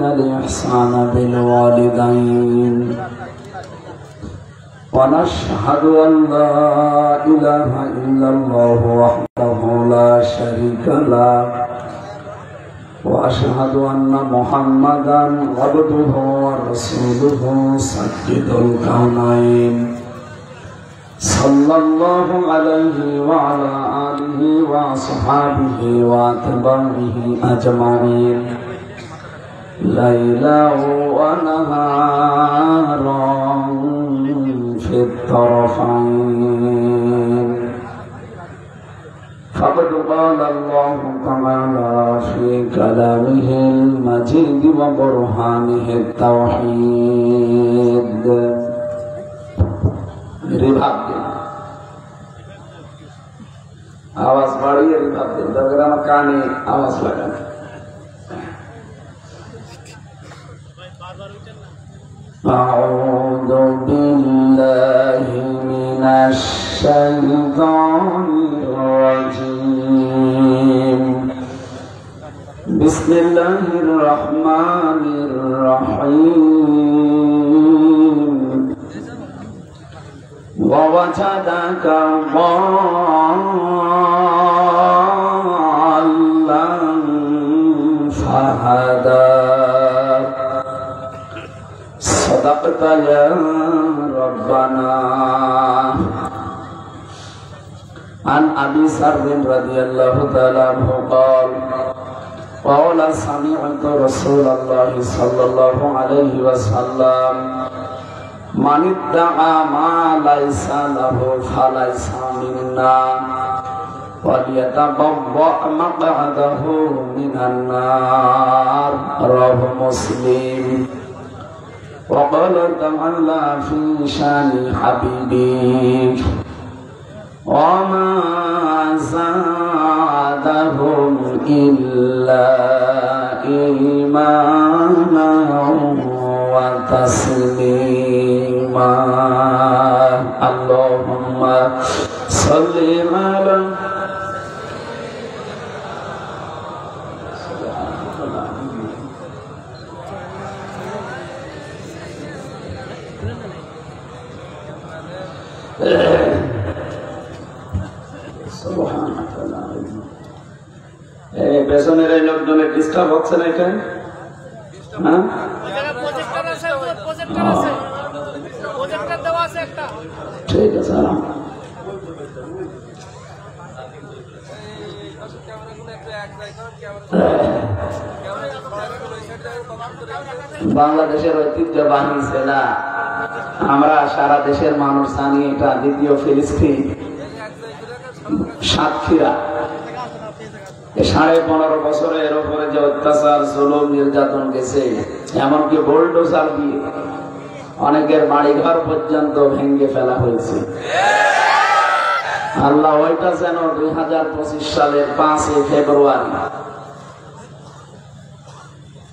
الإحسان بالوالدين ونشهد أن لا إله إلا الله وحده لا شريك له وأشهد أن محمدا عبده ورسوله سيد الكونين صلى الله عليه وعلى آله وأصحابه وأتباعه أجمعين ليلا ونهارا في الطرفين فقد قال الله تعالى في كلامه المجيد وبرهانه التوحيد রিভাব দিন, আওয়াজ বাড়িয়ে রিভাব দিন, দরকার আমার কানে আওয়াজ লাগান। أعوذ بالله من الشيطان الرجيم بسم الله الرحمن الرحيم ووجدك ضالا فهدى صدقت يا ربنا. عن أبي ذر رضي الله تعالى عنه قال قال سمعت رسول الله صلى الله عليه وسلم من ادعى ما ليس له فليس منا وليتبوأ مقعده من النار. رواه مسلم. وقال تعالى في شان حبيبي وما زادهم إلا إيمانا وتسليما. اللهم صل على পেছনের এই লোকজনের ডিস্টার্ব হচ্ছে না এখানে? ঠিক আছে, বাংলাদেশের ঐতিহ্যবাহী জেলা, আমরা সারা দেশের মানুষ জানি এটা দ্বিতীয় ফিলিস্তিন, সাতক্ষীরা। 15.5 বছরের উপরে যে অত্যাচার, জুলুম, নির্যাতন গেছে, এমনকি বুলডোজার দিয়ে অনেকের বাড়িঘর পর্যন্ত ভেঙে ফেলা হয়েছে। আল্লাহ ওইটা যেন 2025 সালের 5 ফেব্রুয়ারি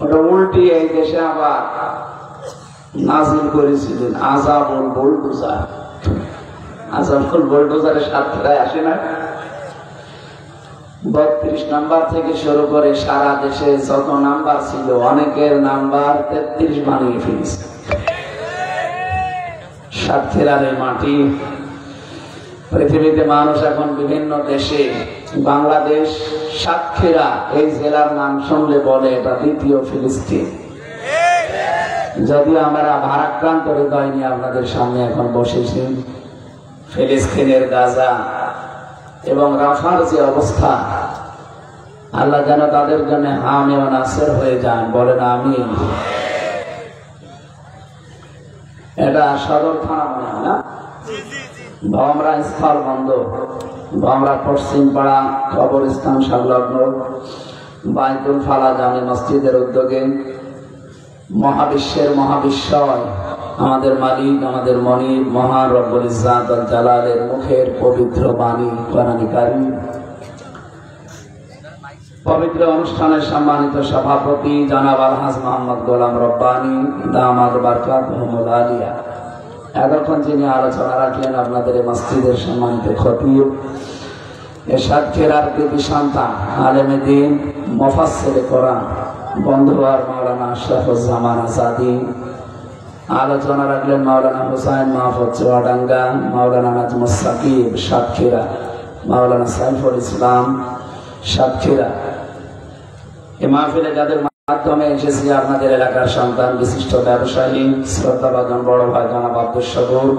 ওটা উল্টিয়ে এই দেশে আবার নাজিল করেছিলেন। আযাবুল বুলডোজার, আযাবুল বুলডোজারের সাতক্ষীরায় আসে না? 32 নাম্বার থেকে শুরু করে সারা দেশে যত নাম্বার ছিল অনেকের নাম্বার 33 বানিয়ে ফেলেছে। সাতক্ষীরার এই মাটি, পৃথিবীতে মানুষ এখন বিভিন্ন দেশে, বাংলাদেশ সাতক্ষীরা এই জেলার নাম শুনলে বলে এটা দ্বিতীয় ফিলিস্তিন। যদিও আমরা ভারাক্রান্ত হৃদয় নিয়ে আপনাদের সামনে এখন বসেছি। ফিলিস্তিনের গাজা এবং রাফার যে অবস্থা, আল্লাহ যেন তাদের জন্য হাম এবং নাসের হয়ে যান, বলেন আমিন। এটা সদর থানা মনে হয় না? ভমরা স্থল বন্ধ, ভমরা পশ্চিম পাড়া কবরস্থান সংলগ্ন বাইতুল ফালা জামে মসজিদের উদ্যোগে মহাবিশ্বের মহাবিশ্বয় আমাদের মালিক, আমাদের মনিব মহান রব্বুল ইজ্জাত ওয়াল জালালের মুখের পবিত্র বাণী কোরআন কারীম, পবিত্র অনুষ্ঠানের সম্মানিত সভাপতি জনাব আলহাজ মোহাম্মদ গোলাম রব্বানী দামাদ বারকাতুহুল আলিয়া, এতক্ষণ যিনি আলোচনা রাখলেন আপনাদের মসজিদের সম্মানিত খতিব, সাতক্ষীরার কৃতি সন্তান, আলেমে দ্বীন, মুফাসসিরে কোরআন, বন্ধুয়ার মাওলানা আশরাফুজ্জামান আজাদি, আলোচনা রাখলেন মাওলানা হুসাইন মাহফুজ চুয়াডাঙ্গা, মাওলানা নাজমুস সাকিব সাতক্ষীরা, মাওলানা সাইফুল ইসলাম সাতক্ষীরা। এই মাহফিলে যাদের মাধ্যমে এসেছি আপনাদের এলাকার সন্তান, বিশিষ্ট ব্যবসায়ী, শ্রদ্ধাভাজন বড় ভাই জনাব আব্দুল শকুর,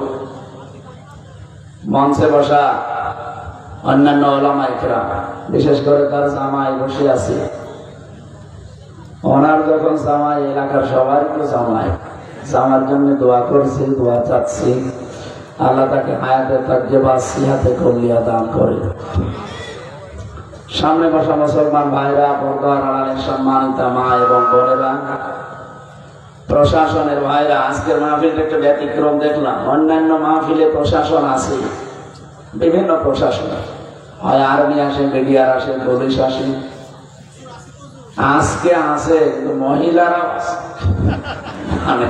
মঞ্চে বসা অন্যান্য ওলামায়ে কেরাম, বিশেষ করে তার জামাই বসে আছে। ওনার যখন জামাই, এলাকার সবার তো জামাই, জামার জন্য দোয়া করছি, দোয়া চাচ্ছি আল্লাহ তাকে হায়াতে তাজ্জেবা সিহাতে কল্লিয়া দান করে। সামনে বসা মুসলমান ভাইরা, পর্দার আড়ালের সম্মানিতা মা এবং বোনেরা, প্রশাসনের ভাইরা, আজকের মাহফিলটা একটা ব্যতিক্রম দেখলাম। অন্যান্য মাহফিলে প্রশাসন আছে, বিভিন্ন প্রশাসন, হয় আর্মি আসে, মিডিয়ার আসে, পুলিশ আসে। আজকে আছে কিন্তু মহিলারা, মানে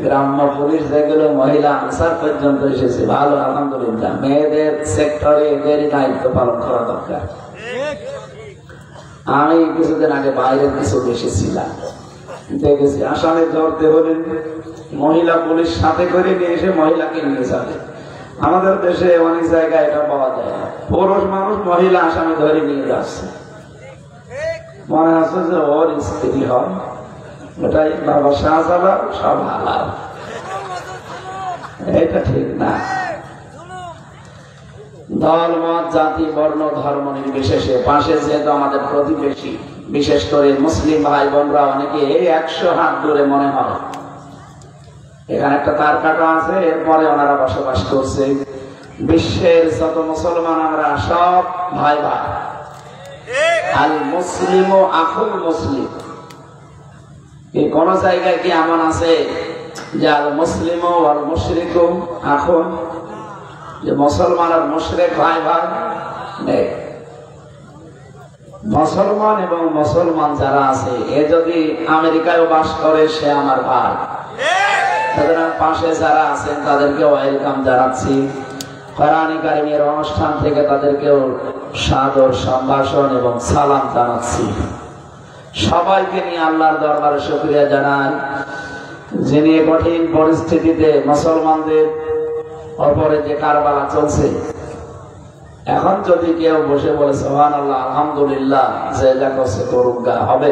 গ্রাম্য পুলিশ যেগুলো মহিলা আনসার পর্যন্ত এসেছে। ভালো, আলহামদুলিল্লাহ। মেয়েদের সেক্টরে এদেরই দায়িত্ব পালন করা দরকার। আমি কিছুদিন আগে বাইরের কিছু দেশে ছিলাম, দেখেছি আসামে ধরতে হলে মহিলা পুলিশ সাথে করে নিয়ে এসে মহিলাকে নিয়ে যাবে। আমাদের দেশে অনেক জায়গায় এটা পাওয়া যায়, পুরুষ মানুষ মহিলা আসামে ধরে নিয়ে যাচ্ছে, মনে হচ্ছে যে ওর স্ত্রী হয়। এটাই বাবা শাহজালাল সব হালাল, এটা ঠিক না। দল মত জাতি বর্ণ ধর্ম নির্বিশেষে পাশে যেহেতু আমাদের প্রতিবেশী, বিশেষ করে মুসলিম ভাই বোনরা অনেকে 100 হাত দূরে মনে হয়। এখানে একটা তার কাটা আছে, এরপরে ওনারা বসবাস করছে। বিশ্বের যত মুসলমান আমরা সব ভাই ভাই। আল মুসলিম ও আখুল মুসলিম, এই কোন জায়গায় কি এমন আছে যে আল মুসলিম ও আল মুশরিক আখুন, যে মুসলমান আর মুশরিক ভাই ভাই নেই। মুসলমান এবং মুসলমান যারা আছে, এ যদি আমেরিকায় বাস করে সে আমার ভাই। সুতরাং পাশে যারা আছেন তাদেরকে ওয়েলকাম জানাচ্ছি। কোরআনে কারিমের অনুষ্ঠান থেকে তাদেরকেও সাদর সম্ভাষণ এবং সালাম জানাচ্ছি। সবাইকে নিয়ে আল্লাহর দরবারে শুকরিয়া জানাই, যিনি কঠিন পরিস্থিতিতে মুসলমানদের উপরে যে কারবালা চলছে, এখন যদি কেউ বসে বলে সুবহানাল্লাহ আলহামদুলিল্লাহ, যে যা করছে করুক গা, হবে?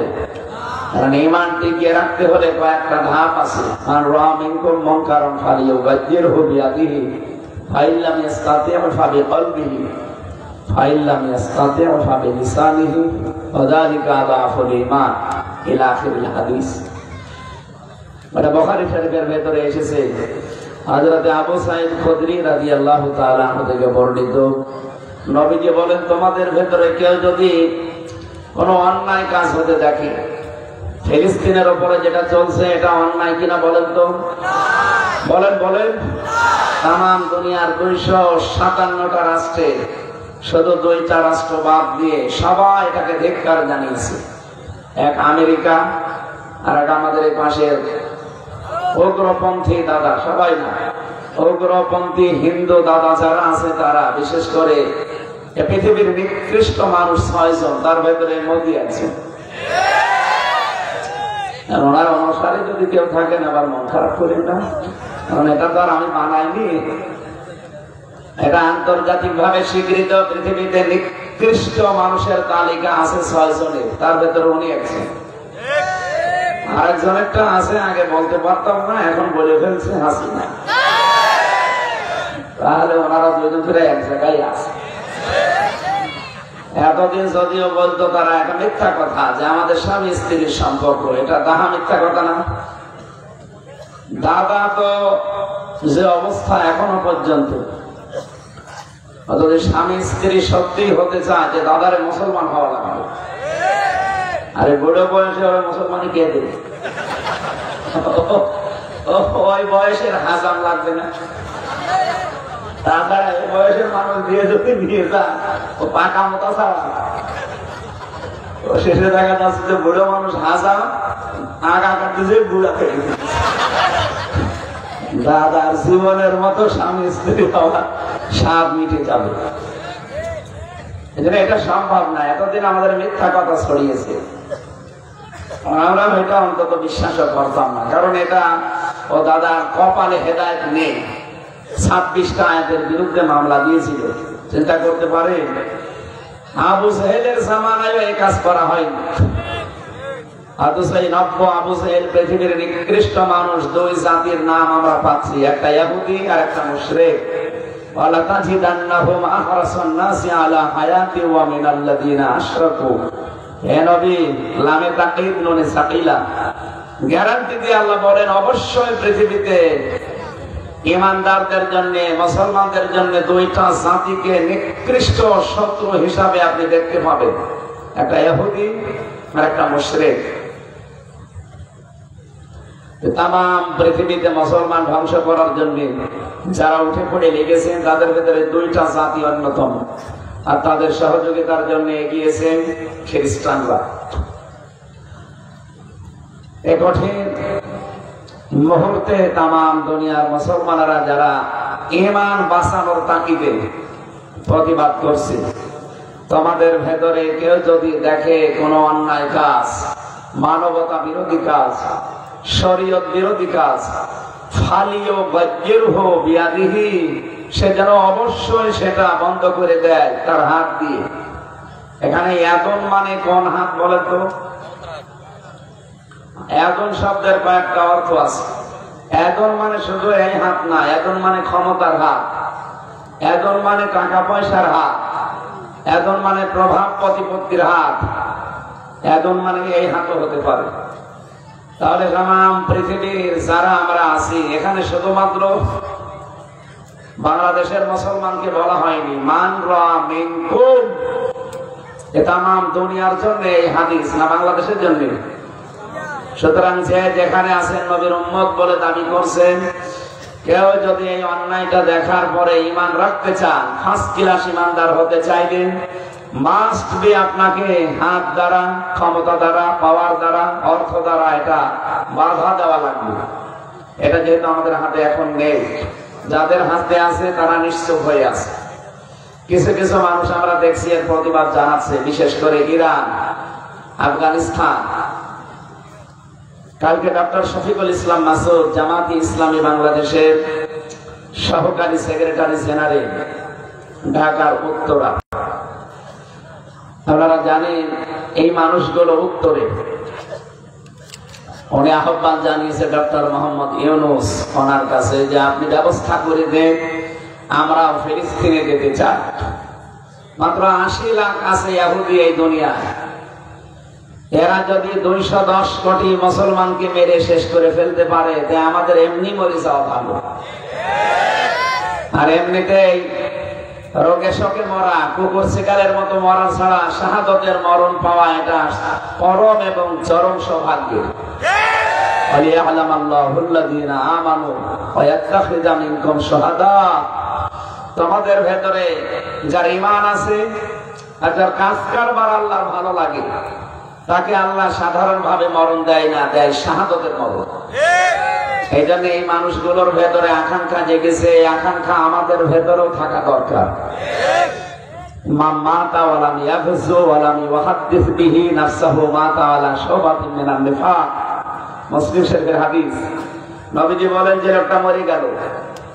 কারণ ঈমান টিকিয়ে রাখতে হলে কয়েকটা ধাপ আছে। মান রাআ মিনকুম মুনকারান ফালিয়ুগাইয়িরহু বিয়াদিহি ফাইন লাম ইসতাতি' ফাবিকলবিহি ফাইন লাম ইসতাতি' ফাবিলিসানিহি ওয়া যালিকা আযআফুল ঈমান ইলা আখিরিল হাদিস। মানে বুখারী শরীফের ভেতরে এসেছে, হযরত আবু সাঈদ খুদরী রাদিয়াল্লাহু তাআলা আনহু থেকে বর্ণিত, নবীজি বলেন, তোমাদের ভেতরে কেউ যদি কোনো অন্যায় কাজ হতে দেখে, ফিলিস্তিনের উপরে যেটা চলছে এটা অন্যায় কিনা বলেন তো? বলেন বলেন। তামাম দুনিয়ার 257টা রাষ্ট্রে শুধু 2টা রাষ্ট্র বাদ দিয়ে সবাই এটাকে ধিক্কার জানিয়েছে। এক আমেরিকা, আর এক আমাদের এই পাশের উগ্রপন্থী দাদা, সবাই না, উগ্রপন্থী হিন্দু দাদা যারা আছে তারা, বিশেষ করে পৃথিবীর নিকৃষ্ট মানুষ 6 জন, তার ভেতরে মোদি আছে। ওনার অনুসারে যদি কেউ থাকেন আবার মন খারাপ করেন না, কারণ এটা তো আর আমি বানাইনি, এটা আন্তর্জাতিক ভাবে স্বীকৃত। পৃথিবীতে নিকৃষ্ট মানুষের তালিকা আছে 6 জনের, তার ভেতরে উনি একজন। আরেকজনেরটা আছে, আগে বলতে পারতাম না, এখন বলে ফেলছে হাসিনা। তাহলে ওনারা 2 জন ফিরে এক জায়গায় আছে। এতদিন যদিও বলতো তারা একটা মিথ্যা কথা, যে আমাদের স্বামী স্ত্রীর সম্পর্ক, এটা তাহা মিথ্যা কথা না। দাদা তো যে অবস্থা এখনো পর্যন্ত, যদি স্বামী স্ত্রী সত্যি হতে চায় যে দাদারে মুসলমান হওয়া লাগবে, আরে বুড়ো বয়সে ওরা মুসলমানই কে দেবে? ওই বয়সের হাজাম লাগবে না। তাছাড়া এই বয়সের মানুষ দিয়ে যদি নিয়ে যায়, ও পাকা মতো ছাড়া, ও শেষে দেখা যাচ্ছে যে বুড়ো মানুষ হাজাম আগা কাটতে বুড়া খেয়ে দাদার জীবনের মতো স্বামী স্ত্রী হওয়া স্বাদ মিটে যাবে। এজন্য এটা সম্ভব না। এতদিন আমাদের মিথ্যা কথা ছড়িয়েছে, আমরা এটা অন্তত বিশ্বাসও করতাম না, কারণ এটা ও দাদা কপালে হেদায়েত নেই। 26টা আয়াতের বিরুদ্ধে মামলা দিয়েছিল, চিন্তা করতে পারে। আবু জাহেলের জামানায় এই কাজ করা হয়নি। আবু জাহেল পৃথিবীর নিকৃষ্ট মানুষ। দুই জাতির নাম আমরা পাচ্ছি, একটা ইহুদি আর একটা মুশরিক। ওয়ালা তাজিদান্নাহুম আহরাসান নাসি আলা হায়াতি ওয়া মিনাল্লাযিনা আশরাকু। হে নবী, লামে তাকিদ নুনে সাকিলা, গ্যারান্টি দিয়ে আল্লাহ বলেন অবশ্যই পৃথিবীতে ঈমানদারদের জন্য, মুসলমানদের জন্য দুইটা জাতিকে নিকৃষ্ট শত্রু হিসাবে আপনি দেখতে পাবেন, একটা ইহুদি আর একটা মুশরিক। তাম পৃথিবীতে মুসলমান ধ্বংস করার জন্য যারা উঠে পড়ে লেগেছেন তাদের ভিতরে দুইটা জাতি অন্যতম, আর তাদের সহযোগিতার জন্য এগিয়েছেন খ্রিস্টানরা। এই কঠিন মুহূর্তে তাম দুনিয়ার মুসলমানেরা যারা ঈমান বাঁচানোর তাগিদে প্রতিবাদ করছে, তোমাদের ভেতরে কেউ যদি দেখে কোনো অন্যায় কাজ, মানবতা বিরোধী কাজ, শরীয়ত বিরোধী কাজ, ফালিও বাজ্যুরহু বিয়াদিহি, সে যেন অবশ্যই সেটা বন্ধ করে দেয় তার হাত দিয়ে। এখানে ইয়াদুন মানে কোন হাত বলে তো? ইয়াদুন শব্দের কয়েকটা অর্থ আছে। ইয়াদুন মানে শুধু এই হাত না, ইয়াদুন মানে ক্ষমতার হাত, ইয়াদুন মানে টাকা পয়সার হাত, ইয়াদুন মানে প্রভাব প্রতিপত্তির হাত, ইয়াদুন মানে এই হাতও হতে পারে। তাহলে তাম পৃথিবীর যারা আমরা আছি এখানে শুধুমাত্র বাংলাদেশের মুসলমানকে বলা হয়নি, মান রা মিনকুম, এ তাম দুনিয়ার জন্য এই হাদিস, না বাংলাদেশের জন্য। সুতরাং যে যেখানে আছেন নবীর উম্মত বলে দাবি করছেন, কেউ যদি এই অন্যায়টা দেখার পরে ঈমান রাখতে চান, ফার্স্ট ক্লাস ঈমানদার হতে চাইলেন, মাস্ট বি আপনাকে হাত দ্বারা, ক্ষমতা দ্বারা, পাওয়ার দ্বারা, অর্থ দ্বারা এটা বাধা দেওয়া লাগবে। এটা যেহেতু আমাদের হাতে এখন নেই, যাদের হাতে আছে তারা নিশ্চুপ হয়ে আছে। কিছু কিছু মানুষ আমরা দেখছি এর প্রতিবাদ জানাচ্ছে, বিশেষ করে ইরান, আফগানিস্তান। কালকে ডক্টর শফিকুল ইসলাম মাসুদ, জামাতি ইসলামী বাংলাদেশের সহকারী সেক্রেটারি জেনারেল, ঢাকার উত্তরা, আপনারা জানেন এই মানুষগুলো উত্তরে, উনি আহ্বান জানিয়েছে ডক্টর মোহাম্মদ ইউনূস ওনার কাছে যে আপনি ব্যবস্থা করে দেন, আমরা ফিলিস্তিনে যেতে চাই। মাত্র 80 লাখ আছে ইহুদি এই দুনিয়ায়, এরা যদি 210 কোটি মুসলমানকে মেরে শেষ করে ফেলতে পারে, তাই আমাদের এমনি মরে যাওয়া ভালো। আর এমনিতেই রোগে শোকে মরা, কুকুর শিকারের মতো মরা ছাড়া শাহাদতের মরণ পাওয়া এটা পরম এবং চরম সৌভাগ্য। তোমাদের ভেতরে যার ঈমান আছে আর যার কাজ কারবার আল্লাহর ভালো লাগে, তাকে আল্লাহ সাধারণ ভাবে মরণ দেয় না, দেয় শাহাদতের মরণ। এই জন্য এই মানুষগুলোর ভেতরে আকাঙ্ক্ষা জেগেছে, এই আকাঙ্ক্ষা আমাদের ভেতরেও থাকা দরকার। মুসলিম শরীফের হাদিস, নবীজি বলেন যে লোকটা মরে গেল,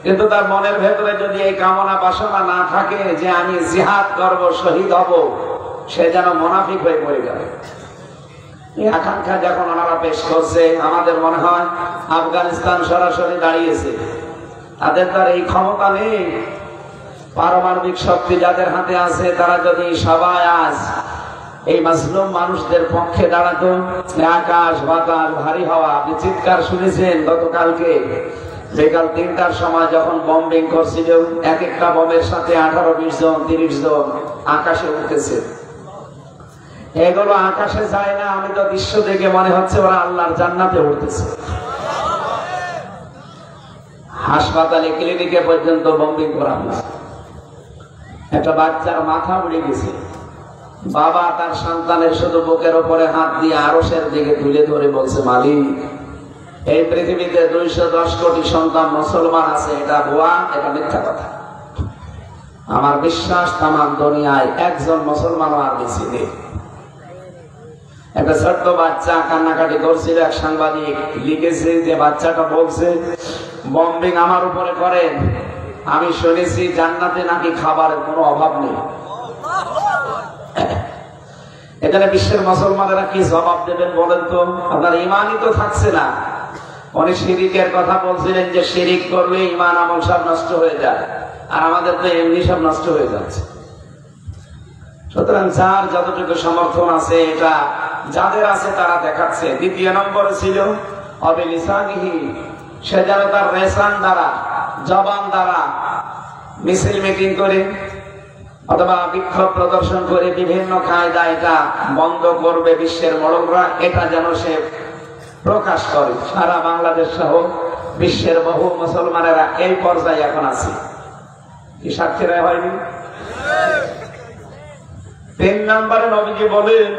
কিন্তু তার মনের ভেতরে যদি এই কামনা বাসনা না থাকে যে আমি জিহাদ করব, শহীদ হব, সে যেন মুনাফিক হয়ে মরে গেল। এই আকাঙ্ক্ষা যখন ওনারা পেশ করছে, আমাদের মনে হয় আফগানিস্তান সরাসরি দাঁড়িয়েছে, তাদের তার এই ক্ষমতা নেই। পারমাণবিক শক্তি যাদের হাতে আছে, তারা যদি সবাই আজ এই মাজলুম মানুষদের পক্ষে দাঁড়াতো, আকাশ বাতাস ভারী হওয়া। আপনি চিৎকার শুনেছেন গতকালকে বিকাল 3টার সময় যখন বম্বিং করছিল, এক একটা বমের সাথে 18-20 জন 30 জন আকাশে উঠতেছে। এগুলো আকাশে যায় না, আমি তো দৃশ্য দেখে মনে হচ্ছে ওরা আল্লাহর জান্নাতে উঠতেছে। হাসপাতালে, ক্লিনিকে পর্যন্ত বম্বিং করা হয়েছে। একটা বাচ্চার মাথা উড়ে গেছে, বাবা তার সন্তানের শুধু বুকের উপরে হাত দিয়ে আরশের দিকে তুলে ধরে বলছে, মালিক, এই পৃথিবীতে 210 কোটি সন্তান মুসলমান আছে, এটা ভুয়া, এটা মিথ্যা কথা। আমার বিশ্বাস তামাম দুনিয়ায় একজন মুসলমানও আর বেশি নেই। একটা ছোট্ট বাচ্চা কান্নাকাটি করছিল, এক সাংবাদিক লিখেছে যে বাচ্চাটা বলছে বম্বিং আমার উপরে করেন, আমি শুনেছি জান্নাতে নাকি খাবারের কোনো অভাব নেই। এখানে বিশ্বের মুসলমানেরা কি জবাব দেবেন বলেন তো? আপনার ইমানই তো থাকছে না। উনি শিরিকের কথা বলছিলেন যে শিরিক করলে ইমান আমল সব নষ্ট হয়ে যায়, আর আমাদের তো এমনি সব নষ্ট হয়ে যাচ্ছে। সুতরাং যার যতটুকু সমর্থন আছে, এটা যাদের আছে তারা দেখাচ্ছে। দ্বিতীয় নম্বরে ছিল অবিলিসানিহি, সে যেন তার রেসান দ্বারা, জবান দ্বারা মিছিল মিটিং করে অথবা বিক্ষোভ প্রদর্শন করে বিভিন্ন কায়দা এটা বন্ধ করবে বিশ্বের মোড়লরা, এটা যেন সে প্রকাশ করে। সারা বাংলাদেশ সহ বিশ্বের বহু মুসলমানেরা এই পর্যায়ে এখন আছে। কি সাক্ষীরা হয়নি? 3 নম্বরে নবীজি বলেন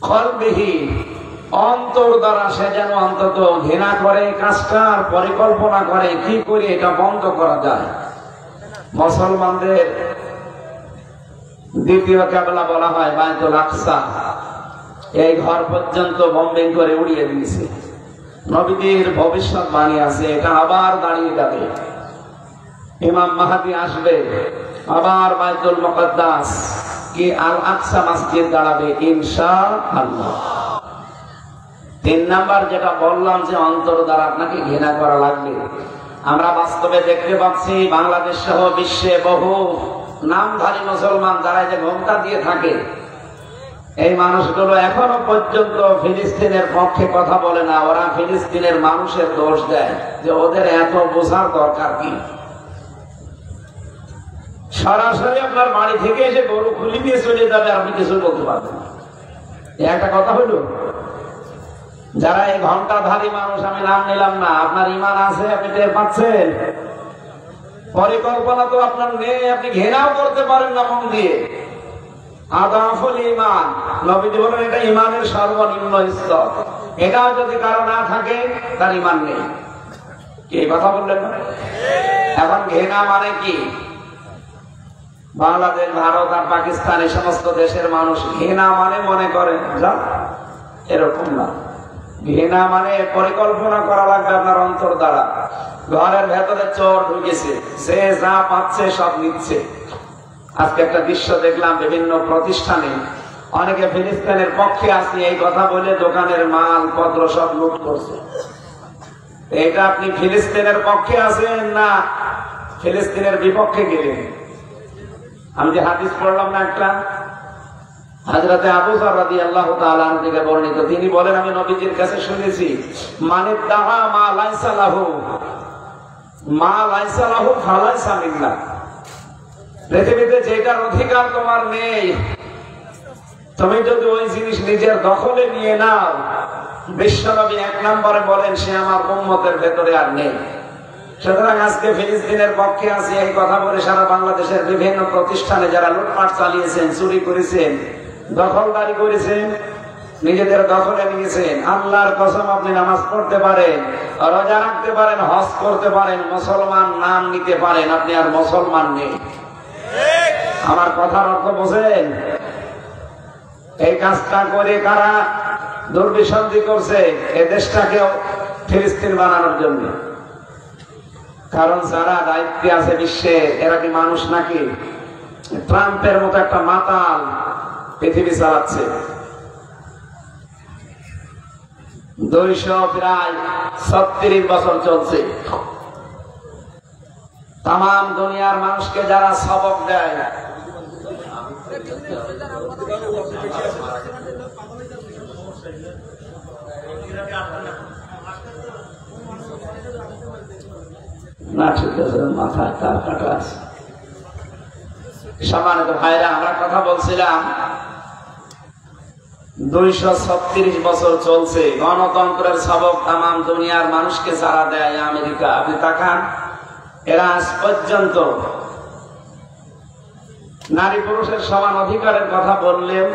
কলবিহি, অন্তর দ্বারা সে যেন অন্তত ঘৃণা করে কাজটার পরিকল্পনা করে কি করে এটা বন্ধ করা যায়। মুসলমানদের দ্বিতীয় কিবলা বলা হয় বাইতুল আকসা, এই ঘর পর্যন্ত বম্বিং করে উড়িয়ে দিয়েছে। নবীজির ভবিষ্যৎবাণী আছে এটা আবার দাঁড়িয়ে যাবে, ইমাম মাহদী আসবে, আবার বাইতুল মুকদ্দাস কি আল আকসা মসজিদ দাঁড়াবে ইনশাআল্লাহ। 3 নাম্বার যেটা বললাম যে অন্তর দ্বারা আপনাকে ঘৃণা করা লাগবে। আমরা বাস্তবে দেখতে পাচ্ছি বাংলাদেশ সহ বিশ্বে বহু নামধারী মুসলমান যারা যে ঘোমটা দিয়ে থাকে, এই মানুষগুলো এখনো পর্যন্ত ফিলিস্তিনের পক্ষে কথা বলে না। ওরা ফিলিস্তিনের মানুষের দোষ দেয় যে ওদের এত বোঝার দরকার কি। সরাসরি আপনার বাড়ি থেকে এসে গরু খুলি দিয়ে চলে যাবে, আপনি কিছু বলতে পারবেন না। একটা কথা হলো, যারা এই ঘন্টাধারী মানুষ, আমি নাম নিলাম না, আপনার ইমান আছে, আপনি টের পাচ্ছেন? পরিকল্পনা তো আপনার নেই, আপনি ঘৃণাও করতে পারেন না মন দিয়ে। আদাফুল ঈমান, নবীজি বলেন এটা ঈমানের সর্বনিম্ন স্তর। এটাও যদি কারো না থাকে তার ঈমান নেই। কি কথা বললেন না? এখন ঘৃণা মানে কি? বাংলাদেশ, ভারত আর পাকিস্তান এই সমস্ত দেশের মানুষ ঘৃণা মানে মনে করে যা, এরকম না। ঘৃণা মানে পরিকল্পনা করা লাগবে আপনার অন্তর দ্বারা। ঘরের ভেতরে চোর ঢুকেছে, সে যা পাচ্ছে সব নিচ্ছে। আজকে একটা দৃশ্য দেখলাম বিভিন্ন প্রতিষ্ঠানে, অনেকে ফিলিস্তিনের পক্ষে আছে এই কথা বলে দোকানের মাল পত্র সব লুট করছে। এটা আপনি ফিলিস্তিনের পক্ষে আছেন না ফিলিস্তিনের বিপক্ষে গেলেন? আমি যে হাদিস পড়লাম না একটা, হযরতে আবু যর রাদিয়াল্লাহু তাআলা আনহু থেকে বর্ণিত, তিনি বলেন আমি নবীজির কাছে শুনেছি মানে দাহা মা লাইসা লাহু ফালাইসা মিন্না। পৃথিবীতে যেটার অধিকার তোমার নেই, তুমি যদি ওই জিনিস নিজের দখলে নিয়ে নাও, বিশ্বনবী 1 নম্বরে বলেন সে আমার উম্মতের ভেতরে আর নেই। সুতরাং আজকে ফিলিস্তিনের পক্ষে আছে এই কথা বলে সারা বাংলাদেশের বিভিন্ন প্রতিষ্ঠানে যারা লুটপাট চালিয়েছেন, চুরি করেছেন, দখলদারি করেছেন, নিজেদের দখলে নিয়েছেন, আল্লাহর কসম আপনি নামাজ পড়তে পারেন, রোজা রাখতে পারেন, হজ করতে পারেন, মুসলমান নাম নিতে পারেন, আপনি আর মুসলমান নেই। আমার কথার অর্থ বোঝেন? এই কাজটা করে কারা দুর্বিসন্ধি করছে এই দেশটাকে ফিলিস্তিন বানানোর জন্য? কারণ যারা দায়িত্বে আছে বিশ্বে, এরা কি মানুষ নাকি? ট্রাম্পের মতো একটা মাতাল পৃথিবী চালাচ্ছে। 236 বছর চলছে। তাম দুনিয়ার মানুষকে যারা সবক দেয়, না ঠিক আছে, মাথায় তার কাটা আছে। সম্মানিত ভাইরা, আমরা কথা বলছিলাম 236 বছর চলছে গণতন্ত্রের সবক তাম দুনিয়ার মানুষকে যারা দেয় আমেরিকা। আপনি তাকান, এরা আজ পর্যন্ত নারী পুরুষের সমান অধিকারের কথা বললেও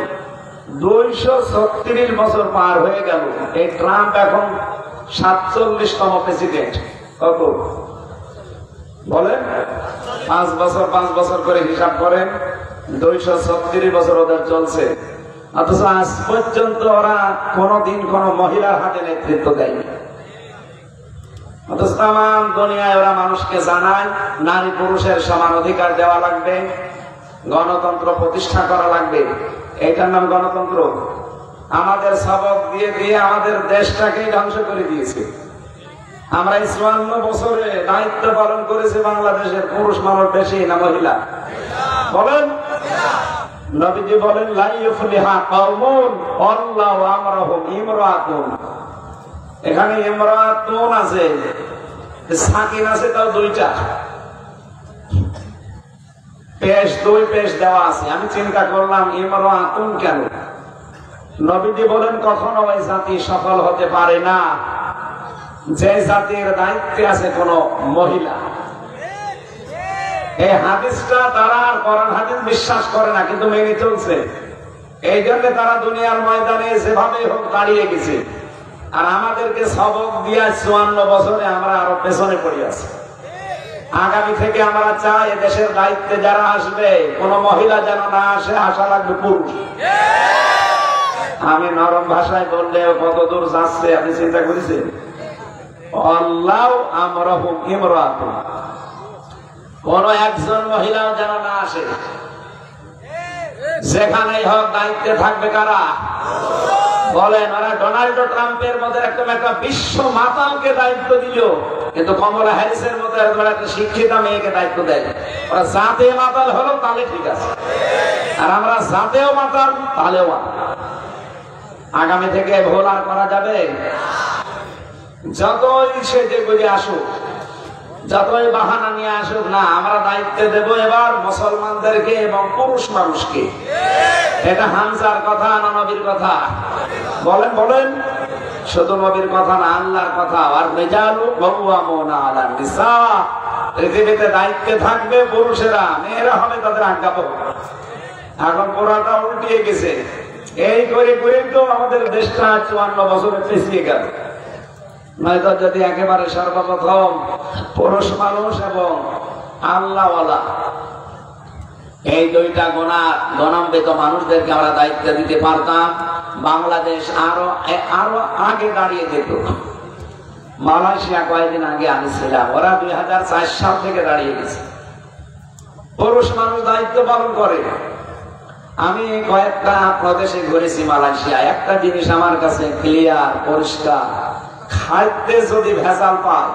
236 বছর পার হয়ে গেল। এই ট্রাম্প এখন 47তম প্রেসিডেন্ট। কত বলেন? 5 বছর 5 বছর করে হিসাব করেন, 236 বছর ওদের চলছে। অথচ আজ পর্যন্ত ওরা কোনদিন কোন মহিলার হাতে নেতৃত্ব দেয়নি। অথচ তাম দুনিয়ায় ওরা মানুষকে জানায় নারী পুরুষের সমান অধিকার দেওয়া লাগবে, গণতন্ত্র প্রতিষ্ঠা করা লাগবে। এইটার নাম গণতন্ত্র। আমাদের সবক দিয়ে দিয়ে আমাদের দেশটাকে ধ্বংস করে দিয়েছে। আমরা ৫৪ বছরে দায়িত্ব পালন করেছি বাংলাদেশের, পুরুষ মানুষ বেশি না মহিলা? বলেন। নবীজি বলেন লা ইউফলিহা কওমুন আল্লাহু আমরাহুম ইমরাতুন। এখানে ইমরাতুন আছে, সাকিন আছে, তাও দুইটা, পেশ দুই পেশ দেওয়া আছে। আমি চিন্তা করলাম ইমরাতুন কেন? নবীজি বলেন কখনো ওই জাতি সফল হতে পারে না যে জাতির দায়িত্বে আছে কোন মহিলা। এই হাদিসটা তারা আর কোরআন হাদিস বিশ্বাস করে না, কিন্তু মেনে চলছে। এই জন্য তারা দুনিয়ার ময়দানে যেভাবে হোক দাঁড়িয়ে গেছে। আর আমাদেরকে সবক দিয়ে ৫৪ বছরে আমরা আরো পেছনে পড়ে আছি। আগামী থেকে আমরা চাই দেশের দায়িত্বে যারা আসবে কোন মহিলা যেন না আসে, আসা লাগবে পুরুষ। আমি নরম ভাষায় বললে কত দূর যাচ্ছে আপনি চিন্তা করেছেন? আল্লাহু আমরাহুম ইমরাতুন, কোন একজন মহিলাও যেন না আসে। যেখানেই হোক দায়িত্বে থাকবে কারা? বলেন। ওরা ডোনাল্ড ট্রাম্পের মতো একদম একটা বিশ্ব মাতালকে দায়িত্ব দিল, কিন্তু কমলা হ্যারিসের মতো একদম একটা শিক্ষিতা মেয়েকে দায়িত্ব দেয়। ওরা জাতে মাতাল হলো তাহলে ঠিক আছে, আর আমরা জাতেও মাতাল তাহলেও মাতাল। আগামী থেকে ভুল আর করা যাবে? যতই সেজে গুজে আসুক, যতই বাহানা নিয়ে আসুক না, আমরা দায়িত্ব দেব এবার মুসলমানদেরকে এবং পুরুষ মানুষকে। এটা হামজার কথা না নবীর কথা? বলেন বলেন। শুধু নবীর কথা না, আল্লাহর কথা। আর রিজালু কাওয়ামুনা আলা নিসা, পৃথিবীতে দায়িত্বে থাকবে পুরুষেরা, মেয়েরা হবে তাদের আজ্ঞাবহ। এখন পুরাটা উল্টিয়ে গেছে। এই করে করে তো আমাদের দেশটা ৫৪ বছরে পিছিয়ে গেল। নয়তো যদি একেবারে সর্বপ্রথম পুরুষ মানুষ এবং আল্লাহওয়ালা এই দুইটা গণান্বিত মানুষদেরকে আমরা দায়িত্ব দিতে পারতাম, বাংলাদেশ আরো আরো আগে দাঁড়িয়ে যেত। মালয়েশিয়া কয়েকদিন আগে আমি ছিলাম, ওরা ২০০৪ সাল থেকে দাঁড়িয়ে গেছে। পুরুষ মানুষ দায়িত্ব পালন করে। আমি কয়েকটা প্রদেশে ঘুরেছি মালয়েশিয়া। একটা জিনিস আমার কাছে ক্লিয়ার, পরিষ্কার, খাদ্যে যদি ভেজাল পায়,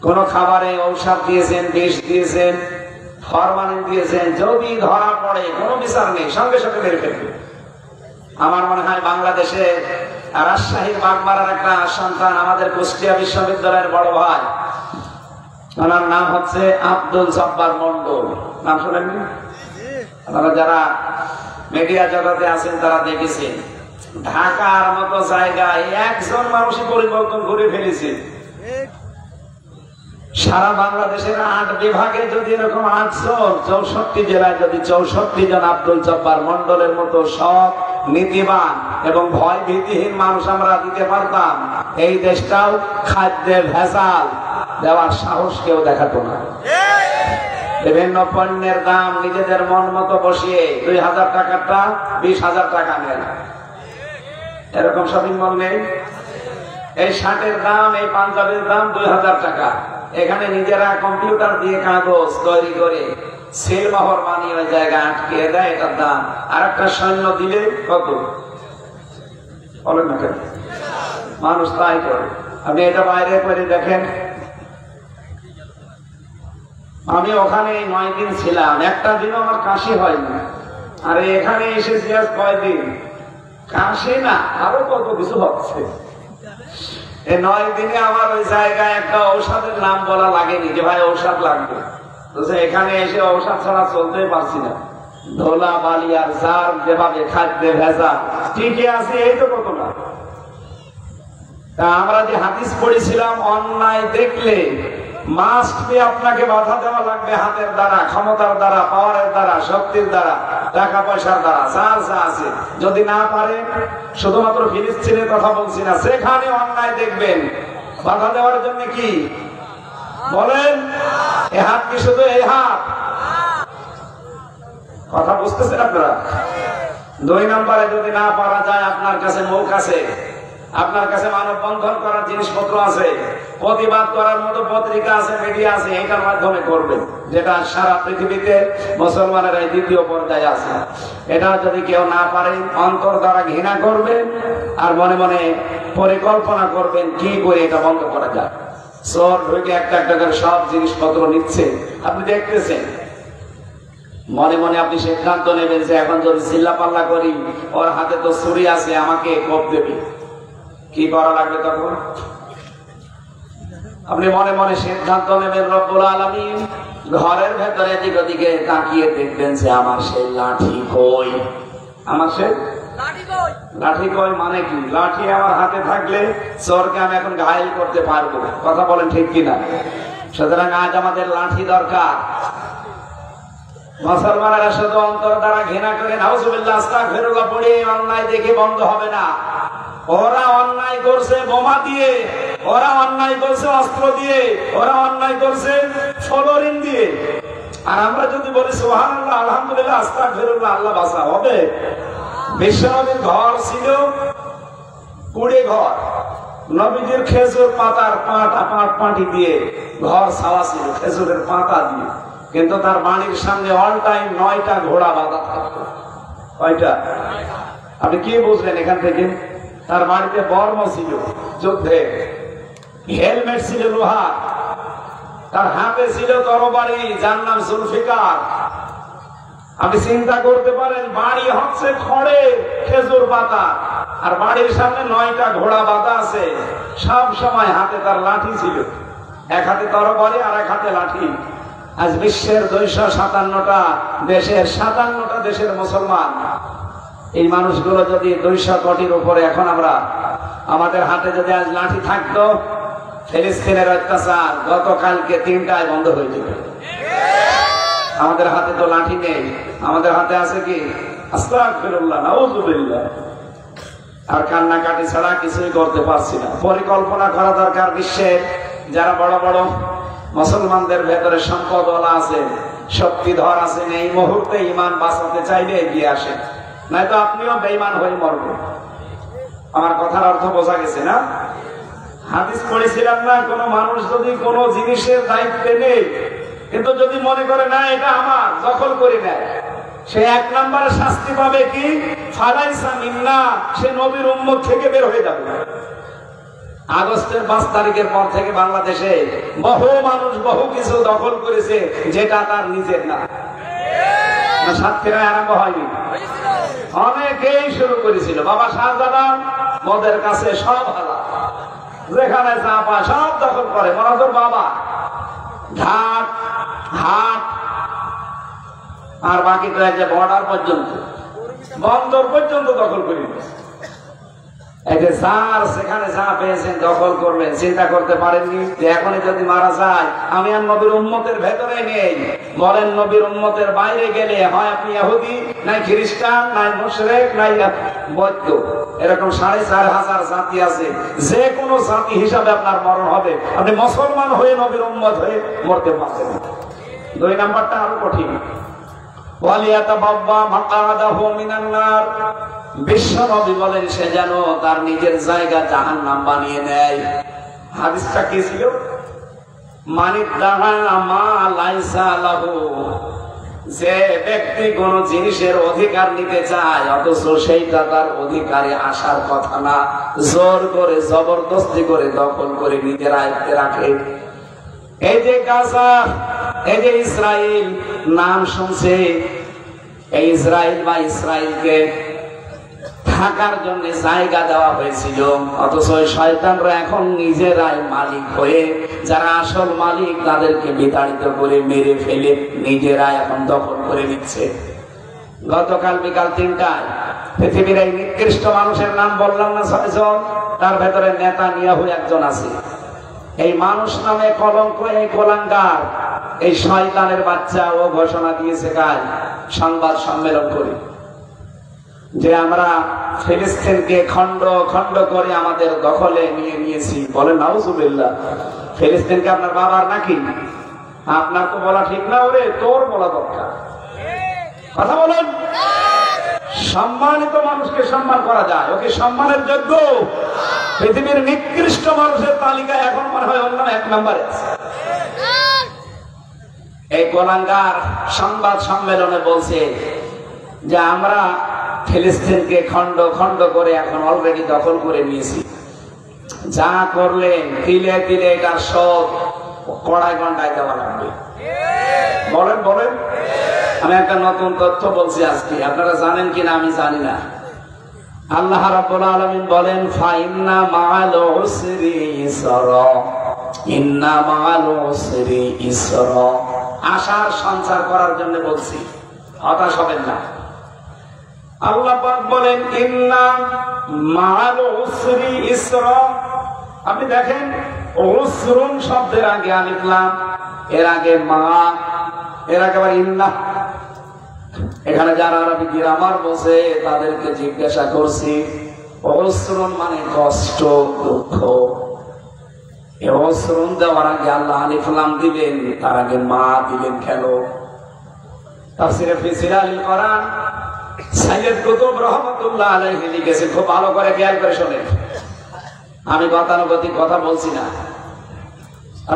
কোন খাবারে ঔষধ দিয়েছেন, বিষ দিয়েছেন, ফরমালিন দিয়েছেন, যদি ধরা পড়ে কোনো বিচার নেই, সঙ্গে সঙ্গে মেরে ফেলবে। আমার মনে হয় বাংলাদেশে রাজশাহীর বাগমারার একটা সন্তান, আমাদের কুষ্টিয়া বিশ্ববিদ্যালয়ের বড় ভাই, ওনার নাম হচ্ছে আব্দুল জব্বার মন্ডল। নাম শোনেননি? আপনারা যারা মিডিয়া জগতে আছেন তারা দেখেছেন। ঢাকার মতো জায়গায় একজন মানুষই পরিবর্তন করে ফেলেছে। সারা বাংলাদেশের ৮ বিভাগে যদি এরকম ৮ জন, ৬৪ জেলায় যদি ৬৪ জন আব্দুল জব্বার মন্ডলের মতো সৎ, নীতিবান এবং ভয় ভীতিহীন মানুষ আমরা দিতে পারতাম, এই দেশটাও খাদ্যে ভেজাল দেওয়ার সাহস কেউ দেখাতো না। বিভিন্ন পণ্যের দাম নিজেদের মন মতো বসিয়ে ২০০০ টাকাটা ২০,০০০ টাকা নেয়। এরকম শপিং মল নেই? এই শার্টের দাম, এই পাঞ্জাবের দাম ২০০০ টাকা। এখানে নিজেরা কম্পিউটার দিয়ে কাগজ তৈরি করে সিলমোহর বানিয়ে ওই জায়গায় আটকে দেয়, এটার দাম। আর একটা সৈন্য দিলে কত? বলেন না কেন? মানুষ তাই করে। আপনি এটা বাইরে করে দেখেন। আমি ওখানে ৯ দিন ছিলাম, একটা দিনও আমার কাশি হয়নি। আর এখানে এসেছি আজ কয়দিন, কাশি না আরো কত কিছু হচ্ছে। এই ৯ দিনে আমার ওই জায়গায় একটা ঔষধের নাম বলা লাগেনি যে ভাই ঔষধ লাগবে। তো এখানে এসে ঔষধ ছাড়া চলতেই পারছি না। ধোলা বালি আর জার যেভাবে খাদ্যে ভেজা ঠিকই আছে, এই তো কত না। তা আমরা যে হাদিস পড়েছিলাম, অন্যায় দেখলে মাস্ট বি আপনাকে বাধা দেওয়া লাগবে, হাতের দ্বারা, ক্ষমতার দ্বারা, পাওয়ারের দ্বারা, শক্তির দ্বারা, টাকা পয়সার দ্বারা, যার যা আছে। যদি না পারেন, শুধুমাত্র ফিলিস্তিনের কথা বলছি না, সেখানে অন্যায় দেখবেন, বাধা দেওয়ার জন্য কি বলেন? এ হাত কি শুধু এই হাত? কথা বুঝতেছেন আপনারা? দুই নম্বরে যদি না পারা যায়, আপনার কাছে মুখ আছে, আপনার কাছে মানববন্ধন করার জিনিসপত্র আছে, প্রতিবাদ করার মতো পত্রিকা আছে, মিডিয়া আছে, এটার মাধ্যমে করবেন, যেটা সারা পৃথিবীতে মুসলমানেরা দ্বিতীয় পর্যায়ে আছে। এটা যদি কেউ না পারে, অন্তর দ্বারা ঘৃণা করবেন আর মনে মনে পরিকল্পনা করবেন কি করে এটা বন্ধ করা যায়। চোর ঢুকে একটা একটা করে সব জিনিসপত্র নিচ্ছে, আপনি দেখতেছেন। মনে মনে আপনি সিদ্ধান্ত নেবেন যে এখন যদি চিল্লাপাল্লা করি, ওর হাতে তো ছুরি আছে, আমাকে কোপ দেবে। কি করা লাগবে তখন? আপনি মনে মনে সিদ্ধান্ত নেবেন, রব্বুল আলামিন ঘরের ভেতরে এদিক ওদিকে তাকিয়ে দেখবেন যে আমার সেই লাঠি কই, আমার সেই লাঠি কই। মানে কি? লাঠি আমার হাতে থাকলে চোরকে আমি এখন ঘায়েল করতে পারবো। কথা বলেন ঠিক কিনা? সুতরাং আজ আমাদের লাঠি দরকার। মুসলমানেরা শুধু অন্তর দ্বারা ঘৃণা করে নাউজুবিল্লাহ আস্তাগফিরুল্লাহ পড়ে অন্যায় দেখে বন্ধ হবে না। ওরা অন্যায় করছে বোমা দিয়ে, ওরা অন্যায় করছে অস্ত্র দিয়ে, ওরা অন্যায় করছে ফলোরিন দিয়ে। আর আমরা যদি বলি সুবহানাল্লাহ, আলহামদুলিল্লাহ, আস্তাগফিরুল্লাহ, আল্লাহ বাঁচা, হবে? বিশ্বনবীর ঘর ছিল কুড়ে ঘর, নবীজির খেজুর পাতার পাটি দিয়ে ঘর ছাওয়া ছিল, খেজুরের পাতা দিয়ে। কিন্তু তার বাড়ির সামনে অল টাইম 9টা ঘোড়া বাঁধা থাকতো। কয়টা? আপনি কি বুঝলেন এখান থেকে? তার বাড়িতে বর্ম ছিল যুদ্ধে, হেলমেট ছিল লোহা, তার হাতে ছিল তরবারি, যার নাম জুলফিকার। আপনি চিন্তা করতে পারেন, বাড়ি হচ্ছে খড়ে খেজুর পাতা, আর বাড়ির সামনে 9টা ঘোড়া বাঁধা আছে। সব সময় হাতে তার লাঠি ছিল, এক হাতে তরবারি আর এক হাতে লাঠি। আজ বিশ্বের 257টা দেশের 57টা দেশের মুসলমান, এই মানুষগুলো যদি 200 কোটির উপরে, এখন আমরা আমাদের হাতে যদি আজ লাঠি থাকতো, ফিলিস্তিনের অত্যাচার গতকালকে 3টায় বন্ধ হয়ে যেত। আমাদের হাতে তো লাঠি নেই, আমাদের হাতে আছে কি? আস্তাগফিরুল্লাহ, নাউযুবিল্লাহ। আর কান্নাকাটি ছাড়া কিছুই করতে পারছি না। পরিকল্পনা করা দরকার। বিশ্বের যারা বড় বড় মুসলমানদের ভেতরে সম্পদওয়ালা আছে, শক্তিধর আছেন, এই মুহূর্তে ঈমান বাঁচাতে চাইলে এগিয়ে আসেন, নয়তো আপনিও বেঈমান হয়ে মরবেন। আমার কথার অর্থ বোঝা গেছে না? হাদিস পড়েছিলাম না, কোন মানুষ যদি কোন জিনিসের দায়িত্বে নেই, কিন্তু যদি মনে করে না এটা আমার, দখল করে নেয়, সে 1 নম্বরে শাস্তি পাবে কি? ফালাইসা মিন্না, সে নবীর উম্মত থেকে বের হয়ে যাবে। আগস্টের 5 তারিখের পর থেকে বাংলাদেশে বহু মানুষ বহু কিছু দখল করেছে যেটা তার নিজের না। সাতক্ষীরায় আরম্ভ হয়নি, অনেকেই শুরু করেছিল। বাবা শাহজালাল মদের কাছে সব হালা, যেখানে যা পায় সব দখল করে। মনোজর বাবা ঘাট হাট আর বাকি যে বর্ডার পর্যন্ত, বন্দর পর্যন্ত দখল করে দিয়েছে। সেখানে যা পেয়েছেন দখল করবেন। চিন্তা করতে পারেননি যে এখনই যদি মারা যায়, আমি আর নবীর উম্মতের ভেতরে নেই। বলেন, নবীর উম্মতের বাইরে গেলে হয় আপনি ইহুদি, নাই খ্রিস্টান, নাই মুশরিক, নাই বৌদ্ধ, এরকম 4500 জাতি আছে। যে কোনো জাতি হিসাবে আপনার মরণ হবে। আপনি মুসলমান হয়ে নবীর উম্মত হয়ে মরতে পারবেন। 2 নাম্বারটা আরো কঠিন। বিশ্ব নবী বলেন, সে যেন তার নিজের জায়গা জাহান্নাম বানিয়ে নেয়। হাদিসটা কি ছিল? যে ব্যক্তি কোন জিনিসের অধিকার নিতে চায়, অথচ সেইটা তার অধিকারে আসার কথা না, জোর করে জবরদস্তি করে দখল করে নিজের আয়ত্তে রাখে। এই যে গাজা, এই যে ইসরায়েল নাম শুনছে, এই ইসরায়েল বা ইসরায়েলকে থাকার জন্য জায়গা দেওয়া হয়েছিল, অথচ শয়তানরা এখন নিজেরাই মালিক হয়ে, যারা আসল মালিক তাদেরকে বিতাড়িত করে মেরে ফেলে নিজেরাই এখন দখল করে নিচ্ছে। গতকাল বিকাল 3টায় পৃথিবীর এই নিকৃষ্ট মানুষের নাম বললাম না 6 জন, তার ভেতরে নেতানিয়াহু একজন আছে। এই মানুষ নামে কলঙ্ক, এই কোলাঙ্গার, এই শয়তানের বাচ্চা, ও ঘোষণা দিয়েছে কাল সংবাদ সম্মেলন করে যে আমরা ফিলিস্তিনকে খন্ড খন্ড করে আমাদের দখলে নিয়ে নিয়েছি। বলেন নাউজুবিল্লাহ। ফিলিস্তিনকে আপনার বাবার নাকি? আপনার তো বলা ঠিক না, ওরে তোর বলা দরকার। কথা বলেন। সম্মানিত মানুষকে সম্মান করা যায়, ওকে সম্মানের যোগ্য। পৃথিবীর নিকৃষ্ট মানুষের তালিকায় এখন মনে হয় অন্য 1 নম্বরে আছে। এই গোলাঙ্গার সংবাদ সম্মেলনে বলছে যে আমরা ফিলিস্তিনকে খন্ড খন্ড করে এখন অলরেডি দখল করে নিয়েছি। যা করলেন তিলে তিলে এটার শোধ কড়াই ঘন্টায় দেওয়া লাগবে। বলেন বলেন। আমি একটা নতুন তথ্য বলছি আজকে, আপনারা জানেন কিনা আমি জানি না। আল্লাহ রাব্বুল আলামিন বলেন ফাইন্না মাআল উসরি ইসরা, ইন্না মাআল উসরি ইসরা। আশার সঞ্চার করার জন্য বলছি, হতাশ হবেন না। আল্লাহ পাক বলেন ইন্না মাআল উসরি ইসরা। আপনি দেখেন উসরুন শব্দের আগে আলিফ লাম, এর আগে মা, এর আগে আবার ইন্না। এখানে যারা আরবি গ্রামার বসে তাদেরকে জিজ্ঞাসা করছি, উসরুন মানে কষ্ট, দুঃখ। এই উসরুন দেওয়ার আগে আল্লাহ আলিফ লাম দিলেন, তার আগে মা দিলেন কেন? তাফসীরে ফি সিলালিল কোরআন সাইয়্যিদ কুতুব রাহমাতুল্লাহ আলাইহি লিখেছেন, খুব ভালো করে খেয়াল করে শুনেন। আমি গতানুগতিক কথা বলছি না।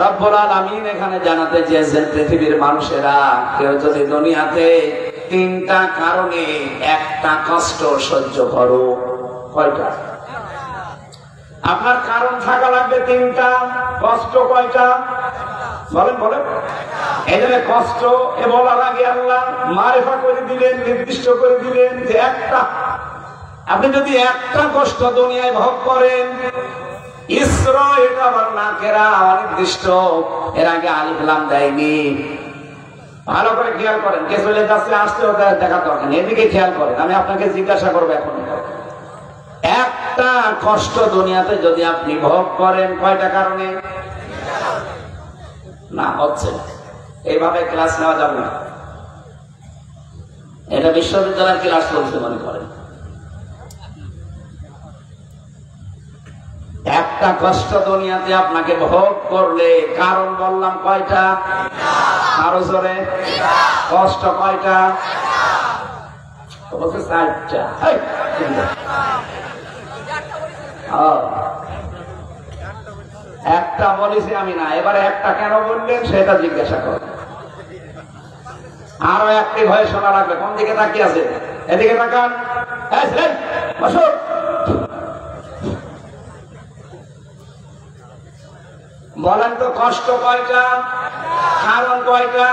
রব্বুল আলামিন এখানে জানাতে চেয়েছেন পৃথিবীর মানুষেরা কেউ যদি দুনিয়াতে 3টা কারণে একটা কষ্ট সহ্য করো, কয়টা? আপনার কারণ থাকা লাগবে 3টা, কষ্ট কয়টা? বলেন বলেন। এই জন্য কষ্ট এ বলার আগে আল্লাহ মারিফা করে দিলেন, নির্দিষ্ট করে দিলেন যে একটা। আপনি যদি একটা কষ্ট দুনিয়ায় ভোগ করেন, ইসরা এটা আবার নাকেরা, অনির্দিষ্ট, এর আগে আলিফ লাম দেয়নি। ভালো করে খেয়াল করেন, কে চলে যাচ্ছে আসতে দেখা দরকার, এদিকে খেয়াল করেন। আমি আপনাকে জিজ্ঞাসা করবো এখন, একটা কষ্ট দুনিয়াতে যদি আপনি ভোগ করেন কয়টা কারণে? না হচ্ছে এইভাবে ক্লাস নেওয়া যাবে না। এটা বিশ্ববিদ্যালয়ের ক্লাস চলছে মনে করেন। একটা কষ্ট দুনিয়াতে আপনাকে ভোগ করলে কারণ বললাম কয়টা? আরো জোরে। কষ্ট কয়টা? 4টা। একটা বলেছি আমি না, এবারে একটা কেন বললেন সেটা জিজ্ঞাসা করেন। আরো একটি ভয়ে শোনা লাগবে। কোন দিকে তাকিয়ে আছে? এদিকে তাকান। বলেন তো কষ্ট কয়টা? কারণ কয়টা?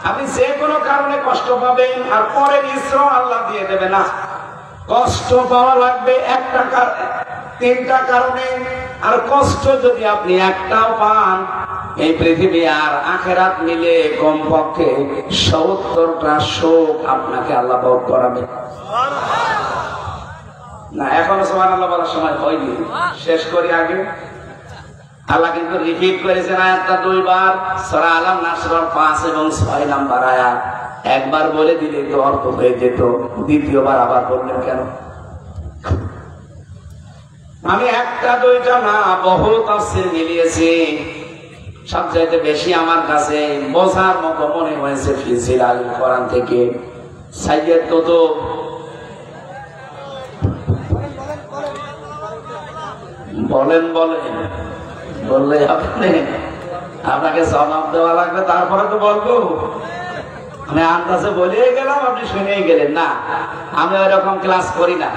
আপনি যে কোনো কারণে কষ্ট পাবেন, আর পরের ইসরা আল্লাহ দিয়ে দেবে না। কষ্ট পাওয়া লাগবে একটা, 3টা কারণে। আর কষ্ট যদি আপনি একটাও পান, এই পৃথিবী আর আখেরাত মিলে কমপক্ষে 70টা শোক আপনাকে আল্লাহ ভোগ করাবে না। এখনো সুবহানাল্লাহ বলার সময় হয়নি, শেষ করি আগে। আল্লাহ কিন্তু রিপিট করেছেন আয়াতটা 2 বার, সূরা আল নাসর 5 এবং 6 নাম্বার আয়াত। একবার বলে দিলে তো অর্থ হয়ে যেত, দ্বিতীয়বার আবার বললেন কেন? আমি একটা দুইটা না, বহু তাফসীর মিলিয়েছি। সবচাইতে বেশি আমার কাছে বোঝার মতো মনে হয়েছে ফি সিলালিল কোরআন থেকে সাইয়্যিদ কুতুব বলেন বললে আপনি আপনাকে জবাব দেওয়া লাগবে, তারপরে তো বলবো। আমি আন্দাজে বলেই গেলাম, আপনি শুনেই গেলেন না। আমি ওইরকম ক্লাস করি না।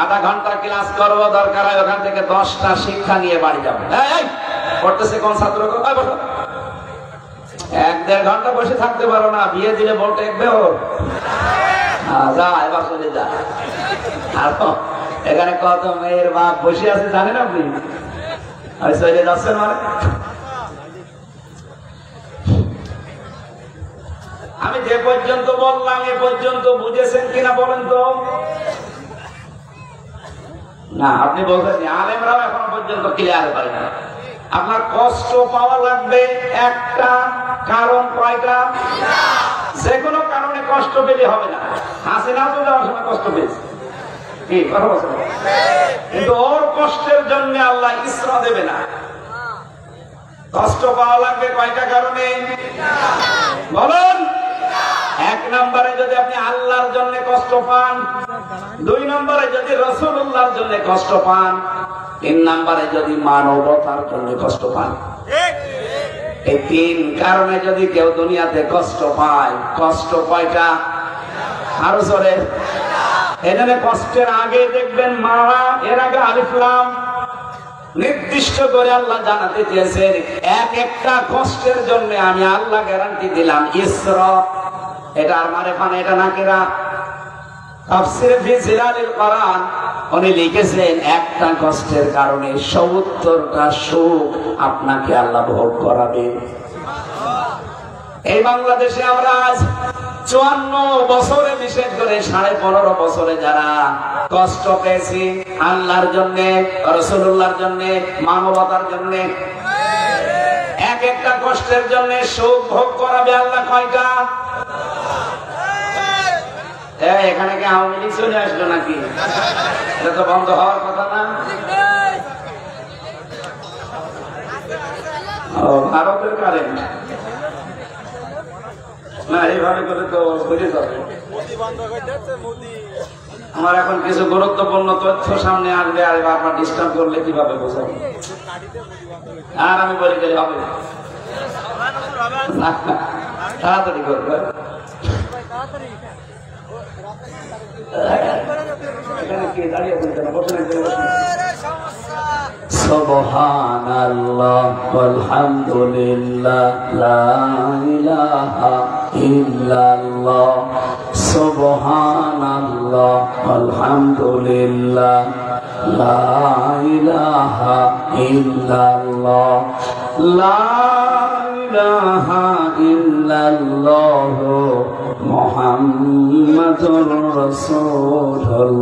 আধা ঘন্টা ক্লাস করবো, দরকার হয় ওখান থেকে 10টা শিক্ষা নিয়ে বাড়ি যাবো। পড়তেছে কোন ছাত্র? 1-1.5 ঘন্টা বসে থাকতে পারো না? বিয়ে দিলে বউ টেকবে ওর? যা এবার চলে যা। আর এখানে কত মেয়ের বাপ বসে আছে জানেন আপনি? চলে যাচ্ছেন মানে। আমি যে পর্যন্ত বললাম এ পর্যন্ত বুঝেছেন কিনা বলেন তো? না, আপনি বলছেন আলেমরাও এখন পর্যন্ত ক্লিয়ার পাই না। আপনার কষ্ট পাওয়া লাগবে একটা, কারণ কয়টা? যে কোনো কারণে কষ্ট পেলে হবে না। হাসিনা তো যাওয়ার সময় কষ্ট পেয়েছে, কি কথা বলছেন? কিন্তু ওর কষ্টের জন্য আল্লাহ ইসরা দেবে না। কষ্ট পাওয়া লাগবে কয়টা কারণে বলেন? এক নম্বরে যদি আপনি আল্লাহর জন্য কষ্ট পান, দুই নম্বরে যদি রাসূলুল্লাহর জন্য কষ্ট পান, তিন নম্বরে যদি মানবতার জন্য কষ্ট পান, এই তিন কারণে যদি কেউ দুনিয়াতে কষ্ট পায়, কষ্ট কয়টা? আরো জোরে। এখানে কষ্টের আগে দেখবেন মারা, এর আগে আলিফ লাম নির্দিষ্ট করে আল্লাহ জানাতে চেয়েছেন, এক একটা কষ্টের জন্য আমি আল্লাহ গ্যারান্টি দিলাম ইসরা। এটা আর মারেফানা, এটা নাকিরা। তাফসীরে ফি জিলালিল কোরআন উনি লিখেছেন, একটা কষ্টের কারণে ৭০টা সুখ আপনাকে আল্লাহ ভোগ করাবে। এই বাংলাদেশে আমরা আজ ৫৪ বছরে, বিশেষ করে ১৫.৫ বছরে যারা কষ্ট পেয়েছি আল্লাহর জন্য, রাসূলুল্লাহর জন্য, মানবতার জন্য, এক একটা কষ্টের জন্য সুখ ভোগ করাবে আল্লাহ কয়টা? এখানে কি আওয়ামী লীগ চলে আসলো নাকি? এটা তো বন্ধ হওয়ার কথা না। ভারতের কারেন্ট না, এইভাবে করে তো বুঝে যাবে। আমার এখন কিছু গুরুত্বপূর্ণ তথ্য সামনে আসবে, আর আপনার ডিস্টার্ব করলে কিভাবে বোঝাবো? আর আমি বলি গেলে হবে তাড়াতাড়ি করবে। সুবহানাল্লাহ ওয়ালহামদুলিল্লাহ লা ইলাহা ইল্লাল্লাহ, সুবহানাল্লাহ ওয়ালহামদুলিল্লাহ লা ইলাহা ইল্লাল্লাহ, লা ইলাহা ইল্লাল্লাহ মুহাম্মাদুর রাসূলুল্লাহ।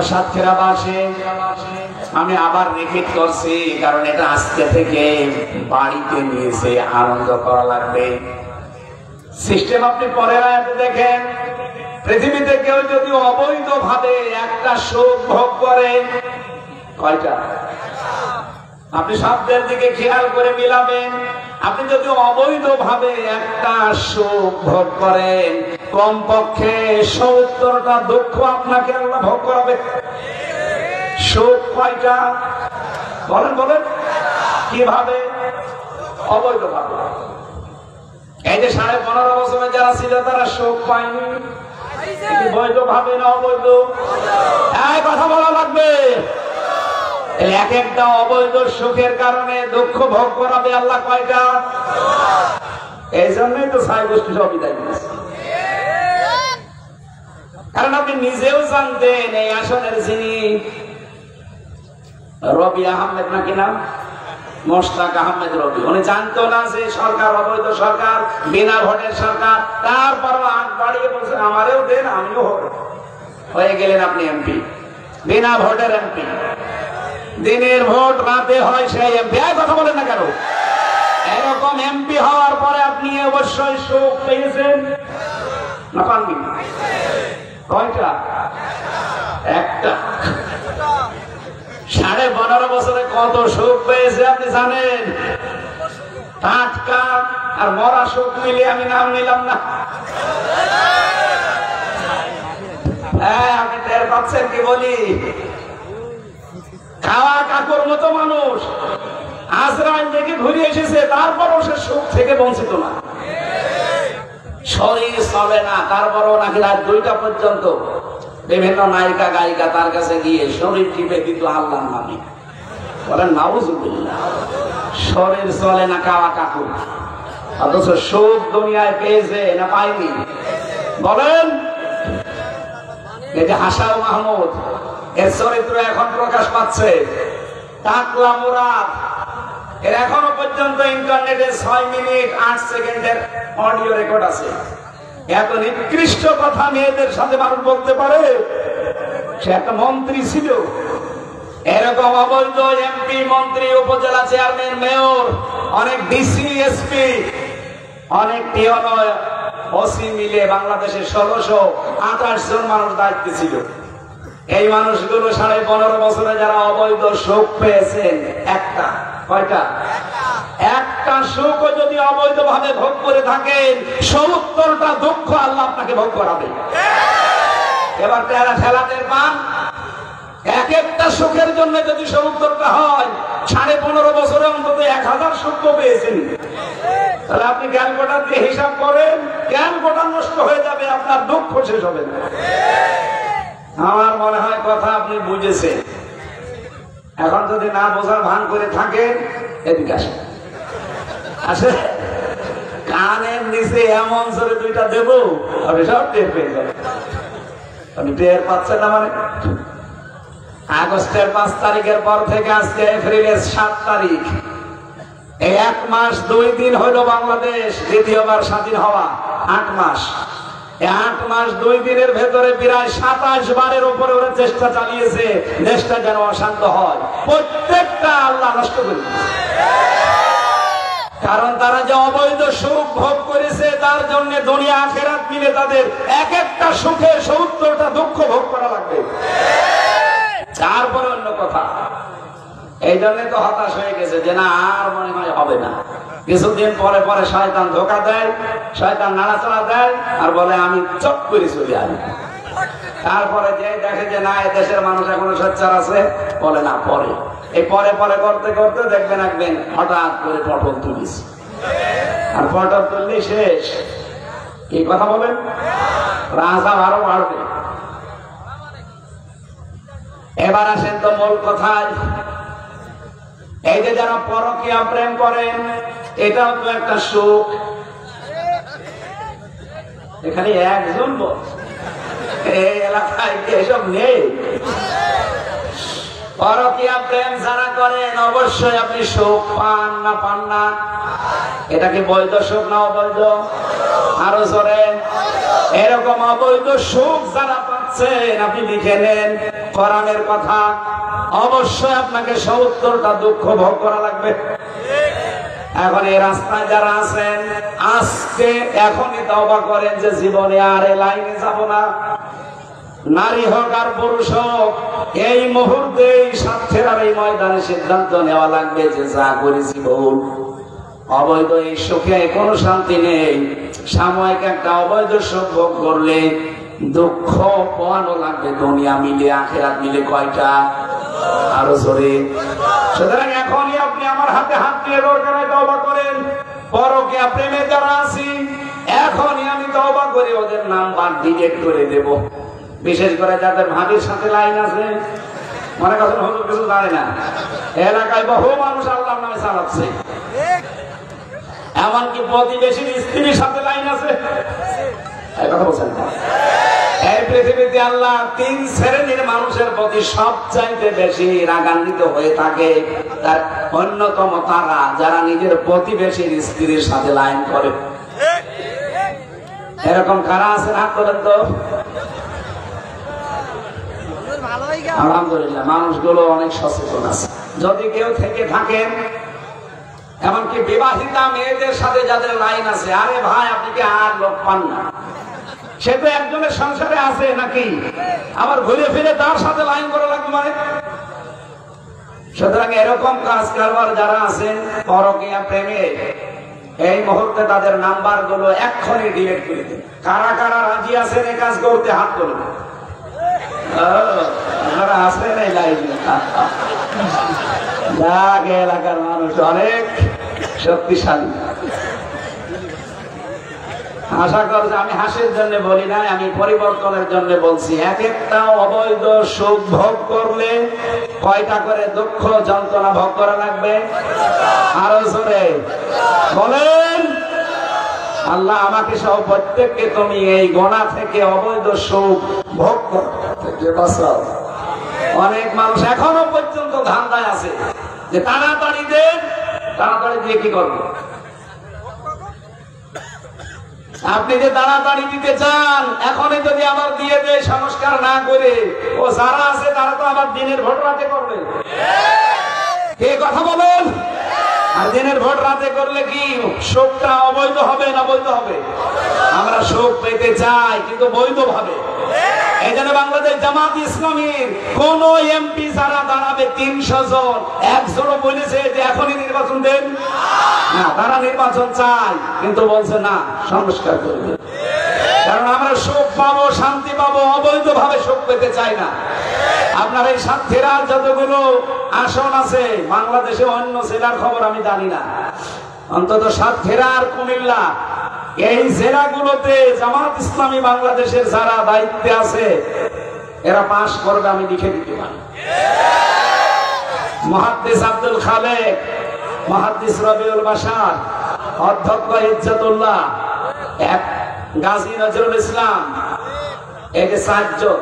সাতক্ষীরাবাসী, আমি আবার রিপিট করছি, কারণ এটা আজকে থেকে বাড়িতে নিয়েছে আনন্দ করা লাগবে। সিস্টেম আপনি পরের আয়াতে দেখেন, পৃথিবীতে কেউ যদি অবৈধ ভাবে একটা সুখ ভোগ করে, কয়টা? আপনি শব্দের দিকে খেয়াল করে মিলাবেন। আপনি যদি অবৈধ ভাবে একটা সুখ ভোগ করেন, কমপক্ষে ৭০টা দুঃখ আপনাকে আল্লাহ ভোগ করাবে। সুখ কয়টা? বলেন বলেন। কিভাবে? অবৈধ ভাবে। এই যে ১৫.৫ বছরে যারা ছিল তারা সুখ পায়নি, বৈধ ভাবে না অবৈধ? এই কথা বলা লাগবে। এক একটা অবৈধ সুখের কারণে দুঃখ ভোগ করাবে আল্লাহ কয়টা? এই জন্যই তো ছাই গোষ্ঠী সব বিদায় দিয়েছে। কারণ আপনি নিজেও জানতেন এই আসনের যিনি রবি আহমেদ, নাকি নাম মোশতাক আহমেদ রবি, উনি জানতো না যে সরকার অবৈধ সরকার, বিনা ভোটের সরকার। তারপরও আগ বাড়িয়ে বলছে আমারও দেন, আমিও হয়ে গেলেন আপনি এমপি, বিনা ভোটের এমপি। দিনের ভোট রাতে হয় সেই এমপি। কথা বলেন না কেন? এরকম এমপি হওয়ার পরে আপনি অবশ্যই সুখ পেয়েছেন না পাননি? কয়টা? একটা। ১৫.৫ বছরে কত সুখ পেয়েছে আপনি জানেন? টাটকা আর মরা সুখ মিলে আমি নাম নিলাম না। আপনি টের পাচ্ছেন কি বলি? খাওয়া কাকুর মতো মানুষ আজরাইল থেকে ঘুরে এসেছে, তারপরও সে সুখ থেকে বঞ্চিত না। শরীর চলে না, তারপরও নাকি রাত ২টা পর্যন্ত বিভিন্ন নায়িকা গায়িকা তার কাছে গিয়ে শরীর টিপে দিত আল্লাহর নামে। বলেন নাউজুবিল্লাহ। শরীর চলে না খাওয়া কাকু, অথচ সুখ দুনিয়ায় পেয়েছে না পাইনি? বলেন। এই যে হাসান মাহমুদ, এর চরিত্র এখন প্রকাশ পাচ্ছে। টাকলা মুরাদ, এর এখনো পর্যন্ত ইন্টারনেটে ৬ মিনিট ৮ সেকেন্ডের অডিও রেকর্ড আছে। এত নিকৃষ্ট কথা মেয়েদের সাথে মানুষ বলতে পারে? সে একটা মন্ত্রী ছিল। এরকম অবৈধ এমপি, মন্ত্রী, উপজেলা চেয়ারম্যান, মেয়র, অনেক ডিসি, এসপি, অনেক টিওনয়, ওসি মিলে বাংলাদেশের ১৬২৮ জন মানুষ দায়িত্বে ছিল। এই মানুষগুলো ১৫.৫ বছরে যারা অবৈধ সুখ পেয়েছেন, একটা, কয়টা? একটা একটা সুখ যদি অবৈধভাবে ভোগ করে থাকেন ৭০টা দুঃখ আল্লাহ আপনাকে ভোগ করাবে। এবার তারা ঠেলাদের পান এক একটা সুখের জন্য যদি ৭০টা হয় ১৫.৫ বছরে অন্তত ১০০০ সুখ তো পেয়েছেন। তাহলে আপনি ক্যালকুলেটর দিয়ে হিসাব করেন, ক্যালকুলেটর নষ্ট হয়ে যাবে, আপনার দুঃখ শেষ হবে না। আমার মনে হয় কথা আপনি বুঝেছেন। এখন যদি না বোঝার ভান করে থাকেন এদিকে আসেন, আসে কানের নিচে এমন জোরে দুইটা দেব আপনি সব টের পেয়ে যাবেন। আপনি টের পাচ্ছেন না? মানে আগস্টের ৫ তারিখের পর থেকে আজকে এপ্রিলের ৭ তারিখ, এই ১ মাস ২ দিন হইল বাংলাদেশ দ্বিতীয়বার স্বাধীন হওয়া। ৮ মাস, এই ৮ মাস ২ দিনের ভেতরে প্রায় ২৭ বারের উপরে ওরা চেষ্টা চালিয়েছে দেশটা যেন অশান্ত হয়। প্রত্যেকটা আল্লাহ নষ্ট করে দিয়েছে। কারণ তারা যে অবৈধ সুখ ভোগ করেছে তার জন্য দুনিয়া আখিরাত মিলে তাদের এক একটা সুখে ৭০টা দুঃখ ভোগ করা লাগবে। তারপরে অন্য কথা, এই জন্য তো হতাশ হয়ে গেছে যে না আর মনে হয় হবে না। কিছুদিন পরে পরে শয়তান ধোঁকা দেয়, শয়তান নাড়াচাড়া দেয় আর বলে আমি চট করে চলে আসি। তারপরে যে দেখে যে না এই দেশের মানুষ এখনো সোচ্চার আছে, বলে না পরে। এই পরে পরে করতে করতে দেখবেন হঠাৎ করে পটল তুলিস, আর পটল তুললে শেষ। কি কথা বলেন? রাজা আরো বাড়বে। এবার আসেন তো মূল কথায়। এই যে যারা পরকীয়া প্রেম করেন এটাও তো একটা সুখ। এখানে একজন এই এলাকায় কি এসব নেই? পরকীয়া প্রেম যারা করেন অবশ্যই আপনি সুখ পান না পান না? এটা কি বৈধ সুখ না অবৈধ? আরো জোরে। এরকম অবৈধ সুখ যারা পাচ্ছেন আপনি লিখে নেন কোরআনের কথা, অবশ্যই আপনাকে ৭০টা দুঃখ ভোগ করা লাগবে। এখন এই রাস্তায় যারা আছেন আজকে এখনই তওবা করেন যে জীবনে আর এই লাইনে যাব না। নারী হোক আর পুরুষ হোক, এই মুহূর্তে সাতক্ষীরার এই ময়দানে সিদ্ধান্ত নেওয়া লাগবে যে যা করেছি ভুল। অবৈধ এই সুখে কোনো শান্তি নেই। সাময়িক একটা অবৈধ সুখ ভোগ করলে দুঃখ পোহানো লাগবে দুনিয়া মিলে আখিরাত মিলে। কয়টা? আরো জোরে। সুতরাং এখনই আপনি আমার হাতে হাত দিয়ে দরকার তওবা করেন। পরকীয়া প্রেমে যারা আছি এখনই আমি তওবা করে ওদের নাম্বার ডিলিট করে দেব। বিশেষ করে যাদের ভাবির সাথে লাইন আছে, মনে করেন হুজুর কিছু জানে না, এলাকায় বহু মানুষ আল্লাহর নামে চালাচ্ছে। এমনকি প্রতিবেশীর স্ত্রীর সাথে লাইন আছে। এই কথা বলছেন না? এই পৃথিবীতে আল্লাহ ৩ শ্রেণীর মানুষের প্রতি সবচাইতে বেশি রাগান্বিত হয়ে থাকে। তার অন্যতম তারা যারা নিজের প্রতিবেশীর স্ত্রীর সাথে লাইন করে। এরকম কারা আছে হাত করেন তো? আলহামদুলিল্লাহ মানুষগুলো অনেক সচেতন আছে। যদি কেউ থেকে থাকেন, এমনকি বিবাহিতা মেয়েদের সাথে যাদের লাইন আছে, আরে ভাই আপনি কি আর লোক পান না? সে তো একজনের সংসারে আছে নাকি, আবার ঘুরে ফিরে তার সাথে লাইন করা লাগবে মানে? সুতরাং এরকম কাজ কারবার যারা আছেন পরকীয়া প্রেমে, এই মুহূর্তে তাদের নাম্বার গুলো এক্ষুনি ডিলিট করে দিন। কারা কারা রাজি আছেন এই কাজ করতে হাত তুলুন। আপনারা আসবেন এই লাইনে। এলাকার মানুষ অনেক শক্তিশালী। আশা করছি আমি হাসির জন্য বলি না, আমি পরিবর্তনের জন্য বলছি। এক একটা অবৈধ সুখ ভোগ করলে কয়টা করে দুঃখ যন্ত্রণা ভোগ করা লাগবে? আরো জোরে বলেন। আল্লাহ আমাকে সহ প্রত্যেককে তুমি এই গোনা থেকে অবৈধ সুখ ভোগ থেকে বাঁচাও। অনেক মানুষ এখনো পর্যন্ত ধান্দায় আছে যে তাড়াতাড়ি দেন, তাড়াতাড়ি দিয়ে কি করবে? আপনি যে তাড়াতাড়ি দিতে চান, এখনই যদি আবার দিয়ে দেয় সংস্কার না করে, ও যারা আছে তারা তো আবার দিনের ভোট রাতে করবে। কে কথা বলেন? আর দিনের ভোট রাতে করলে কি শোকটা অবৈধ হবে না বৈধ হবে? আমরা শোক পেতে চাই কিন্তু বৈধ ভাবে। এই জন্য বাংলাদেশ জামাত ইসলামীর কোন এমপি যারা দাঁড়াবে 300 জন, একজনও বলেছে যে এখনই নির্বাচন দেন না। তারা নির্বাচন চায়, কিন্তু বলছে না, সংস্কার করবে। কারণ আমরা সুখ পাবো, শান্তি পাবো, অবৈধভাবে সুখ পেতে চাই না। আপনার এই সাতক্ষীরার যতগুলো আসন আছে, বাংলাদেশে অন্য জেলার খবর আমি জানি না, অন্তত সাতক্ষীরা আর কুমিল্লা এই জেলাগুলোতে জামাত ইসলামী বাংলাদেশের যারা দায়িত্বে আছে এরা পাশ করবে, আমি লিখে দিতে পারি। মুহাদ্দিস আব্দুল খালেক, মুহাদ্দিস রবিউল বাশার, অধ্যক্ষ ইজ্জতুল্লাহ, গাজী নজরুল ইসলাম, এই যে 4 জন।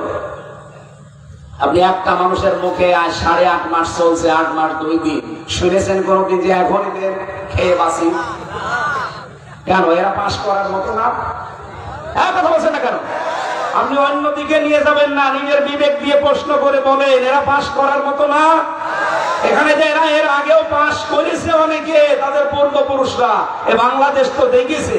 আপনি একটা মানুষের মুখে আজ 8.5 মাস চলছে, 8 মাস 2 দিন, শুনেছেন কোনদিন যে এখনই খেয়ে বাঁচি? কেন এরা পাশ করার মতো না? কথা বলছেন না কেন? আপনি অন্যদিকে নিয়ে যাবেন না, নিজের বিবেক দিয়ে প্রশ্ন করে বলেন এরা পাশ করার মতো না? এখানে যে এরা এর আগেও পাশ করেছে অনেকে, তাদের পূর্বপুরুষরা, এ বাংলাদেশ তো দেখেছে।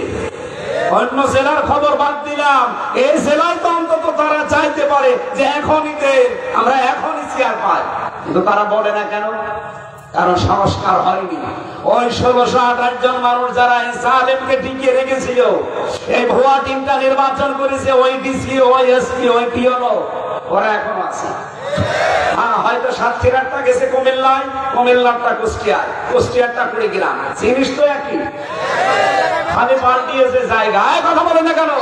অন্য জেলার খবর বাদ দিলাম, এই জেলায় তো অন্তত তারা চাইতে পারে যে এখনই দেন, আমরা এখনই চেয়ার পাই, কিন্তু তারা বলে না কেন? কারণ সংস্কার হয়নি। ওই 1628 জন মানুষ যারা জালেমকে টিকিয়ে রেখেছিল, এই ভুয়া টিমটা নির্বাচন করেছে, ওই ডিসি, ওই এসপি, ওই পিওনো, ওরা এখন আছে। হয়তো সাতক্ষীরাটা গেছে কুমিল্লায়, কুমিল্লারটা কুষ্টিয়ায়, কুষ্টিয়ারটা কুড়িগ্রাম, জিনিস তো একই, খালি পাল্টিয়েছে জায়গায়। কথা বলে না কেন?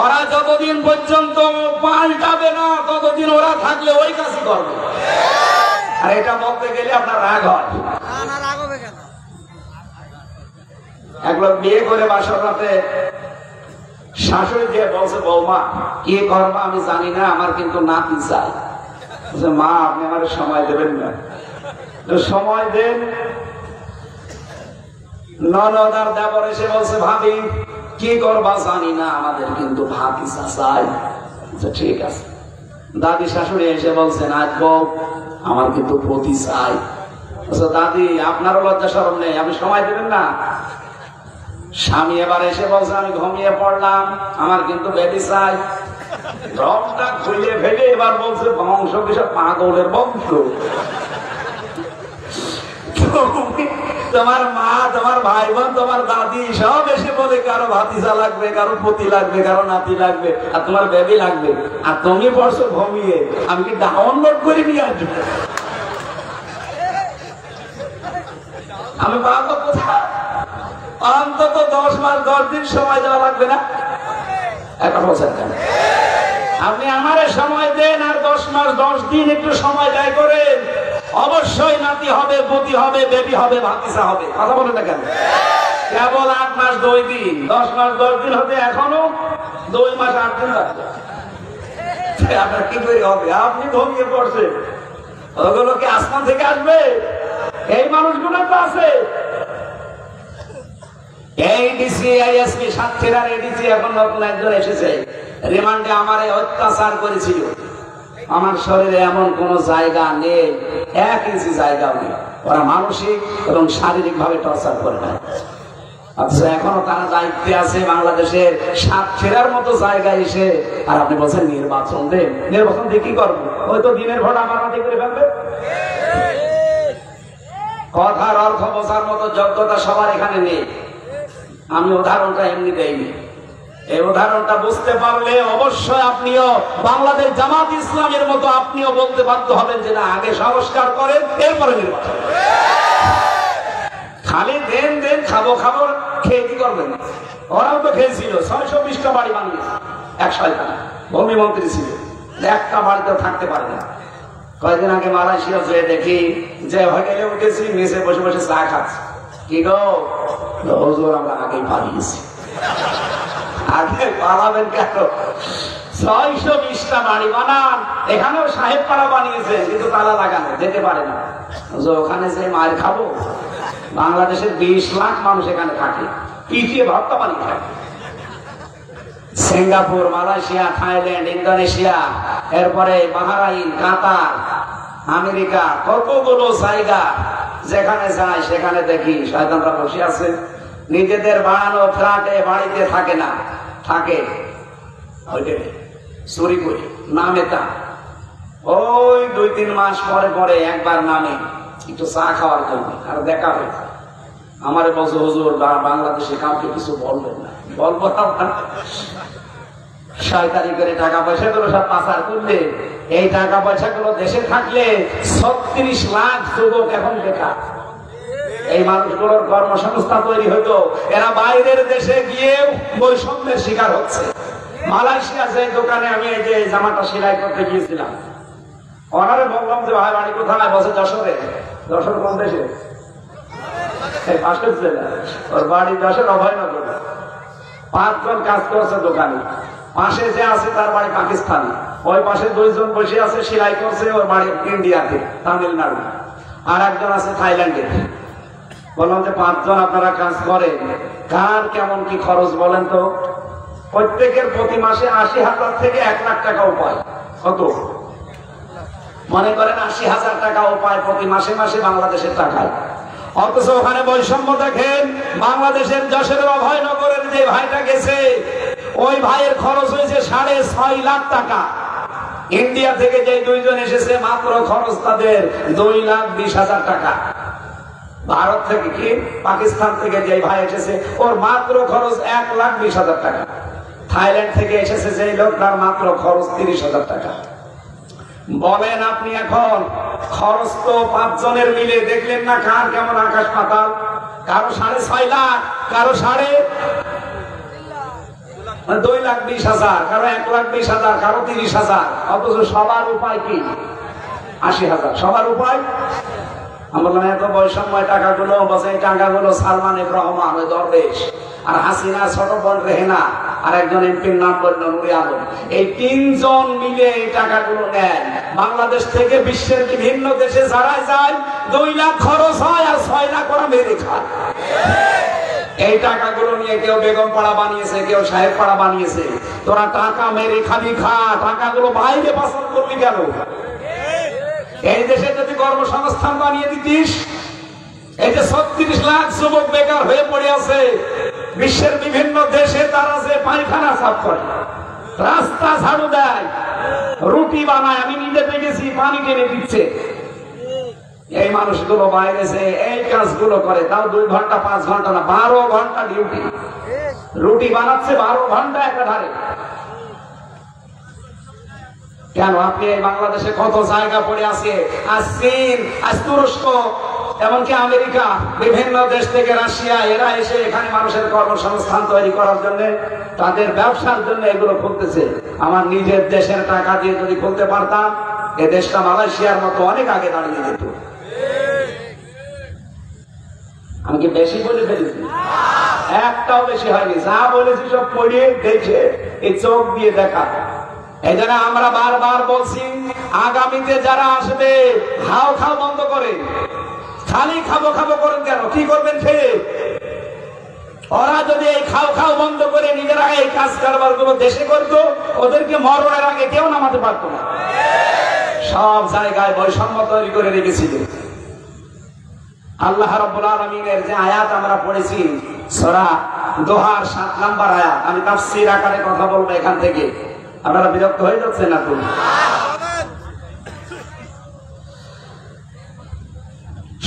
ওরা যতদিন পর্যন্ত পাল্টাবে না ততদিন ওরা থাকলে ওই কাজই করবে। আর এটা বলতে গেলে আপনার রাগ হয়। এক লোক বিয়ে করে বাসর রাতে শাশুড়ি দিয়ে বলছে, বৌমা কি করবা আমি জানি না, আমার কিন্তু নাতি চাই। মা আপনি আমার সময় দেবেন না? সময় দেন। ননদ আর দেবর এসে বলছে, ভাবি কি করবা জানি না, আমাদের কিন্তু ভাতিজা চাই। ঠিক আছে। দাদি শাশুড়ি এসে বলছেন, আজ বউ আমার কিন্তু পতি চাই। দাদি আপনারও লজ্জা শরম নেই, আপনি সময় দেবেন না? স্বামী এবার এসে বলছে, আমি ঘুমিয়ে পড়লাম, আমার কিন্তু বেবি চাই। রংটা খুলে ফেলে এবার বলছে, বংশ কিসব পাগলের বংশ। তোমার মা, তোমার ভাই বোন, তোমার দাদি সব এসে বলে কারো ভাতিজা লাগবে, কারো পতি লাগবে, কারো নাতি লাগবে, আর তোমার বেবি লাগবে, আর তুমি পড়ছো ঘুমিয়ে। আমি কি ডাউনলোড করে নিয়ে আসবো? আমি পাবো কোথায়? অন্তত 10 মাস 10 দিন সময় দেওয়া লাগবে না? একটা বছর কেন? আপনি আমারে সময় দেন, আর 10 মাস 10 দিন একটু সময় ব্যয় করেন, অবশ্যই নাতি হবে, পতি হবে, বেবি হবে, ভাতিজা হবে। কথা বলে না কেন? কেবল 8 মাস 2 দিন, 10 মাস 10 দিন হতে এখনো 2 মাস 8 দিন লাগবে। আপনার কি করে হবে? আপনি ঘুমিয়ে পড়ছেন, ওগুলো কি আসমান থেকে আসবে? এই মানুষগুলো তো আছে। এই ডিসি, আইএসপি, সাতক্ষীরার এডিসি এখন নতুন একজন এসেছে, রিমান্ডে আমারে অত্যাচার করেছিল। আমার শরীরে এমন কোন জায়গা নেই, 1 ইঞ্চি জায়গাও নেই। ওরা মানসিক এবং শারীরিক ভাবে টর্চার করে না। অথচ এখনো তারা দায়িত্বে আছে বাংলাদেশের সাতক্ষীরার মতো জায়গায় এসে, আর আপনি বলছেন নির্বাচন দেন। নির্বাচন দিয়ে কি করবো? হয়তো দিনের ভোট আমার হাতে করে ফেলবে। কথার অর্থ বোঝার মতো যোগ্যতা সবার এখানে নেই। আমি উদাহরণটা এমনি দেইনি, এই উদাহরণটা বুঝতে পারলে অবশ্যই আপনিও বাংলাদেশ জামাত ইসলামের মতো আপনিও বলতে বাধ্য হবেন যে না, আগে সংস্কার করেন, এরপরে নির্বাচন। খালি দেন দেন, খাবো খাবো, খেয়ে কি করবেন? ওরাও তো খেয়েছিল, 620টা বাড়ি বানিয়েছে এক শয়তান, ভূমি মন্ত্রী ছিল, একটা বাড়িতেও থাকতে পারে না। কয়েকদিন আগে মালয়েশিয়া যেয়ে দেখি যে হোটেলে উঠেছি, মেসে বসে বসে চা খাচ্ছি। কি গো হুজুর, আমরা আগেই পালিয়েছি। আগে পালাবেন কেন? 620টা বাড়ি বানান, এখানেও সাহেব পাড়া বানিয়েছেন, কিন্তু তালা লাগানো, যেতে পারে না। ওখানে যে মায়ের খাবো, বাংলাদেশের 20 লাখ মানুষ এখানে থাকে, পিটিয়ে ভর্তা পানি খায়। সিঙ্গাপুর, মালয়েশিয়া, থাইল্যান্ড, ইন্দোনেশিয়া, এরপরে বাহরাইন, কাতার, আমেরিকা, কতগুলো জায়গা যেখানে যায় সেখানে দেখি শয়তানরা বসে আছে। নিজেদের বানানো ফ্ল্যাটে, বাড়িতে থাকে না, থাকে হোটেলে। চুরি করে নামে তা ওই 2-3 মাস পরে পরে একবার নামে একটু চা খাওয়ার জন্য আর দেখা হয়েছে। আমারে বলছে হুজুর বাংলাদেশে কাউকে কিছু বলবেন না। বলবো না, শয়তানি করে টাকা পয়সা গুলো সব পাচার করলে এই টাকা পয়সা গুলো দেশে থাকলে 36 লাখ যুবক এখন বেকার। এই মানুষগুলোর কর্মসংস্থান তৈরি হতো, এরা বাইরের দেশে গিয়ে বৈষম্যের শিকার হচ্ছে। মালয়েশিয়া যে দোকানে আমি এই যে জামাটা সেলাই করতে গিয়েছিলাম, ওনারে বললাম যে ভাই বাড়ি কোথায়? বসে যশোরে। যশোর কোন দেশে? পাশের জেলা। ওর বাড়ি যশোর অভয়নগর। 5 জন কাজ করছে দোকানে, পাশে যে আছে তার বাড়ি পাকিস্তানে, ওই পাশে 2 জন বসে আছে সেলাই করছে, ওর বাড়ি ইন্ডিয়াতে তামিলনাড়ু, আর একজন আছে থাইল্যান্ডে। বললাম যে 5 জন আপনারা কাজ করেন, কার কেমন কি খরচ বলেন তো? প্রত্যেকের প্রতি মাসে 80,000 থেকে 1 লাখ টাকা উপায়। কত মনে করেন? 80,000 টাকা উপায় প্রতি মাসে মাসে বাংলাদেশের টাকায়। অথচ ওখানে বৈষম্য দেখেন। বাংলাদেশের যশোরের অভয়নগরের যে ভাইটা গেছে, ওই ভাইয়ের খরচ হয়েছে 6.5 লাখ টাকা। ইন্ডিয়া থেকে যে 2 জন এসেছে, মাত্র খরচ তাদের 2,20,000 টাকা। ভারত থেকে কি পাকিস্তান থেকে যে ভাই এসেছে, ওর মাত্র খরচ 1,20,000 টাকা। থাইল্যান্ড থেকে এসেছে যে লোক, তার মাত্র খরচ 30,000 টাকা। বলেন আপনি এখন খরচ তো 5 জনের মিলে দেখলেন না কার কেমন আকাশ পাতাল? কারো 6.5 লাখ, কারো 2,20,000, কারো 1,20,000, কারো 30,000। অথচ সবার উপায় কি? 80,000। সবার উপায়। আমি বললাম এত বৈষম্য টাকাগুলো, বসে এই টাকাগুলো সালমান এফ রহমান ওই দরবেশ, আর হাসিনা ছোট বোন রেহেনা, আর একজন এমপির নাম বলল নুরি আলম, এই 3 জন মিলে এই টাকাগুলো নেন। বাংলাদেশ থেকে বিশ্বের বিভিন্ন দেশে যারা যায় 2 লাখ খরচ হয়, আর 6 লাখ ওরা মেরে খায়। এই টাকাগুলো নিয়ে কেউ বেগম পাড়া বানিয়েছে, কেউ সাহেব পাড়া বানিয়েছে। তোরা টাকা মেরে খাবি, খা। টাকাগুলো বাইরে পাচার করবি কেন? এই দেশে যদি কর্মসংস্থান বানিয়ে দিতিস, এই যে 36 লাখ যুবক বেকার হয়ে পড়ে আছে বিশ্বের বিভিন্ন দেশে, তারা যে পায়খানা সাফ করে, রাস্তা ঝাড়ু দেয়, রুটি বানায়, আমি নিজে দেখেছি, পানি টেনে দিচ্ছে। এই মানুষগুলো বাইরে যে এই কাজগুলো করে, তাও 2 ঘন্টা 5 ঘন্টা না, 12 ঘন্টা ডিউটি। রুটি বানাচ্ছে 12 ঘন্টা একাধারে। কেন? আপনি এই বাংলাদেশে কত জায়গা পড়ে আছে, আজ চীন, আজ তুরস্ক, এমনকি আমেরিকা, বিভিন্ন দেশ থেকে রাশিয়া, এরা এসে এখানে মানুষের কর্মসংস্থান তৈরি করার জন্য, তাদের ব্যবসার জন্য এগুলো খুলতেছে। আমার নিজের দেশের টাকা দিয়ে যদি খুলতে পারতাম, এ দেশটা মালয়েশিয়ার মতো অনেক আগে দাঁড়িয়ে যেত। আমি কি বেশি বলে ফেলেছি? একটাও বেশি হয়নি। যা বলেছি সব পড়িয়ে দেখে, এই চোখ দিয়ে দেখা। এই জন্য আমরা বারবার বলছি, আগামীতে যারা আসবে খাও খাও বন্ধ করে, খালি খাবো খাবো করেন কেন? কি করবেন খেয়ে? ওরা যদি এই খাও খাও বন্ধ করে নিজেরা এই কাজ কারবার গুলো দেশে করতো, ওদেরকে মরণের আগে কেউ নামাতে পারতো না। সব জায়গায় বৈষম্য তৈরি করে রেখেছিল। আল্লাহ রাব্বুল আলামিনের যে আয়াত আমরা পড়েছি, সূরা দোহার 7 নম্বর আয়াত, আমি তাফসীর আকারে কথা বলবো এখান থেকে। আপনারা বিরক্ত হয়ে যাচ্ছেন না তো?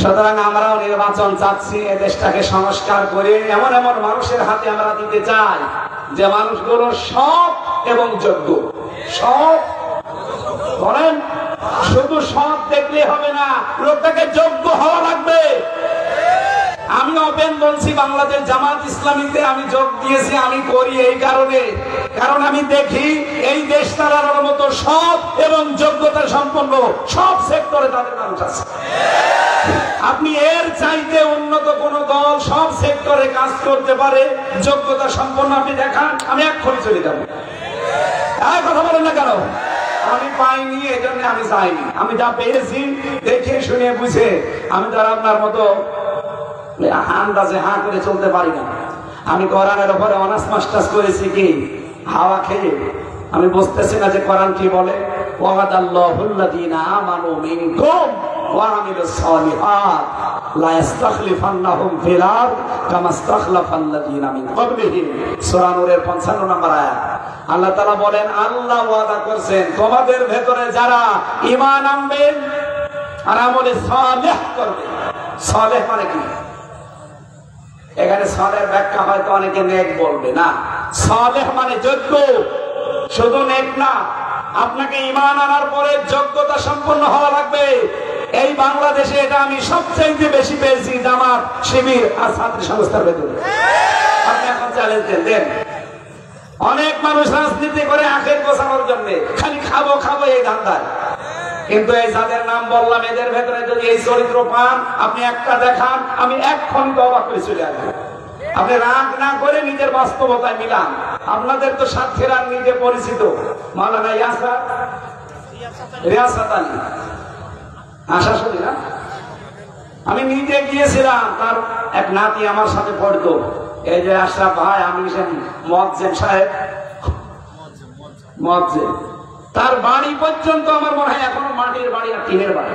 সুতরাং আমরাও নির্বাচন চাচ্ছি, এ দেশটাকে সংস্কার করে এমন এমন মানুষের হাতে আমরা দিতে চাই যে মানুষগুলো সৎ এবং যোগ্য। সৎ বলেন, শুধু সৎ দেখলে হবে না, লোকটাকে যোগ্য হওয়া লাগবে। আমি ওপেন বলছি, বাংলাদেশ জামাত ইসলামীতে আমি যোগ দিয়েছি, আমি করি এই কারণে, কারণ আমি দেখি এই দেশ চালানোর মতো সৎ এবং যোগ্যতা সম্পন্ন সব সেক্টরে তাদের মানুষ আছে। আপনি এর চাইতে উন্নত কোন দল সব সেক্টরে কাজ করতে পারে, যোগ্যতা সম্পন্ন, আপনি দেখান, আমি এক্ষুনি চলে যাবো। কথা বলেন না কেন? আমি পাইনি, এই জন্য আমি চাইনি। আমি যা পেয়েছি দেখে শুনে বুঝে, আমি তো আর আপনার মতো আন্দাজে হাঁ করে চলতে পারি না। আমি কোরআনের উপরে অনার্স মাস্টার্স করেছি কি হাওয়া খেয়ে। আমি বুঝতেছি না যে কোরআন কি বলে। ওয়াদাল্লাহুল্লাযীনা আমানু মিনকুম ওয়া আমিলুস সালিহাত লা ইস্তাখলিফান্নাহুম ফিল আরদ কামা ইস্তাখলাফাল্লাযীনা মিন ক্বাবলিহিম। সূরা নূরের 55 নম্বর আয়াত। আল্লাহ তাআলা বলেন, আল্লাহ ওয়াদা করছেন তোমাদের ভেতরে যারা ঈমান আনবেন আর আমলে সালেহ করবে। সালেহ মানে কি? এখানে সালেহ ব্যাখ্যা হয়তো অনেকে নেক বলবে না। সালেহ মানে যোগ্য, শুধু নেক না, আপনাকে ঈমান আনার পরে যোগ্যতা সম্পন্ন হওয়া লাগবে। এই বাংলাদেশে এটা আমি সবচেয়ে বেশি পেয়েছি জামাত, শিবির আর ছাত্রী সংস্থার ভেতরে। আপনি এখন চ্যালেঞ্জ দেন। অনেক মানুষ রাজনীতি করে আখের গোছানোর জন্য, খালি খাবো খাবো এই ধান্দায়। কিন্তু এই যাদের নাম বললাম, এদের ভেতরে যদি এই চরিত্র পান, আপনি একটা দেখান, আমি এক্ষণ অবাক করে চলে আসবো। আপনি রাগ না করে নিজের বাস্তবতায় মিলান। আপনাদের তো সাথীরা নিজে পরিচিত, মাওলানা রিয়াসাত আলী আশা শুনি না, আমি নিজে গিয়েছিলাম। তার এক নাতি আমার সাথে পড়তো, এই যে আশরাফ ভাই, আমি মুয়াজ্জিন সাহেব, মুয়াজ্জিন, তার বাড়ি পর্যন্ত আমার মনে হয় এখনো মাটির বাড়ি আর টিনের বাড়ি।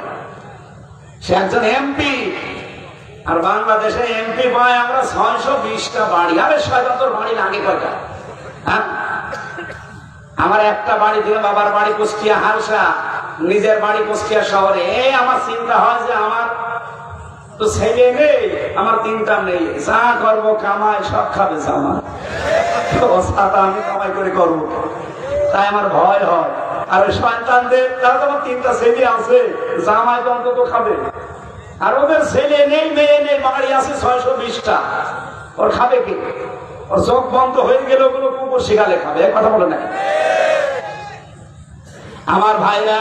সে একজন এমপি, আর বাংলাদেশে এমপি পায় আমরা 620টা বাড়ি। আরে 77 বাড়ি লাগে কয়টা? হ্যাঁ, আমার একটা বাড়ি দিয়ে, বাবার বাড়ি কুষ্টিয়া হালসা, নিজের বাড়ি কুষ্টিয়া শহরে। এই আমার চিন্তা হয় যে আমার তো ছেলে নেই, আমার তিনটা নেই, যা করবো কামাই সব খাবে জামাই, আমি কামাই করে করবো, তাই আমার ভয় হয়। আর ওই সন্তানদের, তারা তো আমার তিনটা ছেলে আছে, জামাই তো অন্তত খাবে। আর ওদের ছেলে নেই, মেয়ে নেই, বাড়ি আছে 620টা, ওর খাবে কি? ওর চোখ বন্ধ হয়ে গেলে ওগুলো কুকুর শিখালে খাবে। এক কথা বলে না আমার ভাইরা,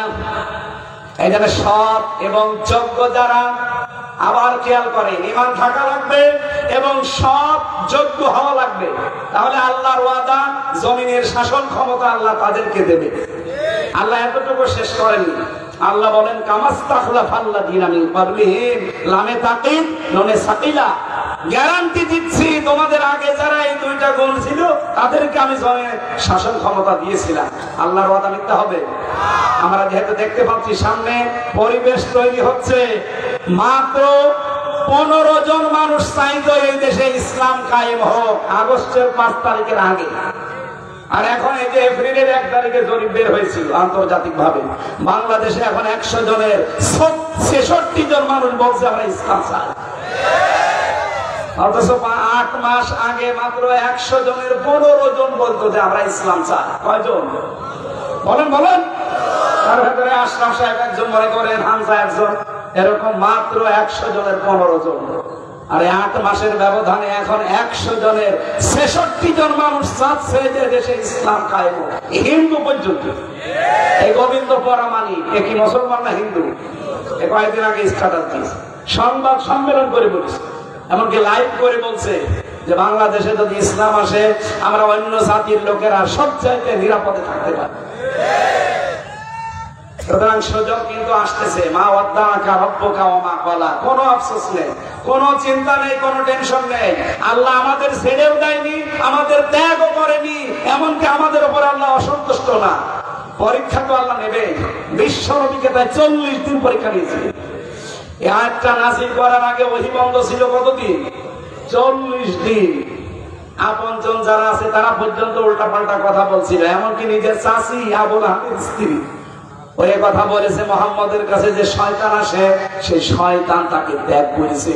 এই জন্য সৎ এবং যোগ্য যারা, আবার খেয়াল করেন, ঈমান থাকা লাগবে এবং সৎ যোগ্য হওয়া লাগবে। তাহলে আল্লাহর ওয়াদা, জমিনের শাসন ক্ষমতা আল্লাহ তাদেরকে দেবে। আল্লাহ এতটুকু শেষ করেননি, আল্লাহ বলেন কামাস্তাখলাফাল্লাযীনা মিন ক্বাবলিহিম লামে তাকিদ নুনে সাকিলা, গ্যারান্টি দিচ্ছি তোমাদের আগে যারা এই দুইটা গুণ ছিল তাদেরকে আমি জমিনের শাসন ক্ষমতা দিয়েছিলাম। আল্লাহর ওয়াদা মিথ্যা হবে? আমরা যেহেতু দেখতে পাচ্ছি সামনে পরিবেশ তৈরি হচ্ছে, মাত্র 15 জন মানুষ চাইতো এই দেশে ইসলাম কায়েম হোক আগস্টের 5 তারিখের আগে। আর এখন এই যে এপ্রিলের 1 তারিখে জরিপ বের হয়েছিল আন্তর্জাতিক ভাবে, বাংলাদেশে এখন 100 জনের 66 জন মানুষ বলছে আমরা ইসলাম চাই। অথচ 8 মাস আগে মাত্র 100 জনের 15 জন বলতো যে আমরা ইসলাম চাই। কয়জন বলেন বলেন? তার ভেতরে আশরাফ সাহেব একজন, মনে করেন হামজা একজন, এরকম মাত্র 100 জনের 15 জন। আর 8 মাসের ব্যবধানে এখন 100 জনের 66 জন মানুষ চাচ্ছে যে দেশে ইসলাম কায়েম। হিন্দু পর্যন্ত, এই গোবিন্দ পরামানি, এ কি মুসলমান না হিন্দু? কয়েকদিন আগে স্ট্যাটাস দিয়েছে, সংবাদ সম্মেলন করে বলেছে, এমনকি লাইভ করে বলছে যে বাংলাদেশে যদি ইসলাম আসে আমরা অন্য জাতির লোকেরা সবচাইতে নিরাপদে থাকতে পারি। সুতরাং সুযোগ কিন্তু আসতেছে। মা ওয়াদ্দাআকা রাব্বুকা ওয়া মা ক্বালা, কোনো আফসোস নেই, কোনো চিন্তা নেই, কোনো টেনশন নেই। আল্লাহ আমাদের ছেড়েও দেয়নি, আমাদের ত্যাগও করেনি, এমনকি আমাদের উপর আল্লাহ অসন্তুষ্ট না। পরীক্ষা তো আল্লাহ নেবে। বিশ্ব নবীকে তাই 40 দিন পরীক্ষা নিয়েছে। এই আয়াতটা নাযিল করার আগে ওহী বন্ধ ছিল কতদিন? 40 দিন। আপনজন যারা আছে তারা পর্যন্ত উল্টা পাল্টা কথা বলছিল, এমনকি নিজের চাচি আবু লাহাবের স্ত্রী ওই কথা বলেছে মুহাম্মদের কাছে যে শয়তান আসে, সেই শয়তান তাকে ত্যাগ করেছে।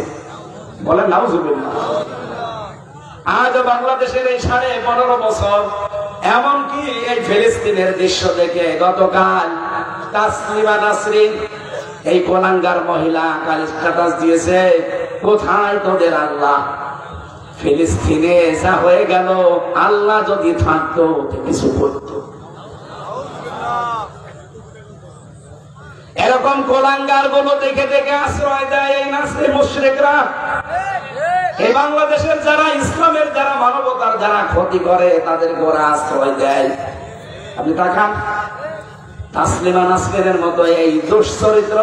বলেন নাউজুবিল্লাহ। আজ বাংলাদেশের এই 15.5 বছর, এমনকি এই ফিলিস্তিনের দৃশ্য দেখে গতকাল তাসলিমা নাসরিন, এই কোলাঙ্গার মহিলা, কাল স্ট্যাটাস দিয়েছে, কোথায় তোদের আল্লাহ? ফিলিস্তিনে যা হয়ে গেল, আল্লাহ যদি থাকতো কিছু করতো। এরকম কোলাঙ্গার গুলো দেখে দেখে আশ্রয় দেয় এই নাসরি মুশরিকরা। এই বাংলাদেশের যারা ইসলামের, যারা মানবতার যারা ক্ষতি করে, তাদের গোড়া আশ্রয় দেয়। আপনি তাকান, তাসলিমা নাসরিনের মতো এই দুশ্চরিত্র,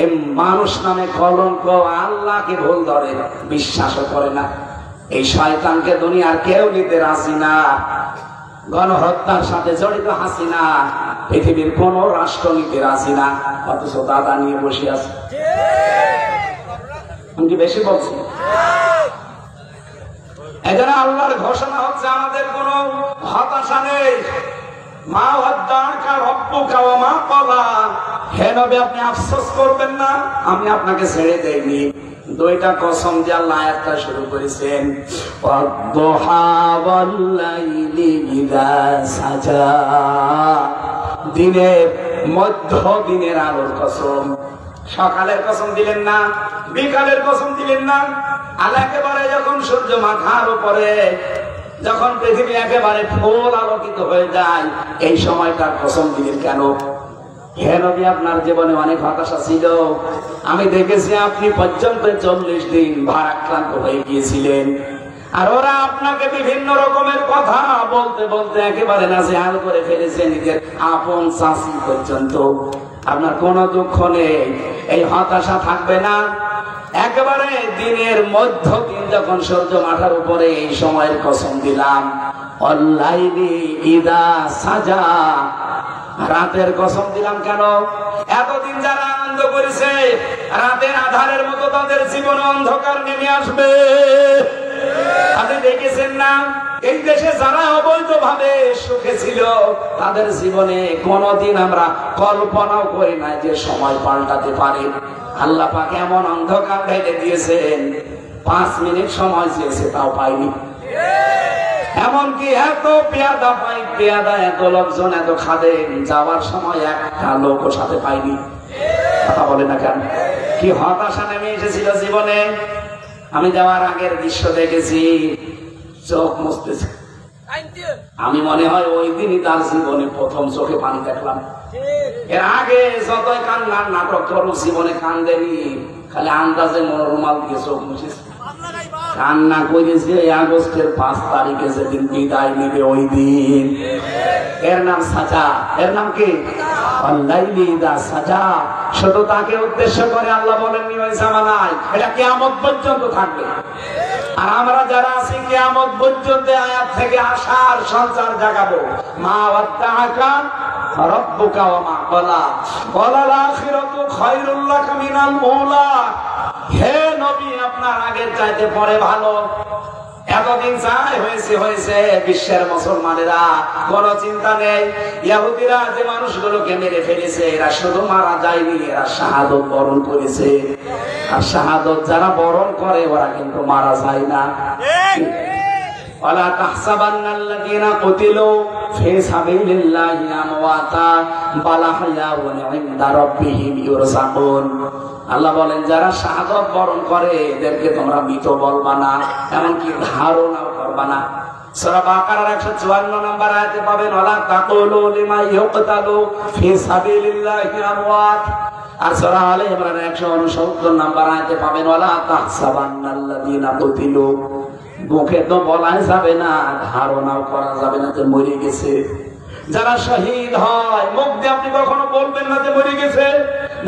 এই মানুষ নামে কলঙ্ক, আল্লাহকে ভুল ধরে, বিশ্বাসও করে না। এই শয়তানকে দুনিয়ার কেউ নিতে রাজি না। গণহত্যার সাথে জড়িত হাসিনা পৃথিবীর কোন রাষ্ট্র নিতে রাজি না, অথচ দাদা নিয়ে বসে আছে। আমি কি বেশি বলছি? এজন্য আল্লাহর ঘোষণা হচ্ছে আমাদের কোনো হতাশা নেই। মা ওয়াদ্দাকা রব্বুকা ওয়া মা ক্বালা, হে নবী আপনি আফসোস করবেন না, আমি আপনাকে ছেড়ে দেইনি। দুইটা কসম দিয়ে আল্লাহ আয়াতটা শুরু করেছেন, ওয়াদ-দুহা ওয়াল-লাইলি ইযা সাজা, দিনের মধ্য দিনের আলোর কসম। সকালের কসম দিলেন না, বিকালের কসম দিলেন না, আল্লাহ একেবারে যখন সূর্য মাথার উপরে, যখন পৃথিবী একেবারে ফুল আলোকিত হয়ে যায়, এই সময়টার কসম দিলেন কেন? হে নবী আপনার জীবনে অনেক হতাশা ছিল, আমি দেখেছি আপনি পর্যন্ত 40 দিন ভারাক্রান্ত হয়ে গিয়েছিলেন, আর ওরা আপনাকে বিভিন্ন রকমের কথা বলতে বলতে একেবারে নাজেহাল করে ফেলেছে, নিজের আপন চাচি পর্যন্ত। আপনার কোনো দুঃখ নেই, এই হতাশা থাকবে না। একেবারে দিনের মধ্য দিন যখন সূর্য মাথার উপরে, এই সময়ের কসম দিলাম। অল-লাইলি ইযা সাজা, রাতের কসম দিলাম কেন? এতদিন যারা আনন্দ করেছে, রাতের আধারের মতো তাদের জীবনে অন্ধকার নেমে আসবে। আপনি দেখেছেন না, এই দেশে যারা অবৈধভাবে সুখে ছিল, তাদের জীবনে কোনদিন আমরা কল্পনাও করি না যে সময় পাল্টাতে পারে। আল্লাহ পাক এমন অন্ধকার ঢেলে দিয়েছেন, 5 মিনিট সময় চেয়েছে তাও পাইনি। এমনকি এত পেয়াদা পাই, পেয়াদা এত লোকজন, এত খাদেম, যাওয়ার সময় একটা লোকও সাথে পাইনি। কথা বলে না কেন? কি হতাশা নেমে এসেছিল জীবনে। আমি যাওয়ার আগের দৃশ্য দেখেছি, চোখ মুছতেছে। আমি মনে হয় ওই দিনই তার জীবনে প্রথম চোখে পানি দেখলাম। এর আগে যতই কান্নার নাটক করো, জীবনে কান্দেনি, খালি আন্দাজে রুমাল দিয়ে চোখ মুছেছে। কান্না করেছে আগস্টের 5 তারিখে, যেদিন বিদায় নেবে ওই দিন। এর নাম সাজা। এর নাম কি? অল-লাইলি ইযা সাজা। শুধু তাকে উদ্দেশ্য করে আল্লাহ বলেননি ওই জামানায়, এটা কিয়ামত পর্যন্ত থাকবে। আর আমরা যারা আছি কিয়ামত পর্যন্ত আয়াত থেকে আশার সঞ্চার জাগাবো। মা ওয়াদ্দাকা রব্বুকা ওয়া মা ক্বালা, ওয়ালাল আখিরাতু খায়রুল লাকা মিনাল উলা। হে নবী আপনার আগের চাইতে পরে ভালো। এতদিন যাই হয়েছে, বিশ্বের মুসলমানেরা কোনো চিন্তা নেই। ইহুদিরা যে মানুষগুলোকে মেরে ফেলেছে, এরা শুধু মারা যায়নি, এরা শাহাদত বরণ করেছে। আর শাহাদত যারা বরণ করে, ওরা কিন্তু মারা যায় না। ওয়ালা তাহসাবান্নাল্লাযীনা কুতিলু ফি সাবিলিল্লাহি আমওয়াতা বাল আহইয়াউন ইনদা রাব্বিহিম ইউরযাকুন। আল্লাহ বলেন, যারা শাহাদত বরণ করে এদেরকে তোমরা মৃত বলবা না, এমনকি ধারণাও করবা না। সূরা বাকারার 154 নম্বর আয়াতে পাবেন, ওয়ালা তাকুলু লিমা ইউকতালু ফি সাবিলিল্লাহি আমওয়াত। আর সূরা আলে ইমরান 169 নম্বর আয়াতে পাবেন, ওয়ালা তাহসাবান্নাল্লাযীনা কুতিলু। মুখে তো বলাই যাবে না, ধারণাও করা যাবে না যে মরে গেছে। যারা শহীদ হয়, মুখ দিয়ে আপনি কখনো বলবেন না যে মরে গেছে,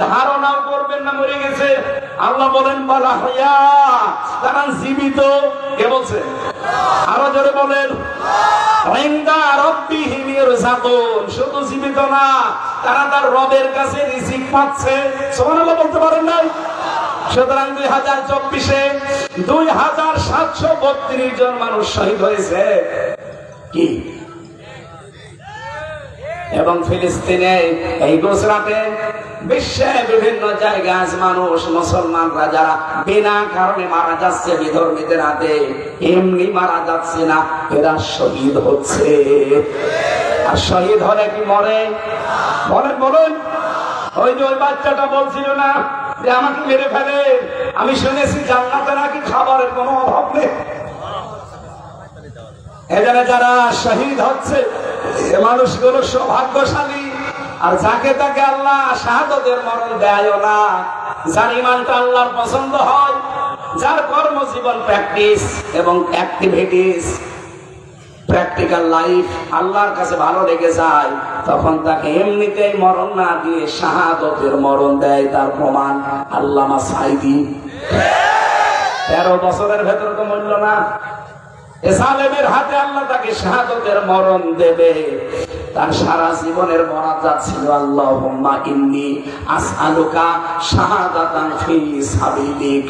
ধারণাও করবেন না মরে গেছে। আল্লাহ বলেন বালা হইয়া, তারা জীবিত। কে বলছে? আরো জোরে বলেন, ইনদা রাব্বিহিম ইরযাকুন। শুধু জীবিত না, তারা তার রবের কাছে রিজিক পাচ্ছে। সুবহানাল্লাহ বলতে পারেন না? সুতরাং 2024-এ 2732 জন মানুষ শহীদ হয়েছে। কি? এবং ফিলিস্তিনে, এই গুজরাটে, বিশ্বে বিভিন্ন জায়গায় আজ মানুষ, মুসলমানরা যারা বিনা কারণে মারা যাচ্ছে বিধর্মীদের হাতে, এমনি মারা যাচ্ছে না, এরা শহীদ হচ্ছে। আর শহীদ হলে কি মরে? বলেন। ওই যে ওই বাচ্চাটা বলছিল না যে আমাকে মেরে ফেলে, আমি শুনেছি জান্নাতে নাকি খাবারের কোনো অভাব নেই। এখানে যারা শহীদ হচ্ছে, এ মানুষগুলো সৌভাগ্যশালী। আর যাকে তাকে আল্লাহ শাহাদতের মরণ দেয় না। যার ইমানটা আল্লাহর পছন্দ হয়, যার কর্মজীবন প্র্যাকটিস এবং অ্যাক্টিভিটিস, প্র্যাকটিক্যাল লাইফ আল্লাহর কাছে ভালো লেগে যায়, তখন তাকে এমনিতেই মরণ না দিয়ে শাহাদতের মরণ দেয়। তার প্রমাণ আল্লামা সাঈদী। 13 বছরের ভেতরে তো মরল না। জালেমের হাতে আল্লাহ তাকে শাহাদতের মরণ দেবে। তার সারা জীবনের মোনাজাত ছিল, আল্লাহুম্মা ইন্নী আসআলুকা শাহাদাতান ফি সাবিলিক।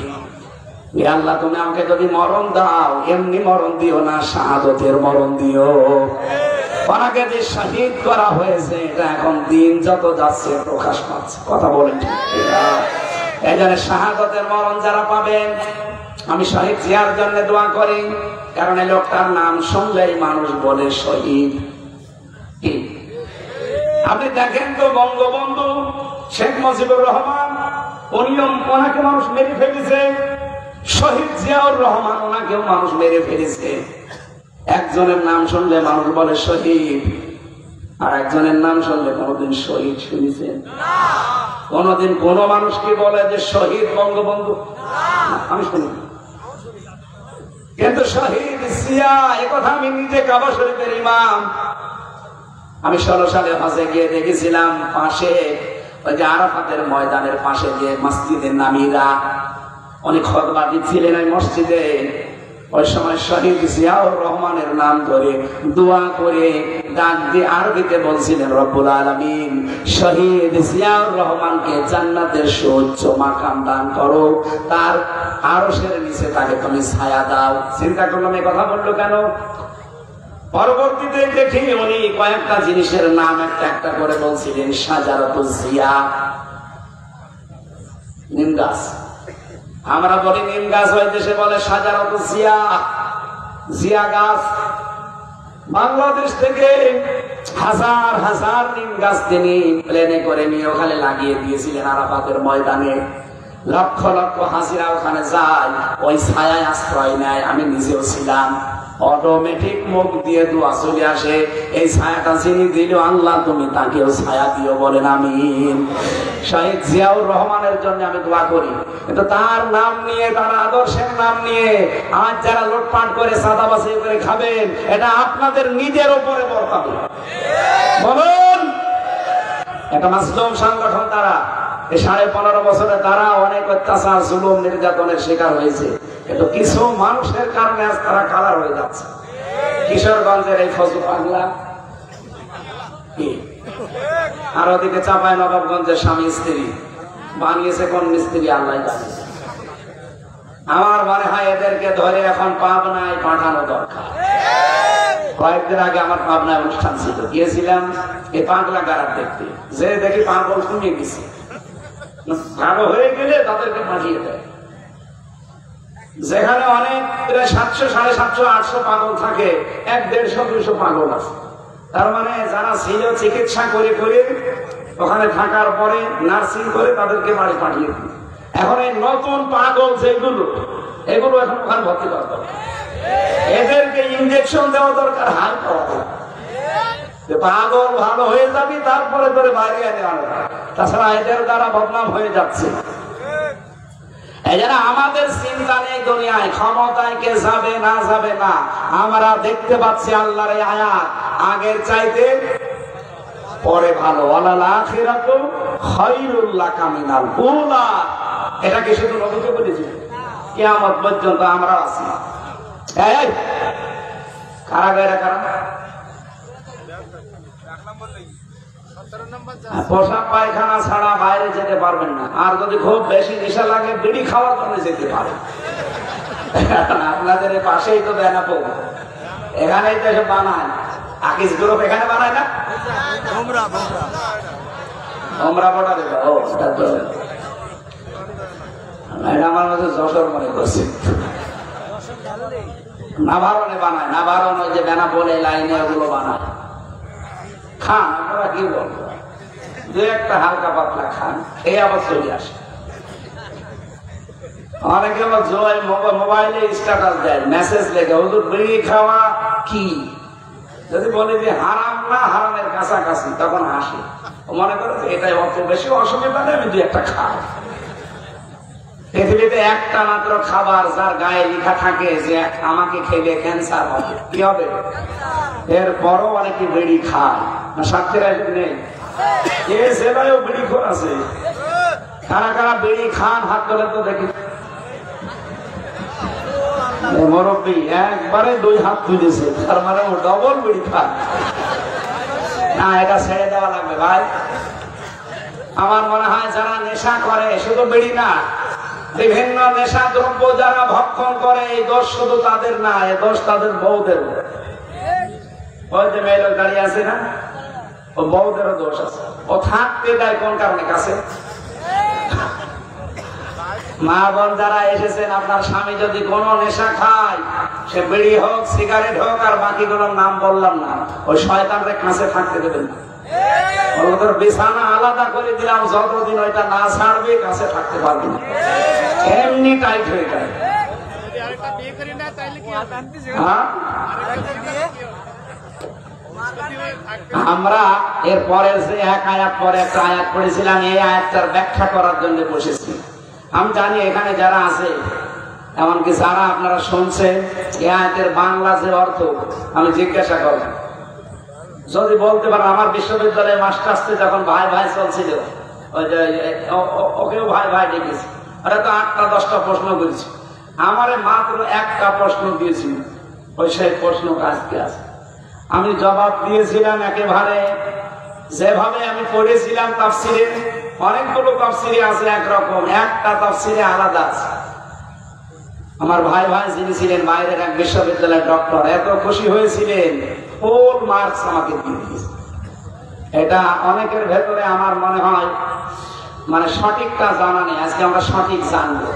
আল্লাহ তুমি আমাকে যদি মরণ দাও, এমনি মরণ দিও না, শাহাদতের মরণ দিও। ওনাকে যে শহীদ করা হয়েছে এটা এখন দিন যত যাচ্ছে প্রকাশ পাচ্ছে। কথা বলেন ঠিক? এই জন্য শাহাদতের মরণ যারা পাবেন, আমি শহীদ জিয়ার জন্য দোয়া করি। কারণ এই লোকটার নাম শুনলেই মানুষ বলে শহীদ। কি আপনি দেখেন তো, বঙ্গবন্ধু শেখ মুজিবুর রহমান, ওনাকে মানুষ মেরে ফেলেছে। শহীদ জিয়াউর রহমান, ওনাকেও মানুষ মেরে ফেলেছে। একজনের নাম শুনলে মানুষ বলে শহীদ, আর একজনের নাম শুনলে কোনদিন শহীদ শুনেছেন? কোনদিন কোন মানুষ কি বলে যে শহীদ বঙ্গবন্ধু? আমি শুনি। কিন্তু শহীদ জিয়া, একথা আমি নিজে কাবা শরীফের ইমাম। আমি 16 সালে হজে গিয়ে দেখেছিলাম, পাশে ওই যে আরাফাতের ময়দানের পাশে যে মসজিদের নামিরা অনেক খুতবা দিচ্ছিলেন ওই মসজিদে। ওই সময় শহীদ জিয়াউর রহমানের নাম ধরে দোয়া করে ডাক দিয়ে আরবিতে বলছিলেন, রব্বুল আলামিন শহীদ জিয়াউর রহমানকে জান্নাতের সুউচ্চ মাকাম দান করো, তার আরশের নিচে তাকে তুমি ছায়া দাও। চিন্তা করলাম এই কথা বললো কেন? পরবর্তীতে দেখি উনি কয়েকটা জিনিসের নাম একটা একটা করে বলছিলেন। শাজারাতুল জিয়া, নিম গাছ। আমরা বলি নিম গাছ, ওই দেশে বলে শাজারাতুল জিয়া, জিয়া গাছ। বাংলাদেশ থেকে হাজার হাজার নিম গাছ তিনি প্লেনে করে নিয়ে ওখানে লাগিয়ে দিয়েছিলেন আরাফাতের ময়দানে। লক্ষ লক্ষ হাজিরা ওখানে যায়, ওই ছায়ায় আশ্রয় নেয়। আমি নিজেও ছিলাম। অটোমেটিক মুখ দিয়ে দোয়া চলে আসে, এই ছায়াটা যিনি দিল আল্লাহ তুমি তাকেও ছায়া দিও, বলেন আমিন। শহীদ জিয়াউর রহমানের জন্য আমি দোয়া করি। কিন্তু তার নাম নিয়ে, তার আদর্শের নাম নিয়ে আজ যারা লুটপাট করে চাঁদাবাজি করে খাবেন, এটা আপনাদের নিজের উপরে বর্তাবে। বলুন, একটা মাসলুম সংগঠন, তারা এই 15.5 বছরে তারা অনেক অত্যাচার, জুলুম, নির্যাতনের শিকার হয়েছে। কিন্তু কিছু মানুষের কারণে আজ তারা কালার হয়ে যাচ্ছে। কিশোরগঞ্জের এই ফজলু পাগলা, আর ওদিকে চাঁপাই নবাবগঞ্জের স্বামী স্ত্রী বানিয়েছে কোন মিস্ত্রি আল্লাহ জানে। আমার মনে হয় এদেরকে ধরে এখন পাবনায় পাঠানো দরকার। কয়েকদিন আগে আমার পাবনায় অনুষ্ঠান ছিল, গিয়েছিলাম এই পাগলা গারার দেখতে। যে দেখি পাগল কমিয়ে গেছে, ভালো হয়ে গেলে তাদেরকে পাঠিয়ে দেয়। যেখানে অনেক 700, 750, 800 পাগল থাকে, 150, 200 পাগল আছে। তার মানে যারা ছিল চিকিৎসা করে করে ওখানে থাকার পরে নার্সিং করে তাদেরকে বাড়ি পাঠিয়ে দিই। এখন এই নতুন পাগল যেগুলো, এগুলো এখন ওখানে ভর্তি করা দরকার। এদেরকে ইনজেকশন দেওয়া দরকার, হাল করা দরকার। পাগল ভালো হয়ে যাবি, তারপরে তোরে বাইরে এনে আনবে। তাছাড়া এদের দ্বারা বদনাম হয়ে যাচ্ছে। এজন্য আমাদের চিন্তা নেই দুনিয়ায় ক্ষমতায় কে যাবে না যাবে না। আমরা দেখতে পাচ্ছি আল্লাহর এই আয়াত, আগের চাইতে পরে ভালো। ওয়ালাল আখিরাতু খায়রুল লাকা মিনাল উলা। এটা কি শুধু নবীকে বলেছি? কিয়ামত পর্যন্ত আমরা আছি। এই কারাগারে কারা পোশাক পায়খানা ছাড়া বাইরে যেতে পারবেন না। আর যদি খুব বেশি নেশা লাগে বিড়ি খাওয়ার জন্য যেতে পারে। আপনাদের পাশেই তো বেনাপোল, এখানেই তো এসব বানায়। আকিস গ্রুপ এখানে বানায় না? ওমরা বড়া দেবে। ও এটা আমার মধ্যে যশোর মনে করছে। নাভারণে বানায়, নাভারণ ওই যে বেনাপোল এই লাইনে ওগুলো বানায়। খান, আপনারা কি বলবো, 2-1টা হালকা পাতলা খান, এই আবার চলে আসে। অনেকে আবার মোবাইলে স্ট্যাটাস দেয়, মেসেজ লেখে, হুজুর বিড়ি খাওয়া কি? যদি বলে যে হারাম না হারামের কাছাকাছি, তখন হাসে। মনে করে এটাই অত বেশি অসুবিধা নেই, আমি 2-1টা খাই। পৃথিবীতে একটা মাত্র খাবার যার গায়ে লেখা থাকে যে আমাকে খেলে ক্যান্সার হবে, কি হবে? এরপরও অনেকে বিড়ি খায় না। সাক্ষীর নেই, এ জেলায়ও বিড়ি খোর আছে। কারা কারা বিড়ি খান হাত ধরে তো দেখি। মুরব্বী একবারে 2 হাত তুলেছে, তার মানে ও ডবল বিড়ি খান। না, এটা ছেড়ে দেওয়া লাগবে ভাই। আমার মনে হয় যারা নেশা করে, শুধু বিড়ি না, বিভিন্ন নেশা দ্রব্য যারা ভক্ষণ করে, এই দোষ শুধু তাদের না, এই দোষ তাদের বউদের। ওই যে মেয়ে লোক দাঁড়িয়ে আছে না, ও বউদেরও দোষ আছে। ও থাকতে দেয় কোন কারণে কাছে? মা বোন যারা এসেছেন, আপনার স্বামী যদি কোনো নেশা খায়, সে বিড়ি হোক, সিগারেট হোক, আর বাকিগুলোর নাম বললাম না, ওই শয়তানরে কাছে থাকতে দেবেন না। ওদের বিছানা আলাদা করে দিলাম, যতদিন ওইটা না ছাড়বে কাছে থাকতে পারবে না, এমনি টাইট হয়ে যায়। আমরা এরপরে যে এক আয়াত পরে একটা আয়াত পড়েছিলাম, এই আয়াতটার ব্যাখ্যা করার জন্য বসেছি। আমি জানি এখানে যারা আছে, এমনকি যারা আপনারা শুনছেন, এই আয়াতের বাংলা যে অর্থ আমি জিজ্ঞাসা করব, যদি বলতে পারেন। আমার বিশ্ববিদ্যালয়ে মাস্টার্সে যখন ভাই ভাই চলছিল, ওই যে ওকেও ভাই ভাই ডেকেছি, ওরা তো 8টা 10টা প্রশ্ন করেছি, আমারে মাত্র একটা প্রশ্ন দিয়েছিল, ওই সেই প্রশ্ন আজকে আছে। আমি জবাব দিয়েছিলাম একেবারে যেভাবে আমি পড়েছিলাম তাফসিরে। অনেকগুলো তাফসিরে আছে একরকম, একটা তাফসিরে আলাদা আছে। আমার ভাই ভাই যিনি ছিলেন বাইরের এক বিশ্ববিদ্যালয়ের ডক্টর, এত খুশি হয়েছিলেন, ফুল মার্কস আমাকে দিয়ে দিয়েছে। এটা অনেকের ভেতরে আমার মনে হয় মানে সঠিকটা জানা নেই, আজকে আমরা সঠিক জানবো।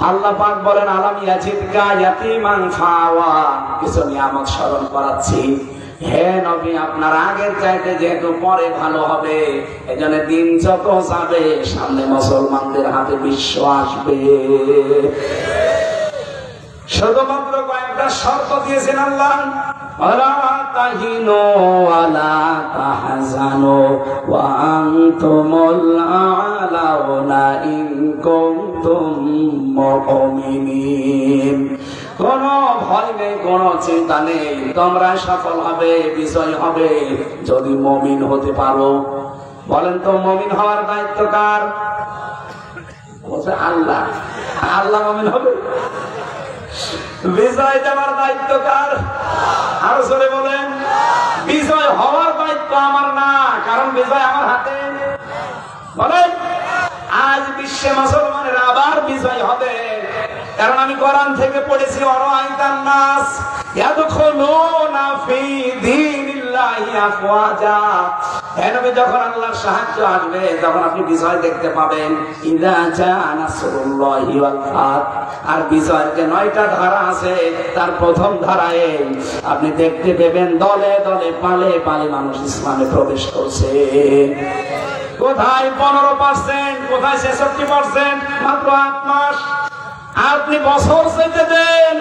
আল্লাহ পাক বলেন, আলাম ইয়াজিদকা ইয়াতীমান ফাওয়া, কিছু নিয়ামত স্মরণ করাচ্ছি। হে নবী, আপনার আগের চাইতে যেহেতু পরে ভালো হবে, এজন্য দিন যত যাবে সামনে মুসলমানদের হাতে বিশ্ব আসবে। শুধুমাত্র কয়েকটা শর্ত দিয়েছেন আল্লাহ, ওয়ালা তাহিনু ওয়ালা তাহজানু ওয়া আনতুমুল আ'লাউনা ইন কুনতুম মুমিনিন। কোন ভয় নেই, কোন চিন্তা নেই, তোমরা সফল হবে, বিজয় হবে যদি মুমিন হতে পারো। বলেন তো, মুমিন হওয়ার দায়িত্ব কার? আল্লাহ। আল্লাহ মুমিন হবে। বিজয় দেওয়ার দায়িত্ব কার? আরো জোরে বলেন। বিজয় হওয়ার দায়িত্ব আমার না, কারণ বিজয় আমার হাতে। বলেন, আজ বিশ্বে মুসলমানের আবার বিজয় হবে, কারণ আমি কোরআন থেকে পড়েছি, অরাআইতান নাস ইয়াদখুলুনা ফি দীনিল্লাহি আফওয়াজা। নবী, যখন আল্লাহর সাহায্য আসবে তখন আপনি বিজয় দেখতে পাবেন। ইযা জাআ নাসরুল্লাহি ওয়াল ফাত। আর বিজয়ের যে 9টা ধারা আছে, তার প্রথম ধারায় আপনি দেখতে পাবেন দলে দলে পালে পালে মানুষ ইসলামে প্রবেশ করছে। কোথায় 15%, কোথায় 66%, মাত্র 8 মাস। আপনি বছর চাইতে দেন,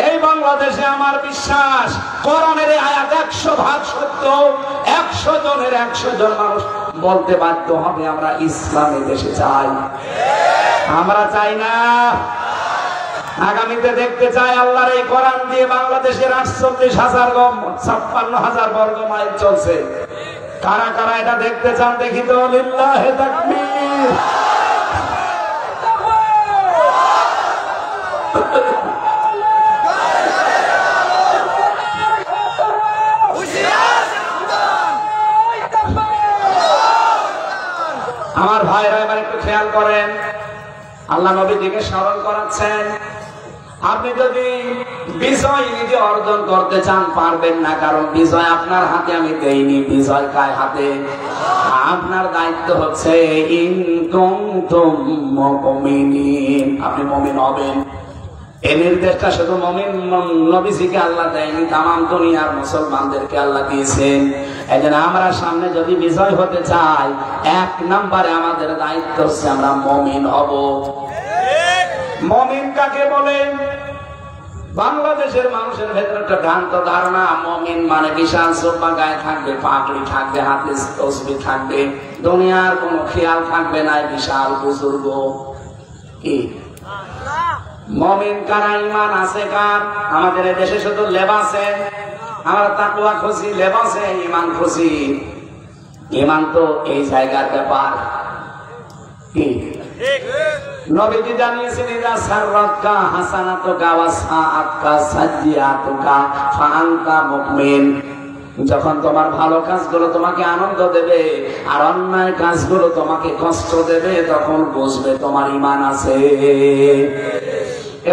এই বাংলাদেশে আমার বিশ্বাস কোরআনের আয়াত 100% সত্য। 100 জনের 100 জন মানুষ বলতে বাধ্য হবে, আমরা ইসলামী দেশে চাই। আমরা চাই না, আগামীতে দেখতে চাই আল্লাহর এই কোরআন দিয়ে বাংলাদেশের 58,000 বর্গ মাইল চলছে। কারা কারা এটা দেখতে চান দেখি তো? লিল্লাহি তাকবীর। আমার ভাইরা এবার একটু খেয়াল করেন, আল্লাহ নবীজিকে স্মরণ করাচ্ছেন। আপনি যদি বিজয় নিজে অর্জন করতে চান, পারবেন না, কারণ বিজয় আপনার হাতে আমি দেইনি। বিজয় কার হাতে? আপনার দায়িত্ব হচ্ছে ইন কুনতুম মুমিনিন, আপনি মুমিন হবেন। এই নির্দেশটা শুধু মুমিন নবীজিকে আল্লাহ দেয়নি, তামাম দুনিয়ার মুসলমানদেরকে আল্লাহ দিয়েছেন। এজন্য আমরা সামনে যদি বিজয় হতে চাই, 1 নম্বরে আমাদের দায়িত্ব হচ্ছে আমরা মুমিন হব। মুমিন কাকে বলে? বাংলাদেশের মানুষের ভেতরে একটা ভ্রান্ত ধারণা, মুমিন মানে বিশাল সোপা গায়ে থাকবে, পাগড়ি থাকবে, হাতে তসবিহ থাকবে, দুনিয়ার কোনো খেয়াল থাকবে না, বিশাল বুজুর্গ। কি মুমিন কারা? ঈমান আছে কার? আমাদের দেশে শুধু লেবাসে আমরা তাকওয়া খুঁজি, লেবাসে ঈমান খুঁজি। ঈমান তো এই জায়গার ব্যাপার। কি নবীজি জানিয়েছেন, ইযা সাররাতকা হাসানাতুকা ওয়া সাআতকা সাজ্জিআতুকা ফাআনতা মুমিন। যখন তোমার ভালো কাজগুলো তোমাকে আনন্দ দেবে আর অন্যায় কাজগুলো তোমাকে কষ্ট দেবে, তখন বুঝবে তোমার ঈমান আছে।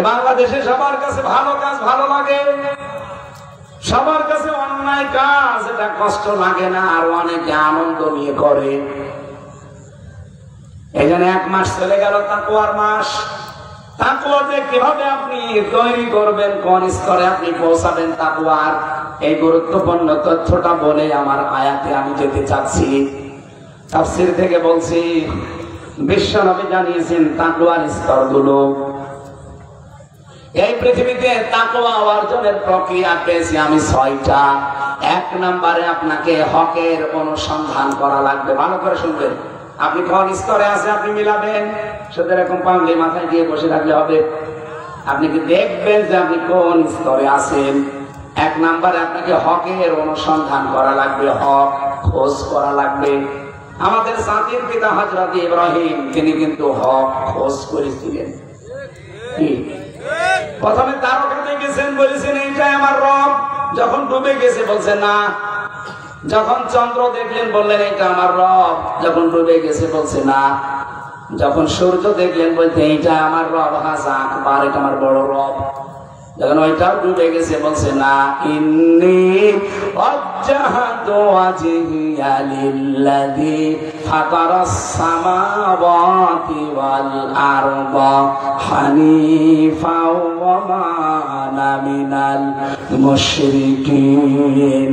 বাংলাদেশে সবার কাছে ভালো কাজ ভালো লাগে, সবার কাছে অন্যায় কাজ এটা কষ্ট লাগে না, আর অনেকে আনন্দ নিয়ে করে। এখানে 1 মাস চলে গেল তাকওয়ার মাস। তাকওয়াতে কিভাবে আপনি তৈরি করবেন, কোন স্তরে আপনি পৌঁছাবেন তাকওয়ার, এই গুরুত্বপূর্ণ তথ্যটা বলে আমার আয়াতে আমি যেতে চাচ্ছি। তাফসীর থেকে বলছি, বিশ্বনবী জানিয়েছেন তাকওয়ার স্তরগুলো। এই পৃথিবীতে তাকওয়া অর্জনের প্রক্রিয়া পেয়েছি আমি 6টা। 1 নম্বরে আপনাকে হকের অনুসন্ধান করা লাগবে। ভালো করে শুনবেন, আপনি কোন স্তরে আছে আপনি মিলাবেন, শুধু এরকম পাগলি মাথায় দিয়ে বসে থাকলে হবে। আপনি কি দেখবেন যে আপনি কোন স্তরে আছেন। 1 নম্বরে আপনাকে হকের অনুসন্ধান করা লাগবে, হক খোঁজ করা লাগবে। আমাদের জাতির পিতা হযরত ইব্রাহিম, তিনি কিন্তু হক খোঁজ করেছিলেন। প্রথমে তারকাতে গেছেন, বলেছেন এইটাই আমার রব। যখন ডুবে গেছে বলছে না। যখন চন্দ্র দেখলেন বললেন এটা আমার রব। যখন ডুবে গেছে বলছে না। যখন সূর্য দেখলেন বলতে এইটা আমার রব, হাজা আকবার, এটা আমার বড় রব। যখন ওইটাও ডুবে গেছে বলছে না। ইন্নী ওয়াজ্জাহতু ওয়াজহিয়া লিল্লাযী ফাতারাস সামাওয়াতি ওয়াল আরদা হানিফা ওয়া মা আনা মিনাল মুশরিকিন।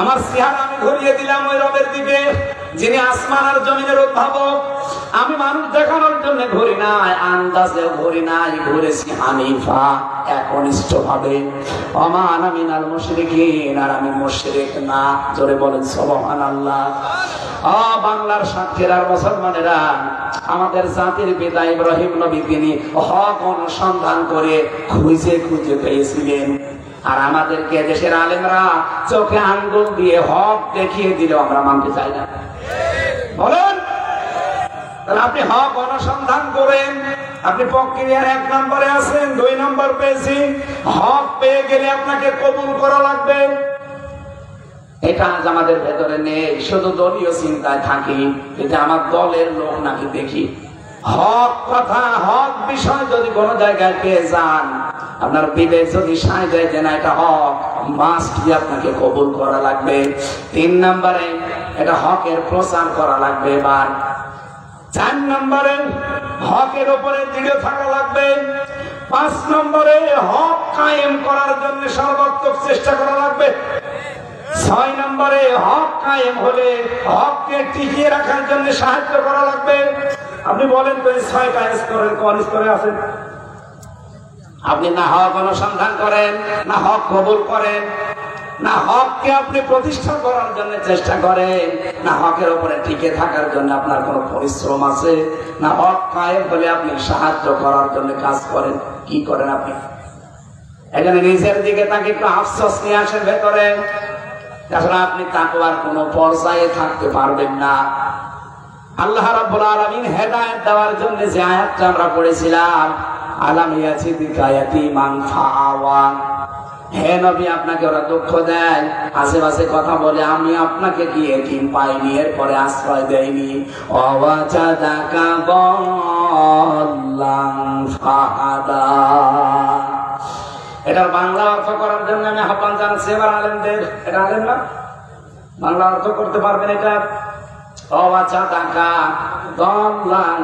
আমার চেহারা আমি ঘুরিয়ে দিলাম ওই রবের দিকে যিনি আসমান আর জমিনের উদ্ভাবক। আমি মানুষ দেখানোর জন্য ঘুরি নাই, আন্দাজেও ঘুরি নাই, ঘুরেছি হানিফা, একনিষ্ঠ ভাবে। ওয়া মা আনা মিনাল মুশরিকিন, আর আমি মুশরিক না। জোরে বলেন সুবহানাল্লাহ। বাংলার সাক্ষীর আর মুসলমানেরা, আমাদের জাতির পিতা ইব্রাহিম নবী তিনি হক অনুসন্ধান করে খুঁজে খুঁজে পেয়েছিলেন। আর আমাদেরকে দেশের আলেমরা চোখে আঙ্গুল দিয়ে হক দেখিয়ে দিলেও আমরা মানতে চাই না। বলেন, তাহলে আপনি হক অনুসন্ধান করেন। আপনি প্রক্রিয়ার 1 নম্বরে আছেন, 2 নম্বর পেয়েছি। হক পেয়ে গেলে আপনাকে কবুল করা লাগবে। এটা আজ আমাদের ভেতরে নেই, শুধু দলীয় চিন্তায় থাকি, এটা আমার দলের লোক নাকি দেখি। হক কথা, হক বিষয় যদি কোনো জায়গায় পেয়ে যান, আপনার বিবেক যদি সায় যায় যে না এটা হক, মাস্ট বি আপনাকে কবুল করা লাগবে। 3 নম্বরে এটা হকের প্রচার করা লাগবে। এবার 4 নম্বরে হকের উপরে দৃঢ় থাকা লাগবে। 5 নম্বরে হক কায়েম করার জন্য সর্বাত্মক চেষ্টা করা লাগবে। 6 নম্বরে হক কায়েম হলে হককে টিকিয়ে রাখার জন্য সাহায্য করা লাগবে। আপনি বলেন তো এই 6টা স্তরের কোন স্তরে আছেন? আপনি না হক অনুসন্ধান করেন, না হক কবুল করেন, না হককে আপনি প্রতিষ্ঠা করার জন্য চেষ্টা করেন, না হকের উপরে টিকে থাকার জন্য আপনার কোনো পরিশ্রম আছে, না হক কায়েম হলে আপনি সাহায্য করার জন্য কাজ করেন। কি করেন আপনি? এখানে নিজের দিকে তাকে একটু আফসোস নিয়ে আসেন ভেতরে। তাছাড়া আপনি তাকওয়ার কোনো পর্যায়ে থাকতে পারবেন না। আল্লাহ রাব্বুল আলামিন হেদায়েত দেওয়ার জন্য যে আয়াতটা আমরা পড়েছিলাম, আলাম ইয়াতিকা ইয়াতীমান ফাআওয়া, হে নবী আপনাকে ওরা দুঃখ দেয়, আশেপাশে কথা বলে, আমি আপনাকে কি এতিম পাইনি, এরপরে আশ্রয় দেয়নি। ওয়াজাদাকা দাল্লান ফাহাদা। এটার বাংলা অর্থ করার জন্য আমি আহ্বান জানাচ্ছি এবার আলেমদের। এটা আলেম না, বাংলা অর্থ করতে পারবেন এটা? ওয়াজাদাকা দাল্লান,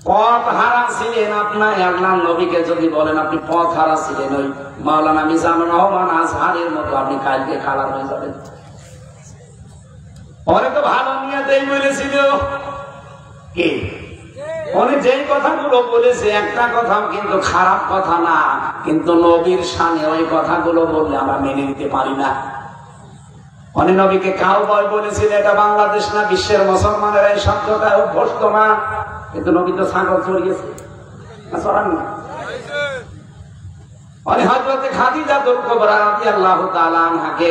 পথ হারা ছিলেন আপনার আল্লাহ নবীকে যদি বলেন আপনি পথ হারা ছিলেন, ওই মাওলানা মিজানুর রহমান আজহারের মতো আপনি কালকে কালার হয়ে যাবেন। পরে তো ভালো নিয়তেই বলেছিল, কি উনি যেই কথাগুলো বলেছে একটা কথা কিন্তু খারাপ কথা না, কিন্তু নবীর শানে ওই কথাগুলো বললে আমরা মেনে নিতে পারি না। উনি নবীকে কাউবয় বলেছিল, এটা বাংলাদেশ না বিশ্বের মুসলমানেরা এই শব্দটা অভ্যস্ত না, কিন্তু নবী তো ছাগল চড়িয়েছে না, চড়ান না। উনি হযরত খাদিজাতুল কুবরা রাদিয়াল্লাহু তাআলা আনহাকে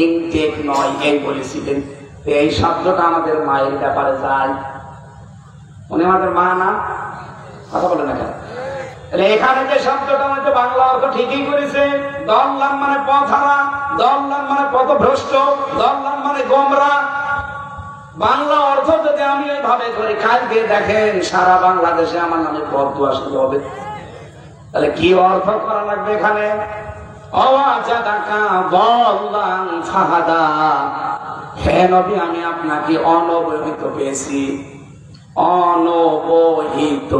ইনটেক নয় এই বলেছিলেন। এই শব্দটা আমাদের মায়ের ব্যাপারে যায়। উনি আমাদের মা না, কথা বলে না কেন? এখানে যে শব্দটা হয়তো বাংলা অর্থ ঠিকই করেছে, দল্লাম মানে পথহারা, দল্লাম মানে পথভ্রষ্ট, দল্লাম মানে গোমরা। বাংলা অর্থ যদি আমি ওইভাবে করি, কালকে দেখেন সারা বাংলাদেশে আমার নামে বদদুয়া শুরু হবে। তাহলে কি অর্থ করা লাগবে এখানে? হে নবী, আমি আপনাকে অনবহিত পেয়েছি। অনবহিত,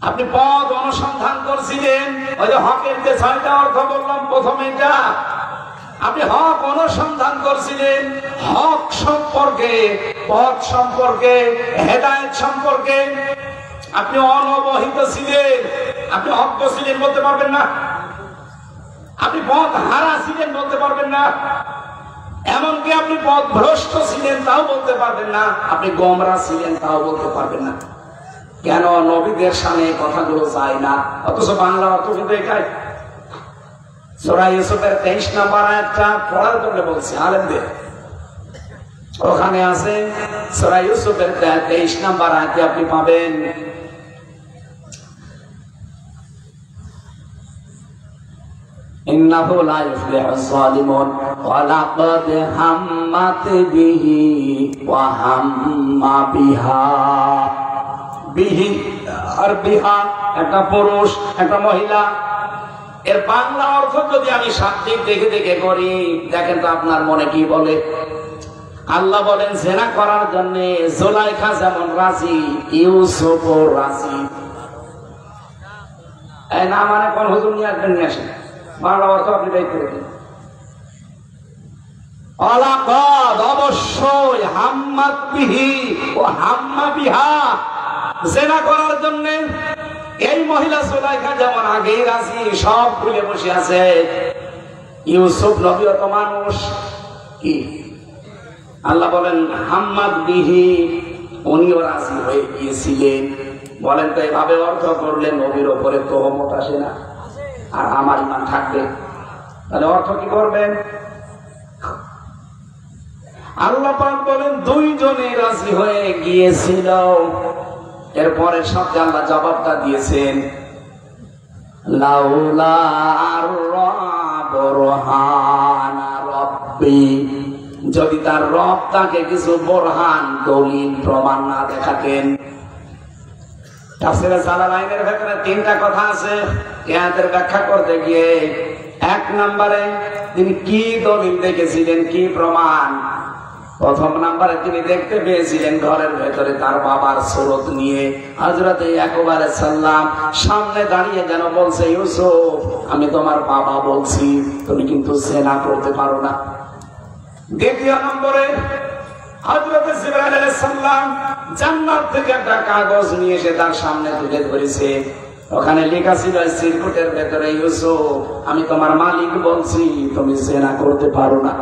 আপনি পথ অনুসন্ধান করছিলেন। ওই যে হকের যে 6টা অর্থ বললাম প্রথমে, যা আপনি হক অনুসন্ধান করছিলেন, হক সম্পর্কে, পথ সম্পর্কে, হেদায়েত সম্পর্কে আপনি অনবহিত ছিলেন। আপনি অজ্ঞ ছিলেন বলতে পারবেন না, আপনি পথ হারা ছিলেন বলতে পারবেন না, এমনকি আপনি পথ ভ্রষ্ট ছিলেন তাও বলতে পারবেন না, আপনি গোমরা ছিলেন তাও বলতে পারবেন না। কেন? নবীদের সামনে কথাগুলো যায় না, অথচ বাংলা অর্থ কিন্তু এটাই। সূরা ইউসুফের 23 নম্বর আয়াতটা পড়ার জন্য বলছি আলেমদের, ওখানে আছে সূরা ইউসুফের 23 নম্বর আয়াতে আপনি পাবেন, ইন্নাহু লা ইফলিহুজ যালিমুন ওয়া লাকাদ হাম্মাত বিহি ওয়া হাম্মা বিহা। বিহি আর বিহা একটা পুরুষ একটা মহিলা। এর বাংলা অর্থ যদি আমি শাব্দিক দেখে দেখে করি, দেখেন তো আপনার মনে কি বলে। আল্লাহ বলেন জেনা করার জন্য জুলাইখা যেমন রাজি, ইউসুফও রাজি। এই না মানে কোন হুজুর নিয়ে আসবেন, নিয়ে আসেন, বাংলা অর্থ আপনি তাই করে দিন। অলাকাদ, অবশ্যই, হাম্মাত বিহি ও হাম্মা বিহা, জেনা করার জন্য এই মহিলা সুলাইখা যেমন আগেই রাজি, সব ভুলে বসে আছে। ইউসুফ নবীও তো মানুষ, কি আল্লাহ বলেন হাম্মাত বিহি, উনিও রাজি হয়ে গিয়েছিলেন। বলেন তো এভাবে অর্থ করলে নবীর ওপরে তোহমত আসে না? আর আমার ইমান থাকবে? তাহলে অর্থ কি করবেন? আল্লাহ পাক বলেন দুইজনে রাজি হয়ে গিয়েছিল। এরপরে শব্দে আল্লাহ জবাবটা দিয়েছেন, লাউলা বুরহানা রাব্বি, যদি তার রব তাকে কিছু বোরহান, দলিল, প্রমাণ না দেখাতেন। তাফসীরে জালালাইনের ভেতরে 3টা কথা আছে আয়াতের ব্যাখ্যা করতে গিয়ে। 1 নম্বরে তিনি কি দলিল দেখেছিলেন, কি প্রমাণ? প্রথম নম্বরে তিনি দেখতে পেয়েছিলেন ঘরের ভেতরে তার বাবার সুরত নিয়ে হযরত ইয়াকুব আলাইহিস সালাম সামনে দাঁড়িয়ে যেন বলছে, ইউসুফ আমি তোমার বাবা বলছি, তুমি কিন্তু জিনা করতে পারো না। দ্বিতীয় নম্বরে হযরত জিবরাইল আলাইহিস সালাম জান্নাত থেকে একটা কাগজ নিয়ে এসে তার সামনে তুলে ধরেছে। ওখানে লেখা ছিল সিরকুটের ভেতরে, ইউসুফ আমি তোমার মালিক বলছি, তুমি জিনা করতে পারো না।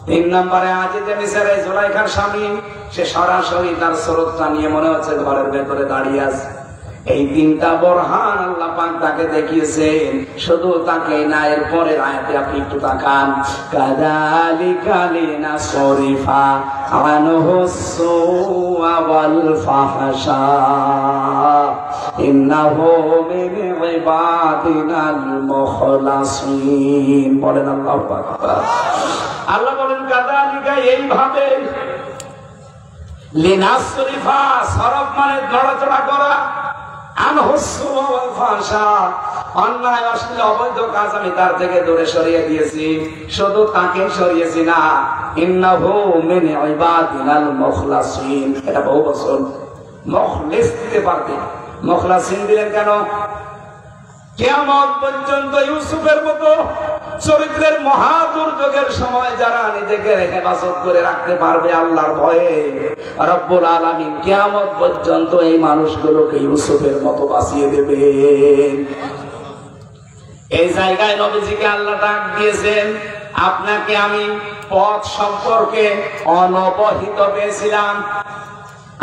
3 নম্বরে আজিজে মিসরে জুলাইখার স্বামী, সে সরাসরি তার সুরতটা নিয়ে মনে হচ্ছে ঘরের ভেতরে দাঁড়িয়ে আছে। এই 3টা বোরহান আল্লাহ পাক তাকে দেখিয়েছেন। শুধু তাকে না, এর পরের আয়াতে আপনি একটু তাকান, কাযালিকা লিনাসরিফা আনহু সুআ ওয়াল ফাহশা ইন্নাহু মিন ইবাদিনাল মুখলাসিন। বলেন আল্লাহু আকবার। আল্লাহ বলেন কাযালিকা, এইভাবে, লিনাসরিফা, সরফ মানে নড়াচড়া করা, অন্যায় অশ্লীল অবৈধ কাজ আমি তার থেকে দূরে সরিয়ে দিয়েছি। শুধু তাকে সরিয়েছি না, ইন্নাহু মিন ইবাদিনাল মুখলাসিন, এটা বহু বছর মুখলিস দিতে পারতেন, মুখলাসিন দিলেন কেন? কিয়ামত পর্যন্ত ইউসুফের মতো চরিত্রের মহা দুর্যোগের সময় যারা নিজেকে হেফাজত করে রাখতে পারবে আল্লাহর ভয়ে, রব্বুল আলামিন কিয়ামত পর্যন্ত এই মানুষগুলোকে ইউসুফের মতো বাঁচিয়ে দেবেন। এই জায়গায় নবীজিকে আল্লাহ ডাক দিয়েছেন, আপনাকে আমি পথ সম্পর্কে অনবহিত পেয়েছিলাম।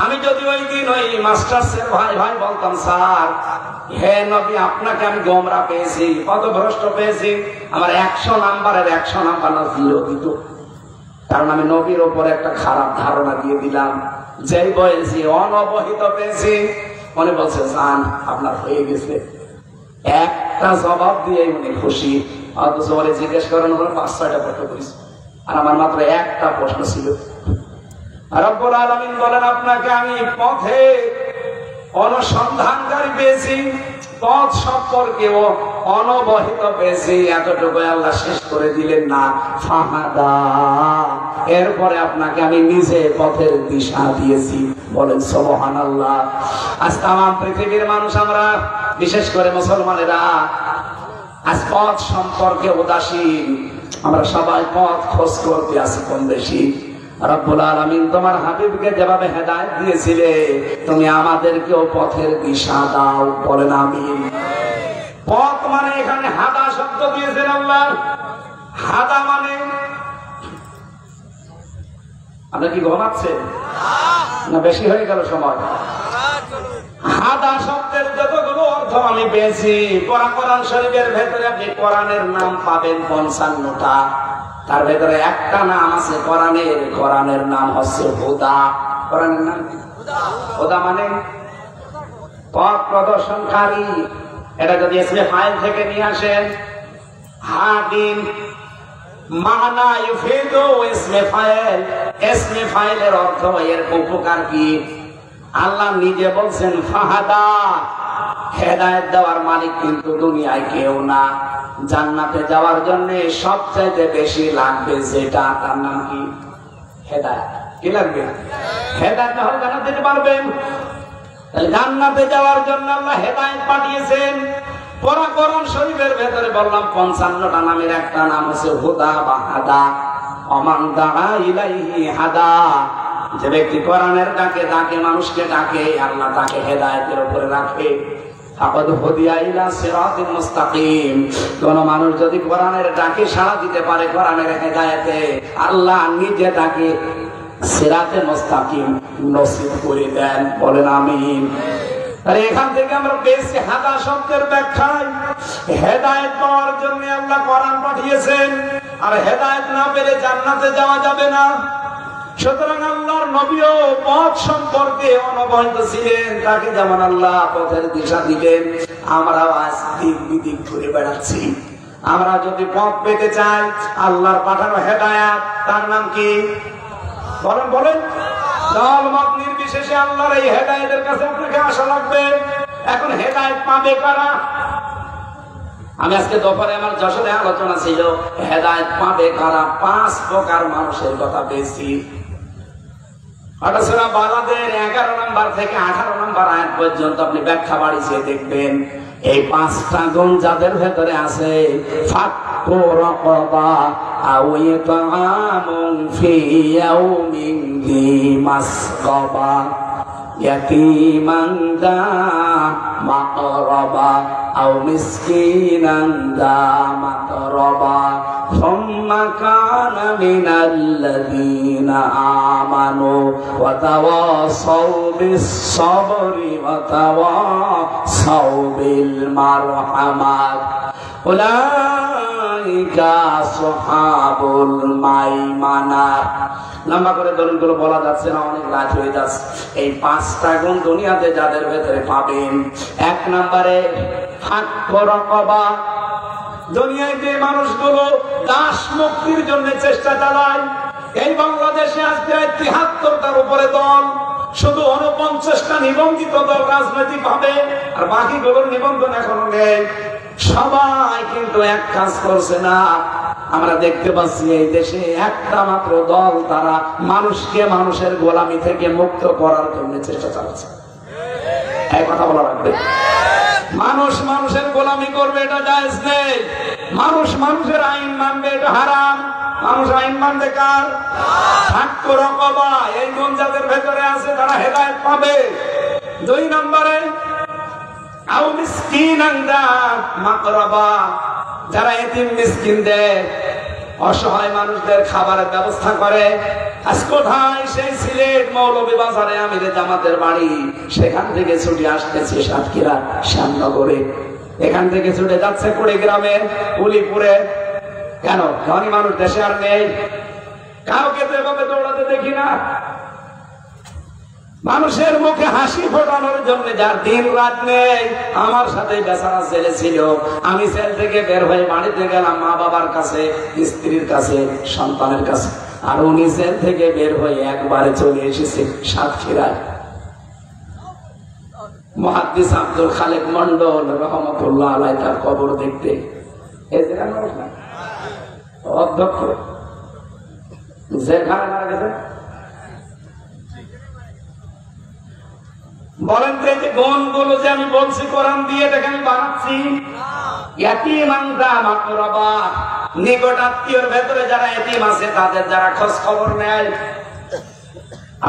আমি যদি ওই দিন ওই মাস্টার্সের ভাই ভাই বলতাম, স্যার হে নবী আপনাকে আমি গোমরা পেয়েছি, পথভ্রষ্ট পেয়েছি, আমার 100 নাম্বারের 100 নাম্বার না 0 দিত। কারণ আমি নবীর ওপর একটা খারাপ ধারণা দিয়ে দিলাম। যেই বলেছি অনবহিত পেয়েছি, মনে বলছে জান আপনার হয়ে গেছে, একটা জবাব দিয়ে উনি খুশি। অথচ বলে জিজ্ঞেস করেন 5-6টা প্রশ্ন করেছি, আর আমার মাত্র একটা প্রশ্ন ছিল। রব্বুল আলামিন বলেন আপনাকে আমি পথে অনুসন্ধানকারী পেয়েছি, পথ সম্পর্কে অনবহিত পেয়েছি। এতটুকু আল্লাহ শেষ করে দিলেন না, ফাহাদা, এরপরে আপনাকে আমি নিজে পথের দিশা দিয়েছি। বলেন সুবহানাল্লাহ। আজ তামাম পৃথিবীর মানুষ আমরা, বিশেষ করে মুসলমানেরা আজ পথ সম্পর্কে উদাসীন। আমরা সবাই পথ খোঁজ করতে আছি কম বেশি। রব্বুল আলামিন তোমার হাবিবকে যেভাবে হেদায়েত দিয়েছিলে, তুমি আমাদেরকেও পথের দিশা দাও। বলেন আমিন। পথ মানে এখানে হাদা শব্দ দিয়েছেন আল্লাহ। হাদা মানে, আপনি কি ঘুমাচ্ছেন না বেশি হয়ে গেল সময়? হাদা শব্দের যতগুলো অর্থ আমি পেয়েছি, কোরআন শরীফের ভেতরে আপনি কোরআনের নাম পাবেন 55টা। তার ভেতরে একটা নাম আছে কোরআনের নাম হচ্ছে হুদা। কোরআনের নাম হুদা মানে পথ প্রদর্শনকারী। এটা যদি ইসমে ফাইল থেকে নিয়ে আসেন, হাদিন মানা ইউফিদু ইসমে ফাইল। ইসমে ফাইলের অর্থ এর উপকার কি? আল্লাহ নিজে বলছেন ফাহাদা, হেদায়েত দেওয়ার মালিক কিন্তু দুনিয়ায় কেউ না। জান্নাতে যাওয়ার জন্য সবচাইতে বেশি লাগবে যেটা, তার নাম কি? হেদায়েত। কি লাগবে? হেদায়েত না হলে জান্নাতে যেতে পারবেন? তাহলে জান্নাতে যাওয়ার জন্য আল্লাহ হেদায়েত পাঠিয়েছেন। কোরআন শরীফের ভেতরে বললাম 55টা নামের একটা নাম হচ্ছে হুদা বা হাদা। অমান দাআ ইলাইহি হাদা, যে ব্যক্তি কোরআনের ডাকে ডাকে, মানুষকে ডাকে, আল্লাহ তাকে হেদায়েতের উপরে রাখে। ফাকাদ হুদিয়া ইলা সিরাতিল মুস্তাকিম। কোন মানুষ যদি কোরআনের ডাকে সাড়া দিতে পারে, কোরআনের হেদায়েতে, আল্লাহ নিজে তাকে সিরাতে মুস্তাকিম নসিব করে দেন। বলেন আমিন। আর এখান থেকে আমরা পেয়েছি হাদা শব্দের ব্যাখ্যায় হেদায়েত পাওয়ার জন্য আল্লাহ কোরআন পাঠিয়েছেন। আর হেদায়েত না পেলে জান্নাতে যাওয়া যাবে না। সুতরাং আল্লাহর নবীও পথ সম্পর্কে অনবহিত ছিলেন। তাকে যেমন আল্লাহ পথের দিশা দিলেন, আমরাও আজ দিক বিদিক ঘুরে বেড়াচ্ছি। আমরা যদি পথ পেতে চাই, আল্লাহর পাঠানো হেদায়েত, তার নাম কি? বলেন বলেন। দল মত নির্বিশেষে আল্লাহর এই হেদায়েতের কাছে আপনাকে আসা লাগবে। এখন হেদায়েত পাবে কারা? আমি আজকে দুপুরে আমার যশোরে আলোচনা ছিল, হেদায়েত পাবে কারা। 5 প্রকার মানুষের কথা পেয়েছি। সূরা বালাদের 11 নম্বর থেকে 18 নম্বর আয়াত পর্যন্ত আপনি ব্যাখ্যা বাড়িয়ে দেখবেন। এই 5টা গুণ যাদের ভেতরে আছে, ফাক্কু রাকাবা আও ইতআমুন ফি ইয়াউমিন যী মাসগাবা ইয়াতীমান দা মাকরাবা আও মিসকিনান দা মাতরাবা সুম্মা কানা মিনাল্লাযীনা আমানু ওয়া তাওয়াসাউ বিস-সাবরি ওয়া তাওয়াসাউ বিল মারহামাত উলাইকা আসহাবুল মাইমানা। লম্বা করে দলিলগুলো বলা যাচ্ছে না, অনেক রাত হয়ে যাচ্ছে। এই 5টা গুণ দুনিয়াতে যাদের ভেতরে পাবেন, 1 নম্বরে ফাক্কু রাকাবা। দুনিয়ায় যে মানুষগুলো দাস মুক্তির জন্য চেষ্টা চালায়, এই বাংলাদেশে আজকে 73টার উপরে দল, শুধু 49টা নিবন্ধিত দল রাজনৈতিক ভাবে, আর বাকিগুলোর নিবন্ধন এখনো নেই। সবাই কিন্তু এক কাজ করছে না। আমরা দেখতে পাচ্ছি এই দেশে একটা মাত্র দল, তারা মানুষকে মানুষের গোলামি থেকে মুক্ত করার জন্য চেষ্টা চালাচ্ছে। এই কথা বলা লাগবে। মানুষ মানুষের গোলামি করবে, এটা জায়েজ নেই। মানুষ মানুষের আইন মানবে, এটা হারাম। মানুষ আইন মানবে কার? ফাক্কু রাকাবা। এই গুণ যাদের ভেতরে আছে তারা হেদায়েত পাবে। 2 নম্বরে আও মিসকিনান দা মাকরাবা, যারা এতিম মিসকিনদের, অসহায় মানুষদের খাবারের ব্যবস্থা করে। আজ কোথায়? সেই সিলেট মৌলভীবাজারে আমিরে জামাতের বাড়ি, সেখান থেকে ছুটে আসতেছে সাতক্ষীরা শ্যামনগরে, এখান থেকে ছুটে যাচ্ছে কুড়িগ্রামে, উলিপুরে। কেন? ধনী মানুষ দেশে আর নেই। কাউকে তো এভাবে দৌড়াতে দেখি না। মানুষের মুখে হাসি ফোটানোর জন্য যার দিন রাত নেই। আমার সাথে বেচারা ছেলে ছিল, আমি সেল থেকে বের হয়ে বাড়িতে গেলাম মা বাবার কাছে, স্ত্রীর কাছে, সন্তানের কাছে, আর উনি সেল থেকে বের হয়ে একবারে চলে এসেছে সাতক্ষীরায় মুহাদ্দিস আব্দুল খালেক মন্ডল রহমতুল্লাহ আলাইহি তার কবর দেখতে। অধ্যক্ষ যেখানে মারা গেছে বলেন তো, এই যে গণগুলো যে আমি বলছি কোরআন দিয়ে দেখে আমি বানাচ্ছি, নিকট আত্মীয়র ভেতরে যারা এতিম আছে তাদের যারা খোঁজ খবর নেয়।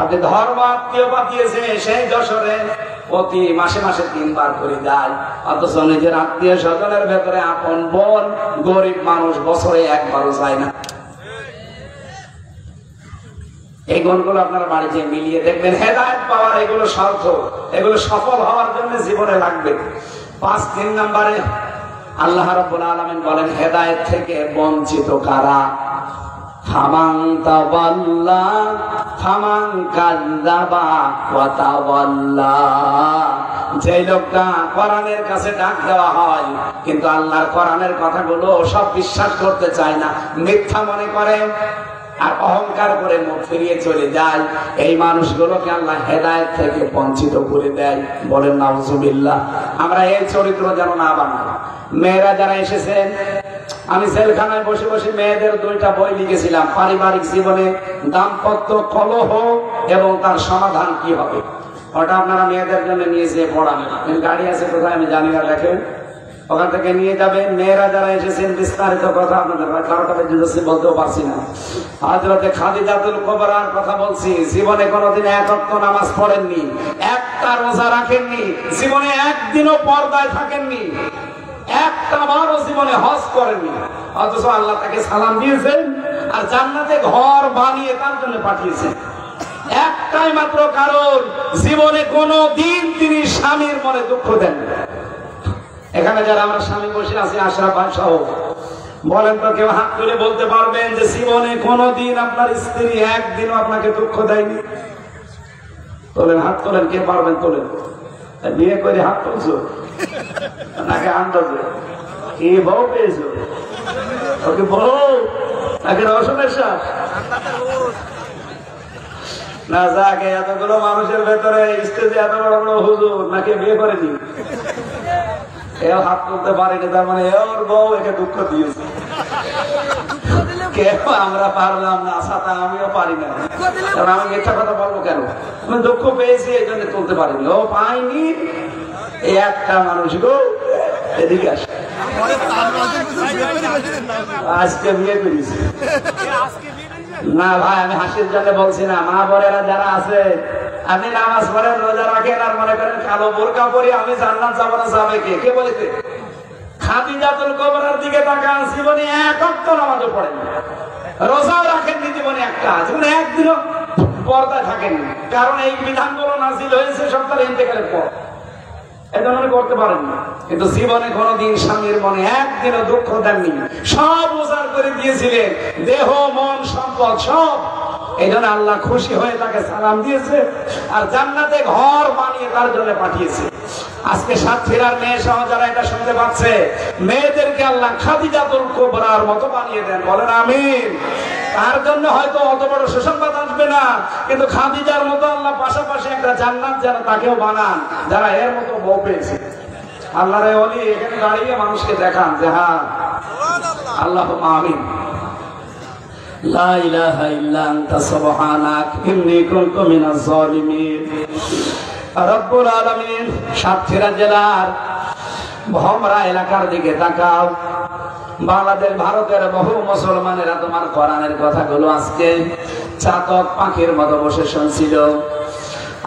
আপনি ধর্ম আত্মীয় পাঠিয়েছে সেই যশোরে প্রতি মাসে মাসে 3 বার করে যায়, অথচ নিজের আত্মীয় স্বজনের ভেতরে আপন বোন গরিব মানুষ বছরে 1 বারও যায় না। এই গুণগুলো আপনার বাড়িতে মিলিয়ে দেখবেন, হেদায়েত পাওয়ার এগুলো শর্ত, এগুলো সফল হওয়ার জন্য জীবনে লাগবে। 3 নম্বরে আল্লাহ রাব্বুল আলামিন বলেন হেদায়েত থেকে বঞ্চিত কারা? ফামান তাওয়াল্লা ফামান কাযযাবা ওয়া তাওয়াল্লা। যে লোকটা কোরআনের কাছে ডাক দেওয়া হয় কিন্তু আল্লাহর কোরআনের কথাগুলো সব বিশ্বাস করতে চায় না, মিথ্যা মনে করে আর অহংকার করে মুখ ফিরিয়ে চলে যায়, এই মানুষগুলোকে আল্লাহ হেদায়েত থেকে বঞ্চিত করে দেয়। বলেন নাউজুবিল্লাহ। আমরা এই চরিত্র যেন না বানাই। মেয়েরা যারা এসেছেন, আমি জেলখানায় বসে বসে মেয়েদের 2টা বই লিখেছিলাম, পারিবারিক জীবনে দাম্পত্য কলহ এবং তার সমাধান কি হবে। ওটা আপনারা মেয়েদের জন্য নিয়ে যেয়ে পড়ান, গাড়ি আছে কোথায় আমি জানি না, দেখেন ওখান থেকে নিয়ে যাবেন। মেয়েরা যারা এসেছেন বিস্তারিত কথা আপনাদের কারোটা বলতেও পারছি না। হযরতে খাদিজাতুল কুবরার কথা বলছি, জীবনে কোনোদিন 1 ওয়াক্ত নামাজ পড়েননি, একটা রোজা রাখেননি, জীবনে একদিনও পর্দায় থাকেননি, একটা বারও জীবনে হজ করেননি, অথচ আল্লাহ তাকে সালাম দিয়েছেন আর জান্নাতে ঘর বানিয়ে তার জন্য পাঠিয়েছেন। একটাই মাত্র কারণ, জীবনে কোনো দিন তিনি স্বামীর মনে দুঃখ দেন। এখানে যারা আমরা স্বামী বসে আছি আশরাফ ভাই সহ, বলেন তো কেউ হাত তুলে বলতে পারবেন যে জীবনে কোনোদিন আপনার স্ত্রী একদিনও আপনাকে দুঃখ দেয়নি? তোলেন, হাত তোলেন, কে পারবেন তোলেন। বিয়ে করে হাত তুলছো নাকি আন্দাজে? কি বউ পেয়েছো? ওকে বউ নাকি রসনের শ্বাস? না যাকে এতগুলো মানুষের ভেতরে স্টেজে এত বড় বড় হুজুর নাকি বিয়ে করেনি? এও হাত তুলতে পারেনি, তার মানে ওর বউ একে দুঃখ দিয়েছে। কেউ আমরা পারলাম না, সাথে আমিও পারি না, কারণ আমি মিথ্যা কথা বলবো কেন? আমি দুঃখ পেয়েছি এই জন্য তুলতে পারিনি, ও পাইনি। এই একটা মানুষ গো এদিকে আসে, আজকে বিয়ে করেছি না ভাই, আমি হাসির জন্য বলছি না। মা বোনেরা যারা আছে, আপনি নামাজ পড়েন, রোজা রাখেন, আর মনে করেন কালো বোরকা পরি আমি জান্নাত যাবো না, যাবে কে? কে বলেছে? খাদিজাতুল কুবরার দিকে তাকান, জীবনে 1 ওয়াক্ত নামাজও পড়েন, রোজাও রাখেননি, জীবনে একটা, জীবনে একদিনও পর্দায় থাকেননি। কারণ এই বিধানগুলো নাযিল হয়েছে সন্তান ইন্তেকালের পর, এজন্য করতে পারেন না। কিন্তু জীবনে কোনোদিন স্বামীর মনে একদিনও দুঃখ দেননি, সব উজাড় করে দিয়েছিলেন, দেহ মন সম্পদ সব। এই জন্য আল্লাহ খুশি হয়ে তাকে সালাম দিয়েছে আর জান্নাতে ঘর বানিয়ে তার জন্য পাঠিয়েছে। আজকে সাতক্ষীরার মেয়ে সহ যারা এটা শুনতে পাচ্ছে, মেয়েদেরকে আল্লাহ খাদিজাতুল কুবরার মতো বানিয়ে দেন, বলেন আমিন। তার জন্য হয়তো অত বড় সুসংবাদ আসবে না, কিন্তু খাদিজার মতো আল্লাহ পাশাপাশি একটা জান্নাত যেন তাকেও বানান, যারা এর মতো বউ পেয়েছে। আল্লাহর ওলি এখানে দাঁড়িয়ে মানুষকে দেখান যে হ্যাঁ, আল্লাহুম্মা আমিন। লা ইলাহা ইল্লা আনতা সুবহানাক ইন্নী কুনতু মিনাজ জালিমিন। রব্বুল আলামিন সাতক্ষীরা জেলার ভমরা এলাকার দিকে তাকাও। বাংলাদেশ ভারতের বহু মুসলমানেরা তোমার কোরআনের কথাগুলো আজকে চাতক পাখির মতো বসে শুনছিল।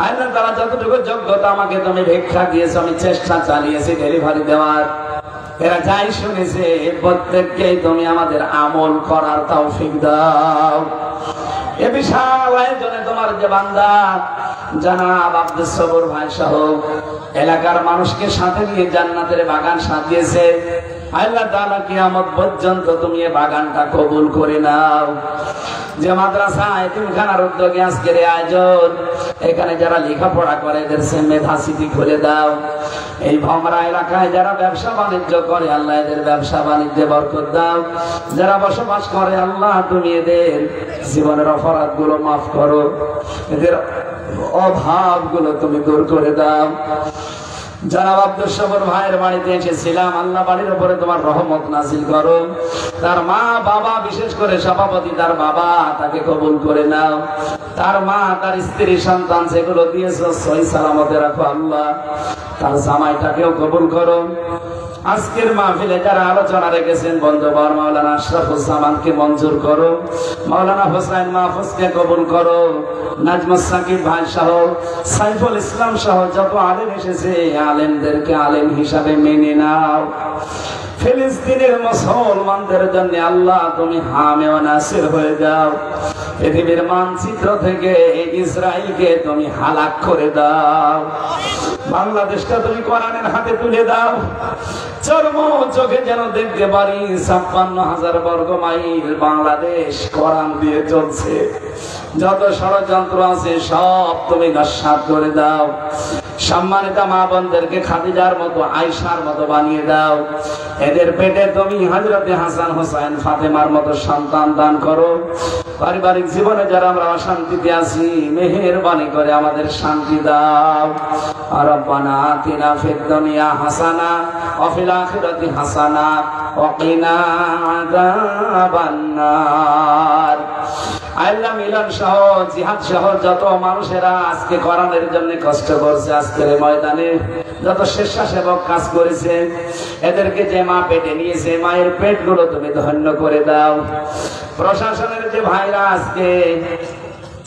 আল্লাহ তাআলা যতটুকু যোগ্যতা আমাকে তুমি ভিক্ষা দিয়েছো, আমি চেষ্টা চালিয়েছি ডেলিভারি দেওয়ার। এরা যাই শুনেছে প্রত্যেককেই তুমি আমাদের আমল করার তৌফিক দাও। এ বিশাল আয়োজনে তোমার যে বান্দা জনাব আব্দুস সবুর ভাই সহ এলাকার মানুষকে সাথে নিয়ে জান্নাতের বাগান সাজিয়েছে। আল্লাহ তাআলা কিয়ামত পর্যন্ত তুমি এই বাগানটা কবুল করে নাও। যে মাদ্রাসা এতিমখানার উদ্যোগে আজকের এই আয়োজন, এখানে যারা লেখাপড়া করে এদের মেধা স্মৃতি খুলে দাও। এই ভমরা এলাকায় যারা ব্যবসা বাণিজ্য করে আল্লাহ এদের ব্যবসা বাণিজ্যে বরকত দাও। যারা বসবাস করে আল্লাহ তুমি এদের জীবনের অপরাধ গুলো মাফ করো, এদের অভাব গুলো তুমি দূর করে দাও। যারা আব্দুল সবর ভাইয়ের বাড়িতে এসেছিলাম আল্লাহ বাড়ির উপরে তোমার রহমত নাজিল করো। তার মা বাবা, বিশেষ করে সভাপতি তার বাবা, তাকে কবুল করে নাও। তার মা, তার স্ত্রী, সন্তান যেগুলো দিয়েছ সহি সালামতে রাখো আল্লাহ। তার জামাইটাকেও কবুল করো। আজকের মাহফিলে যারা আলোচনা রেখেছেন বন্ধুবর মাওলানা আশরাফুজ্জামানকে মঞ্জুর করো, মাওলানা হোসেন মাহফুজকে কবুল করো, নাজমুস সাকিব ভাই সহ সাইফুল ইসলাম সহ যত আলেম এসেছে আলেমদেরকে আলেম হিসাবে মেনে নাও। ফিলিস্তিনের মুসলমানদের জন্য আল্লাহ তুমি হামে ও নাসির হয়ে যাও। পৃথিবীর মানচিত্র থেকে ইসরায়েলকে তুমি হালাক করে দাও। বাংলাদেশটা তুমি কোরআনের হাতে তুলে দাও। চর্ম চোখে যেন দেখতে পারি ৫৬,০০০ বর্গ মাইল বাংলাদেশ কোরআন দিয়ে চলছে। যত ষড়যন্ত্র আছে সব তুমি নস্যাৎ করে দাও। সম্মানিত মা বোনদেরকে খাদিজার মতো, আয়েশার মতো বানিয়ে দাও। এদের পেটে তুমি হযরতে হাসান হোসেন ফাতেমার মতো সন্তান দান করো। পারিবারিক জীবনে যারা আমরা অশান্তিতে আছি মেহেরবানি করে আমাদের শান্তি দাও। রব্বানা আতিনা ফিদ দুনিয়া হাসানা ওয়া ফিল আখিরাতি হাসানা ওয়া কিনা আযাবান নার। আল্লাহ মিলন সহ জিহাদ সহ যত মানুষেরা আজকে কোরআনের জন্য কষ্ট করছে, আজকের ময়দানে যত স্বেচ্ছাসেবক কাজ করেছে, এদেরকে যে মা পেটে নিয়েছে মায়ের পেটগুলো তুমি ধন্য করে দাও। প্রশাসনের যে ভাইরা আজকে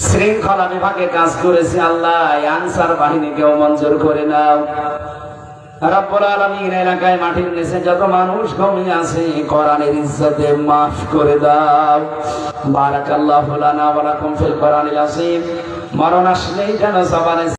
শৃঙ্খলা বিভাগে কাজ করেছে আল্লাহ আনসার বাহিনীকেও মঞ্জুর করে নাও। রব্বুল আলামিন এলাকায় মাটির নিচে যত মানুষ ঘুমিয়ে আছে কোরআনের ইজ্জতে মাফ করে দাও। বারাকাল্লাহু লানা ওয়া লাকুম ফিল কোরআনিল আযীম। মরণ আসলেই যেন জবানে